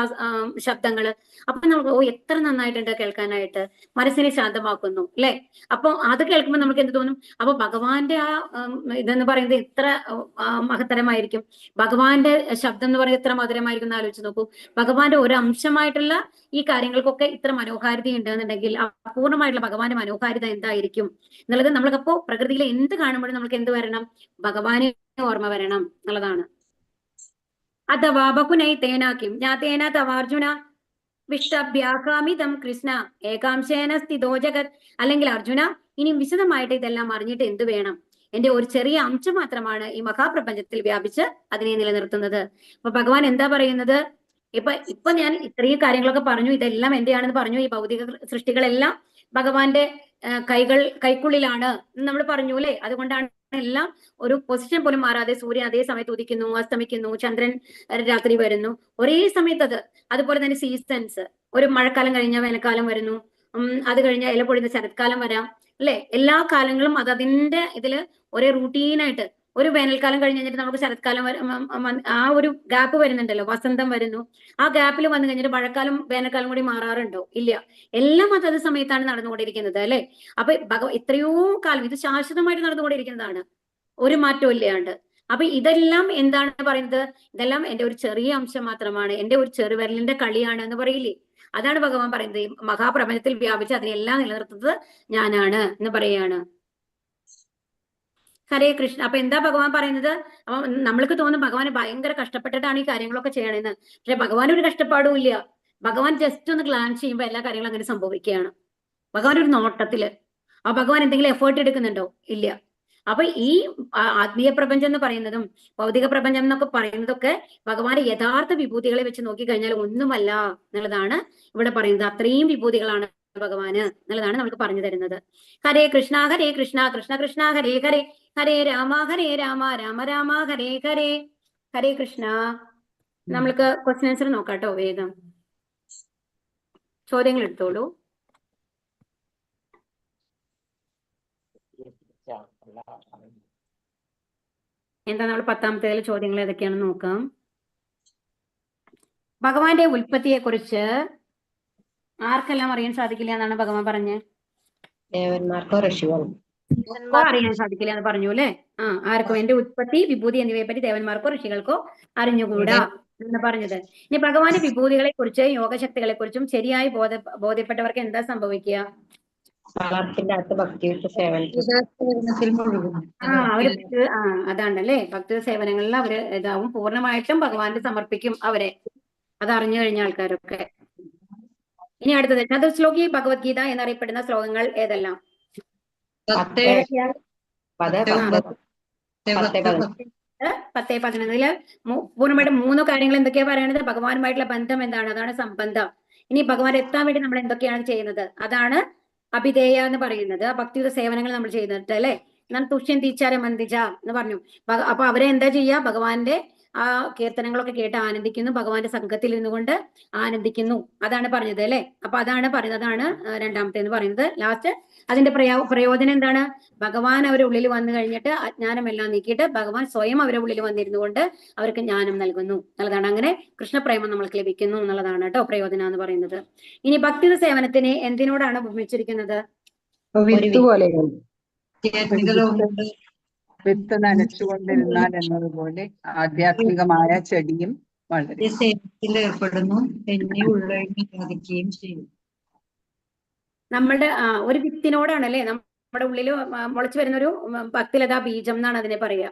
ശബ്ദങ്ങള്. അപ്പൊ നമുക്ക് ഓ എത്ര നന്നായിട്ടുണ്ട് കേൾക്കാനായിട്ട്, മനസ്സിനെ ശാന്തമാക്കുന്നു അല്ലെ. അപ്പൊ അത് കേൾക്കുമ്പോൾ നമുക്ക് എന്ത് തോന്നും? അപ്പൊ ഭഗവാന്റെ ആ ഇതെന്ന് പറയുന്നത് എത്ര മഹത്തരമായിരിക്കും, ഭഗവാന്റെ ശബ്ദം എന്ന് പറയുന്നത് എത്ര മധുരമായിരിക്കും എന്ന് ആലോചിച്ച് നോക്കൂ. ഭഗവാന്റെ ഒരു അംശമായിട്ടുള്ള ഈ കാര്യങ്ങൾക്കൊക്കെ ഇത്ര മനോഹാരിത ഉണ്ടെന്നുണ്ടെങ്കിൽ അപൂർണമായിട്ടുള്ള ഭഗവാന്റെ മനോഹാരിത എന്തായിരിക്കും എന്നുള്ളത് നമ്മൾക്കപ്പോ പ്രകൃതിയിലെ എന്ത് കാണുമ്പോഴും നമുക്ക് എന്ത് വരണം? ഭഗവാനെ ഓർമ്മ വരണം എന്നുള്ളതാണ്. അഥവാ ബഹുനൈ തേനാക്കിം ജ്ഞാതേന തവാർജുന വിഷ്ടഭ്യാകാമിതം കൃഷ്ണ ഏകാംശേന സ്ഥിതോ ജഗത്. അല്ലെങ്കിൽ അർജുന, ഇനിയും വിശദമായിട്ട് ഇതെല്ലാം അറിഞ്ഞിട്ട് എന്തു വേണം? എന്റെ ഒരു ചെറിയ അംശം മാത്രമാണ് ഈ മഹാപ്രപഞ്ചത്തിൽ വ്യാപിച്ച് അതിനെ നിലനിർത്തുന്നത്. അപ്പൊ ഭഗവാൻ എന്താ പറയുന്നത്? ഇപ്പൊ ഞാൻ ഇത്രയും കാര്യങ്ങളൊക്കെ പറഞ്ഞു, ഇതെല്ലാം എന്റെയാണെന്ന് പറഞ്ഞു. ഈ ഭൗതിക സൃഷ്ടികളെല്ലാം ഭഗവാന്റെ കൈക്കുള്ളിലാണ് നമ്മൾ പറഞ്ഞു അല്ലെ. അതുകൊണ്ടാണ് എല്ലാം ഒരു പൊസിഷൻ പോലും മാറാതെ സൂര്യൻ അതേ സമയത്ത് ഉദിക്കുന്നു, അസ്തമിക്കുന്നു, ചന്ദ്രൻ രാത്രി വരുന്നു ഒരേ സമയത്ത്. അതുപോലെ തന്നെ സീസൺസ്, ഒരു മഴക്കാലം കഴിഞ്ഞാൽ വേനൽക്കാലം വരുന്നു, അത് കഴിഞ്ഞാൽ ഇല പൊഴിയുന്ന ശരത്കാലം വരാം അല്ലെ. എല്ലാ കാലങ്ങളും അത് അതിന്റെ ഇതില് ഒരേ റൂട്ടീനായിട്ട്, ഒരു വേനൽക്കാലം കഴിഞ്ഞ് കഴിഞ്ഞിട്ട് നമുക്ക് ശരത്കാലം ആ ഒരു ഗ്യാപ്പ് വരുന്നുണ്ടല്ലോ, വസന്തം വരുന്നു. ആ ഗ്യാപ്പിൽ വന്നു കഴിഞ്ഞിട്ട് മഴക്കാലം വേനൽക്കാലം കൂടി മാറാറുണ്ടോ? ഇല്ല. എല്ലാം അതത് സമയത്താണ് നടന്നുകൊണ്ടിരിക്കുന്നത് അല്ലെ. അപ്പൊ എത്രയോ കാലം ഇത് ശാശ്വതമായിട്ട് നടന്നുകൊണ്ടിരിക്കുന്നതാണ്, ഒരു മാറ്റവും ഇല്ലാണ്ട്. അപ്പൊ ഇതെല്ലാം എന്താണ് പറയുന്നത്? ഇതെല്ലാം എന്റെ ഒരു ചെറിയ അംശം മാത്രമാണ്, എന്റെ ഒരു ചെറുവിരലിന്റെ കളിയാണ് എന്ന് പറയില്ലേ. അതാണ് ഭഗവാൻ പറയുന്നത്. മഹാപ്രപഞ്ചത്തിൽ വ്യാപിച്ച് അതിനെല്ലാം നിലനിർത്തുന്നത് ഞാനാണ് എന്ന് പറയാണ്. ഹരേ കൃഷ്ണ. അപ്പൊ എന്താ ഭഗവാൻ പറയുന്നത്? അപ്പൊ നമ്മൾക്ക് തോന്നും ഭഗവാന് ഭയങ്കര കഷ്ടപ്പെട്ടിട്ടാണ് ഈ കാര്യങ്ങളൊക്കെ ചെയ്യണമെന്ന്. പക്ഷെ ഭഗവാൻ ഒരു കഷ്ടപ്പാടും ഇല്ല. ഭഗവാൻ ജസ്റ്റ് ഒന്ന് ഗ്ലാൻസ് ചെയ്യുമ്പോൾ എല്ലാ കാര്യങ്ങളും അങ്ങനെ സംഭവിക്കുകയാണ്. ഭഗവാൻ ഒരു നോട്ടത്തില്. ആ ഭഗവാൻ എന്തെങ്കിലും എഫേർട്ട് എടുക്കുന്നുണ്ടോ? ഇല്ല. അപ്പൊ ഈ ആത്മീയ പ്രപഞ്ചം എന്ന് പറയുന്നതും ഭൗതിക പ്രപഞ്ചം എന്നൊക്കെ പറയുന്നതൊക്കെ ഭഗവാന്റെ യഥാർത്ഥ വിഭൂതികളെ വെച്ച് നോക്കിക്കഴിഞ്ഞാൽ ഒന്നുമല്ല എന്നുള്ളതാണ് ഇവിടെ പറയുന്നത്. അത്രയും വിഭൂതികളാണ് ഭഗവാന് എന്നുള്ളതാണ് നമുക്ക് പറഞ്ഞു തരുന്നത്. ഹരേ കൃഷ്ണ കൃഷ്ണ കൃഷ്ണ ഹരേ ഹരേ, ഹരേ രാമ രാമ രാമ ഹരേ ഹരേ. ഹരേ കൃഷ്ണ. നമ്മൾക്ക് ക്വസ്റ്റ്യൻ ആൻസർ നോക്കാട്ടോ വേഗം. ചോദ്യങ്ങൾ എടുത്തോളൂ. എന്താ നമ്മൾ 10ാമത്തേതിലെ ചോദ്യങ്ങൾ ഏതൊക്കെയാണെന്ന് നോക്കാം. ഭഗവാന്റെ ഉൽപ്പത്തിയെ കുറിച്ച് ആർക്കെല്ലാം അറിയാൻ സാധിക്കില്ല എന്നാണ് ഭഗവാൻ പറഞ്ഞത്? ദേവന്മാർക്കോ ഋഷികൾക്കോ അറിയാൻ സാധിക്കില്ല എന്ന് പറഞ്ഞു അല്ലെ. ആർക്കോ? എന്റെ ഉൽപ്പത്തി, വിഭൂതി എന്നിവയെ പറ്റി ദേവന്മാർക്കോ ഋഷികൾക്കോ അറിഞ്ഞുകൂടാ എന്ന് പറഞ്ഞത്. ഇനി ഭഗവാന്റെ വിഭൂതികളെ കുറിച്ച് യോഗശക്തികളെ കുറിച്ചും ശരിയായി ബോധ്യപ്പെട്ടവർക്ക് എന്താ സംഭവിക്കുക? വളർത്തിന്റെ അകത്ത് ഭക്തിയുക്ത സേവനത്തിൽ അവര് അതാണല്ലേ, ഭക്തി സേവനങ്ങളിൽ അവര് ഇതാവും, പൂർണ്ണമായിട്ടും ഭഗവാന്റെ സമർപ്പിക്കും അവരെ, അത് അറിഞ്ഞു കഴിഞ്ഞ ആൾക്കാരൊക്കെ. ഇനി അടുത്തത് ചതുശ്ലോകി ഭഗവത്ഗീത എന്നറിയപ്പെടുന്ന ശ്ലോകങ്ങൾ ഏതെല്ലാം? 10-11 പൂർണ്ണമായിട്ട് 3 കാര്യങ്ങൾ എന്തൊക്കെയാ പറയണത്? ഭഗവാനുമായിട്ടുള്ള ബന്ധം എന്താണ്? അതാണ് സംബന്ധം. ഇനി ഭഗവാൻ എത്താൻ വേണ്ടി നമ്മൾ എന്തൊക്കെയാണ് ചെയ്യുന്നത്? അതാണ് അഭിധേയ എന്ന് പറയുന്നത്. ഭക്തിയുത സേവനങ്ങൾ നമ്മൾ ചെയ്യുന്നുണ്ട് അല്ലെ. എന്നാൽ തുഷ്യന്തീച്ചാര മന്ദിജ എന്ന് പറഞ്ഞു. അപ്പൊ അവരെ എന്താ ചെയ്യാ? ഭഗവാന്റെ ആ കീർത്തനങ്ങളൊക്കെ കേട്ട് ആനന്ദിക്കുന്നു, ഭഗവാന്റെ സംഘത്തിൽ ഇരുന്നുകൊണ്ട് ആനന്ദിക്കുന്നു. അതാണ് പറഞ്ഞത് അല്ലെ. അപ്പൊ അതാണ് പറയുന്നത്, അതാണ് രണ്ടാമത്തെ എന്ന് പറയുന്നത്. ലാസ്റ്റ് അതിന്റെ പ്രയോജനം എന്താണ്? ഭഗവാൻ അവരുടെ ഉള്ളിൽ വന്നു കഴിഞ്ഞിട്ട് അജ്ഞാനമെല്ലാം നീക്കിയിട്ട് ഭഗവാൻ സ്വയം അവരുടെ ഉള്ളിൽ വന്നിരുന്നു കൊണ്ട് അവർക്ക് ജ്ഞാനം നൽകുന്നു എന്നുള്ളതാണ്. അങ്ങനെ കൃഷ്ണപ്രേമം നമ്മൾക്ക് ലഭിക്കുന്നു എന്നുള്ളതാണ് കേട്ടോ പ്രയോജനം എന്ന് പറയുന്നത്. ഇനി ഭക്തി സേവനത്തിനെ എന്തിനോടാണ് ഉപമിച്ചിരിക്കുന്നത്? വിത്ത് പോലെ വിത്ത് നനച്ചുകൊണ്ടിരുന്നാൽ എന്നതുപോലെ ആധ്യാത്മികമായ ചെടിയും വളരെ സേവനത്തിൽ ഏർപ്പെടുന്നു, എന്നെ ഉള്ളൊഴിഞ്ഞ് സാധിക്കുകയും ചെയ്യും. നമ്മളുടെ ഒരു വിത്തിനോടാണ് അല്ലെ, നമ്മുടെ ഉള്ളിൽ മുളച്ചു വരുന്ന ഒരു ഭക്തിലതാ ബീജം എന്നാണ് അതിനെ പറയുക.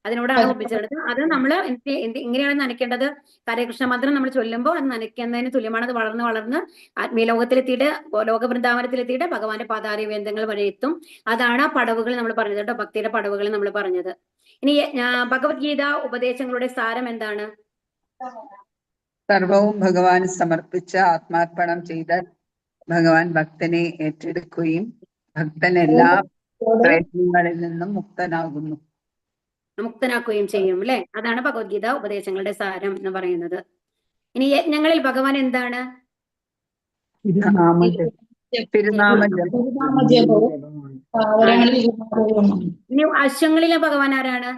അതിനോടാണ് ഒപ്പിച്ചത്. അത് നമ്മൾ എങ്ങനെയാണ് നനയ്ക്കേണ്ടത്? ഹരേ കൃഷ്ണ മന്ത്രം നമ്മൾ ചൊല്ലുമ്പോൾ അത് നനയ്ക്കുന്നതിന് തുല്യമാണ്. അത് വളർന്ന് വളർന്ന് ആത്മീയ ലോകത്തിലെത്തിയിട്ട് ലോക വൃന്ദാവനത്തിലെത്തിയിട്ട് ഭഗവാന്റെ പാതാരവേദങ്ങൾ വരെ എത്തും. അതാണ് ആ പടവുകൾ നമ്മൾ പറഞ്ഞത് കേട്ടോ, ഭക്തിയുടെ പടവുകൾ നമ്മൾ പറഞ്ഞത്. ഇനി ഭഗവത്ഗീത ഉപദേശങ്ങളുടെ സാരം എന്താണ്? സർവവും ഭഗവാന് സമർപ്പിച്ച് ആത്മാർപ്പണം ചെയ്താൽ ഭഗവാൻ ഭക്തനെ ഏറ്റെടുക്കുകയും ഭക്തൻ എല്ലാ പ്രയത്നങ്ങളിൽ നിന്നും മുക്തനാക്കുകയും ചെയ്യും അല്ലെ. അതാണ് ഭഗവത്ഗീത ഉപദേശങ്ങളുടെ സാരം എന്ന് പറയുന്നത്. ഇനി യജ്ഞങ്ങളിൽ ഭഗവാൻ എന്താണ്? ഇനി അശ്വങ്ങളിലെ ഭഗവാൻ ആരാണ്?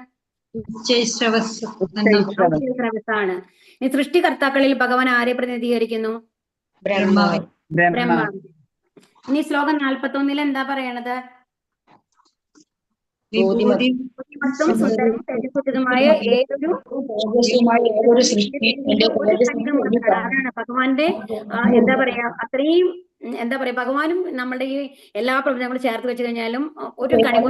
ആണ്. ഇനി സൃഷ്ടികർത്താക്കളിൽ ഭഗവാൻ ആരെ പ്രതിനിധീകരിക്കുന്നു? ബ്രഹ്മാവ്. ബ്രഹ്മാവ്. ഇനി ശ്ലോകം 41 എന്താ പറയണത്? ഭഗവാന്റെ എന്താ പറയാ, അത്രയും എന്താ പറയാ, ഭഗവാനും നമ്മുടെ ഈ എല്ലാ പ്രവർത്തനങ്ങളും ചേർത്ത് വെച്ച് കഴിഞ്ഞാലും ഒരു കണിമ,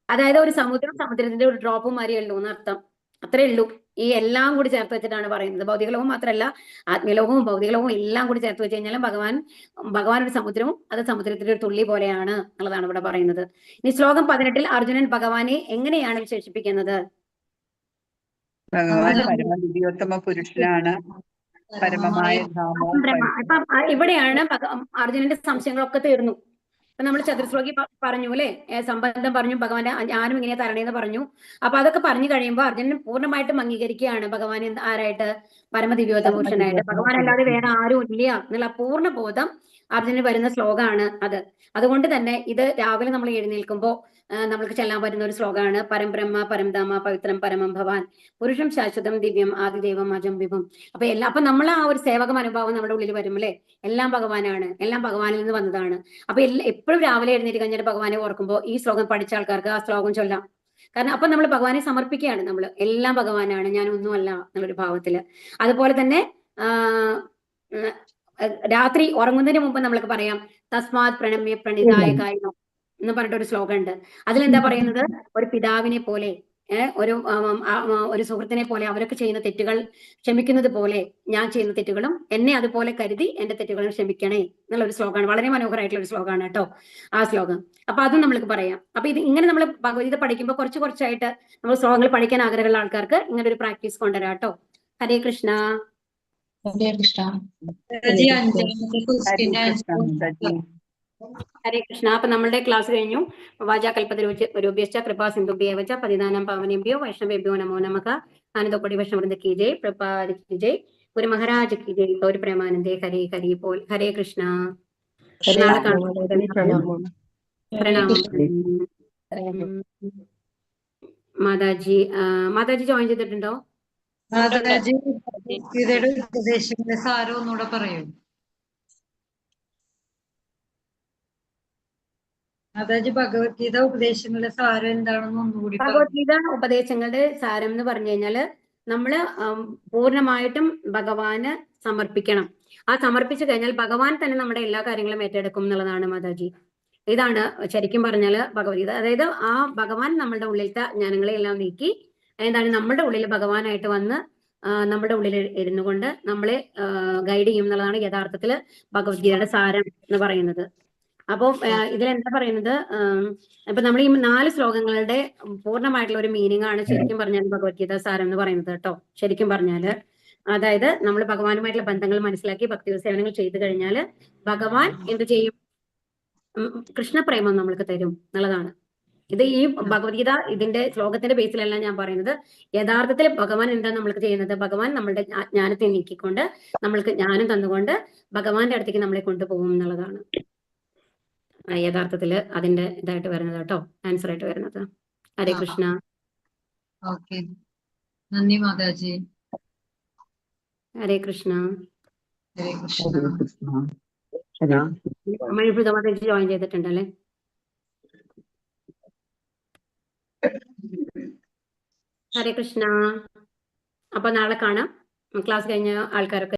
അതായത് ഒരു സമുദ്രത്തിന്റെ ഒരു ഡ്രോപ്പ് മാതിരിയേ ഉള്ളൂ എന്നർത്ഥം. അത്രേ ഉള്ളൂ. ഈ എല്ലാം കൂടി ചേർത്ത് വെച്ചിട്ടാണ് പറയുന്നത്. ഭൗതിക ലോകം മാത്രമല്ല, ആത്മീയലോകവും ഭൗതിക ലോകവും എല്ലാം കൂടി ചേർത്ത് വെച്ച് കഴിഞ്ഞാലും ഭഗവാൻ ഒരു സമുദ്രവും അത് സമുദ്രത്തിന്റെ ഒരു തുള്ളി പോലെയാണ് എന്നുള്ളതാണ് ഇവിടെ പറയുന്നത്. ഇനി ശ്ലോകം 18 അർജുനൻ ഭഗവാനെ എങ്ങനെയാണ് വിശേഷിപ്പിക്കുന്നത്? ഭഗവാൻ പരമദിവ്യോത്തമ പുരുഷനാണ്, പരമമായ അപ്പൊ ഇവിടെയാണ് അർജുനന്റെ സംശയങ്ങളൊക്കെ തീർന്നു. അപ്പൊ നമ്മൾ ചതുർശ്ലോകി പറഞ്ഞു അല്ലെ, സംബന്ധം പറഞ്ഞു, ഭഗവാന്റെ ഞാനും ഇങ്ങനെ തരണേന്ന് പറഞ്ഞു. അപ്പൊ അതൊക്കെ പറഞ്ഞു കഴിയുമ്പോൾ അർജുനൻ പൂർണ്ണമായിട്ടും അംഗീകരിക്കുകയാണ് ഭഗവാൻ ആരായിട്ട്? പരമദിവ്യോത്തമ പുരുഷനായിട്ട്. ഭഗവാൻ അല്ലാതെ വേറെ ആരും ഇല്ല എന്നുള്ള പൂർണ്ണ ബോധം അർജുനന് വരുന്ന ശ്ലോകമാണ് അത്. അതുകൊണ്ട് തന്നെ ഇത് രാവിലെ നമ്മൾ എഴുന്നേൽക്കുമ്പോൾ നമ്മൾക്ക് ചെല്ലാൻ പറ്റുന്ന ഒരു ശ്ലോകമാണ്. പരംബ്രഹ്മ പരംധാമ പവിത്രം പരമം ഭവാൻ പുരുഷം ശാശ്വതം ദിവ്യം ആദിദേവം അജം വിഭം. അപ്പൊ നമ്മൾ ആ ഒരു സേവക മനോഭാവം നമ്മുടെ ഉള്ളിൽ വരും അല്ലെ. എല്ലാം ഭഗവാനാണ്, എല്ലാം ഭഗവാനിൽ നിന്ന് വന്നതാണ്. അപ്പൊ എപ്പോഴും രാവിലെ എഴുന്നേറ്റ് കഴിഞ്ഞിട്ട് ഭഗവാനെ ഓർക്കുമ്പോൾ ഈ ശ്ലോകം പഠിച്ച ആൾക്കാർക്ക് ആ ശ്ലോകം ചൊല്ലാം. കാരണം അപ്പൊ നമ്മൾ ഭഗവാനെ സമർപ്പിക്കുകയാണ്. നമ്മൾ എല്ലാം ഭഗവാനാണ്, ഞാൻ ഒന്നുമല്ല എന്നുള്ളൊരു ഭാവത്തില്. അതുപോലെ തന്നെ രാത്രി ഉറങ്ങുന്നതിന് മുമ്പ് നമ്മൾക്ക് പറയാം തസ്മാത് പ്രണമ്യ പ്രണിതായ കായികം എന്ന് പറഞ്ഞിട്ടൊരു ശ്ലോകം ഉണ്ട്. അതിലെന്താ പറയുന്നത്? ഒരു പിതാവിനെ പോലെ, ഒരു സുഹൃത്തിനെ പോലെ അവരൊക്കെ ചെയ്യുന്ന തെറ്റുകൾ ക്ഷമിക്കുന്നത് പോലെ ഞാൻ ചെയ്യുന്ന തെറ്റുകളും എന്നെ അതുപോലെ കരുതി എന്റെ തെറ്റുകളും ക്ഷമിക്കണേ എന്നുള്ളൊരു ശ്ലോകമാണ്. വളരെ മനോഹരമായിട്ടുള്ള ഒരു ശ്ലോകമാണ് കേട്ടോ ആ ശ്ലോകം. അപ്പൊ അതും നമ്മൾക്ക് പറയാം. അപ്പൊ ഇത് ഇങ്ങനെ നമ്മൾ ഭഗവത്ഗീത പഠിക്കുമ്പോൾ കുറച്ചായിട്ട് നമ്മൾ ശ്ലോകങ്ങൾ പഠിക്കാൻ ആഗ്രഹമുള്ള ആൾക്കാർക്ക് ഇങ്ങനെ ഒരു പ്രാക്ടീസ് കൊണ്ടുവരാം കേട്ടോ. ഹരേ കൃഷ്ണ. ഹരേ കൃഷ്ണ. അപ്പൊ നമ്മളുടെ ക്ലാസ് കഴിഞ്ഞു. വാചാകൽപതരൂപ്യശ്ച കൃപാ സിന്ധുഭ്യേവച പതിതാനാം പാവനേഭ്യോ വൈഷ്ണവേഭ്യോ നമോ നമഃ. ആനന്ദോപടി വൈഷ്ണവൃന്ദ കി ജയ്, പ്രഭുപാദ കി ജയ്, ഗുരു മഹാരാജ് കി ജയ്, ഗൗരി പ്രേമാനന്ദേ ഹരേ ഹരി ബോൽ. ഹരേ കൃഷ്ണ. നാളെ കാണാം. മാതാജി ജോയിൻ ചെയ്തിട്ടുണ്ടോ? ഭഗവത്ഗീതയുടെ ഉപദേശങ്ങളുടെ സാരം ഒന്നുകൂടെ പറയൂ മാതാജി. ഭഗവത്ഗീത ഉപദേശങ്ങളുടെ സാരം എന്താണെന്ന് ഒന്നുകൂടി. ഭഗവത്ഗീത ഉപദേശങ്ങളുടെ സാരം എന്ന് പറഞ്ഞു കഴിഞ്ഞാല് നമ്മള് പൂർണ്ണമായിട്ടും ഭഗവാന് സമർപ്പിക്കണം. ആ സമർപ്പിച്ചു കഴിഞ്ഞാൽ ഭഗവാൻ തന്നെ നമ്മുടെ എല്ലാ കാര്യങ്ങളും ഏറ്റെടുക്കും എന്നുള്ളതാണ് മാതാജി. ഇതാണ് ശരിക്കും പറഞ്ഞാല് ഭഗവത്ഗീത. അതായത് ആ ഭഗവാൻ നമ്മളുടെ ഉള്ളിലത്തെ ജ്ഞാനങ്ങളെ എല്ലാം നീക്കി എന്താണ് നമ്മുടെ ഉള്ളിൽ ഭഗവാനായിട്ട് വന്ന് നമ്മുടെ ഉള്ളിൽ ഇരുന്നു കൊണ്ട് നമ്മളെ ഗൈഡ് ചെയ്യും എന്നുള്ളതാണ് യഥാർത്ഥത്തില് ഭഗവത്ഗീതയുടെ സാരം എന്ന് പറയുന്നത്. അപ്പോൾ ഇതിലെന്താ പറയുന്നത്? ഇപ്പൊ നമ്മൾ ഈ 4 ശ്ലോകങ്ങളുടെ പൂർണ്ണമായിട്ടുള്ള ഒരു മീനിങ് ആണ് ശരിക്കും പറഞ്ഞാൽ ഭഗവത്ഗീത സാരം എന്ന് പറയുന്നത് കേട്ടോ. ശരിക്കും പറഞ്ഞാല് അതായത് നമ്മൾ ഭഗവാനുമായിട്ടുള്ള ബന്ധങ്ങൾ മനസ്സിലാക്കി ഭക്തി സേവനങ്ങൾ ചെയ്തു കഴിഞ്ഞാൽ ഭഗവാൻ എന്ത് ചെയ്യും? കൃഷ്ണപ്രേമം നമ്മൾക്ക് തരും എന്നുള്ളതാണ്. ഇത് ഈ ഭഗവത്ഗീത ഇതിന്റെ ശ്ലോകത്തിന്റെ ബേസിലല്ല ഞാൻ പറയുന്നത്. യഥാർത്ഥത്തിൽ ഭഗവാൻ എന്താ നമ്മൾക്ക് ചെയ്യുന്നത്? ഭഗവാൻ നമ്മളുടെ ജ്ഞാനത്തെ നീക്കിക്കൊണ്ട് നമ്മൾക്ക് ജ്ഞാനം തന്നുകൊണ്ട് ഭഗവാന്റെ അടുത്തേക്ക് നമ്മളെ കൊണ്ടുപോകും എന്നുള്ളതാണ് യഥാർത്ഥത്തില് അതിന്റെ ഇതായിട്ട് വരുന്നത് കേട്ടോ, ആൻസർ ആയിട്ട് വരുന്നത്. ഹരേ കൃഷ്ണ. ഓക്കെ, നന്ദി മാതാജി. ഹരേ കൃഷ്ണ. ഹരേ കൃഷ്ണ. ഹരേ കൃഷ്ണ. ശരി. മണിപ്രീത മാതാജി ജോയിൻ ചെയ്തിട്ടുണ്ടല്ലേ? ഹരേ കൃഷ്ണ. അപ്പൊ നാളെ കാണാം. ക്ലാസ് കഴിഞ്ഞ ആൾക്കാരൊക്കെ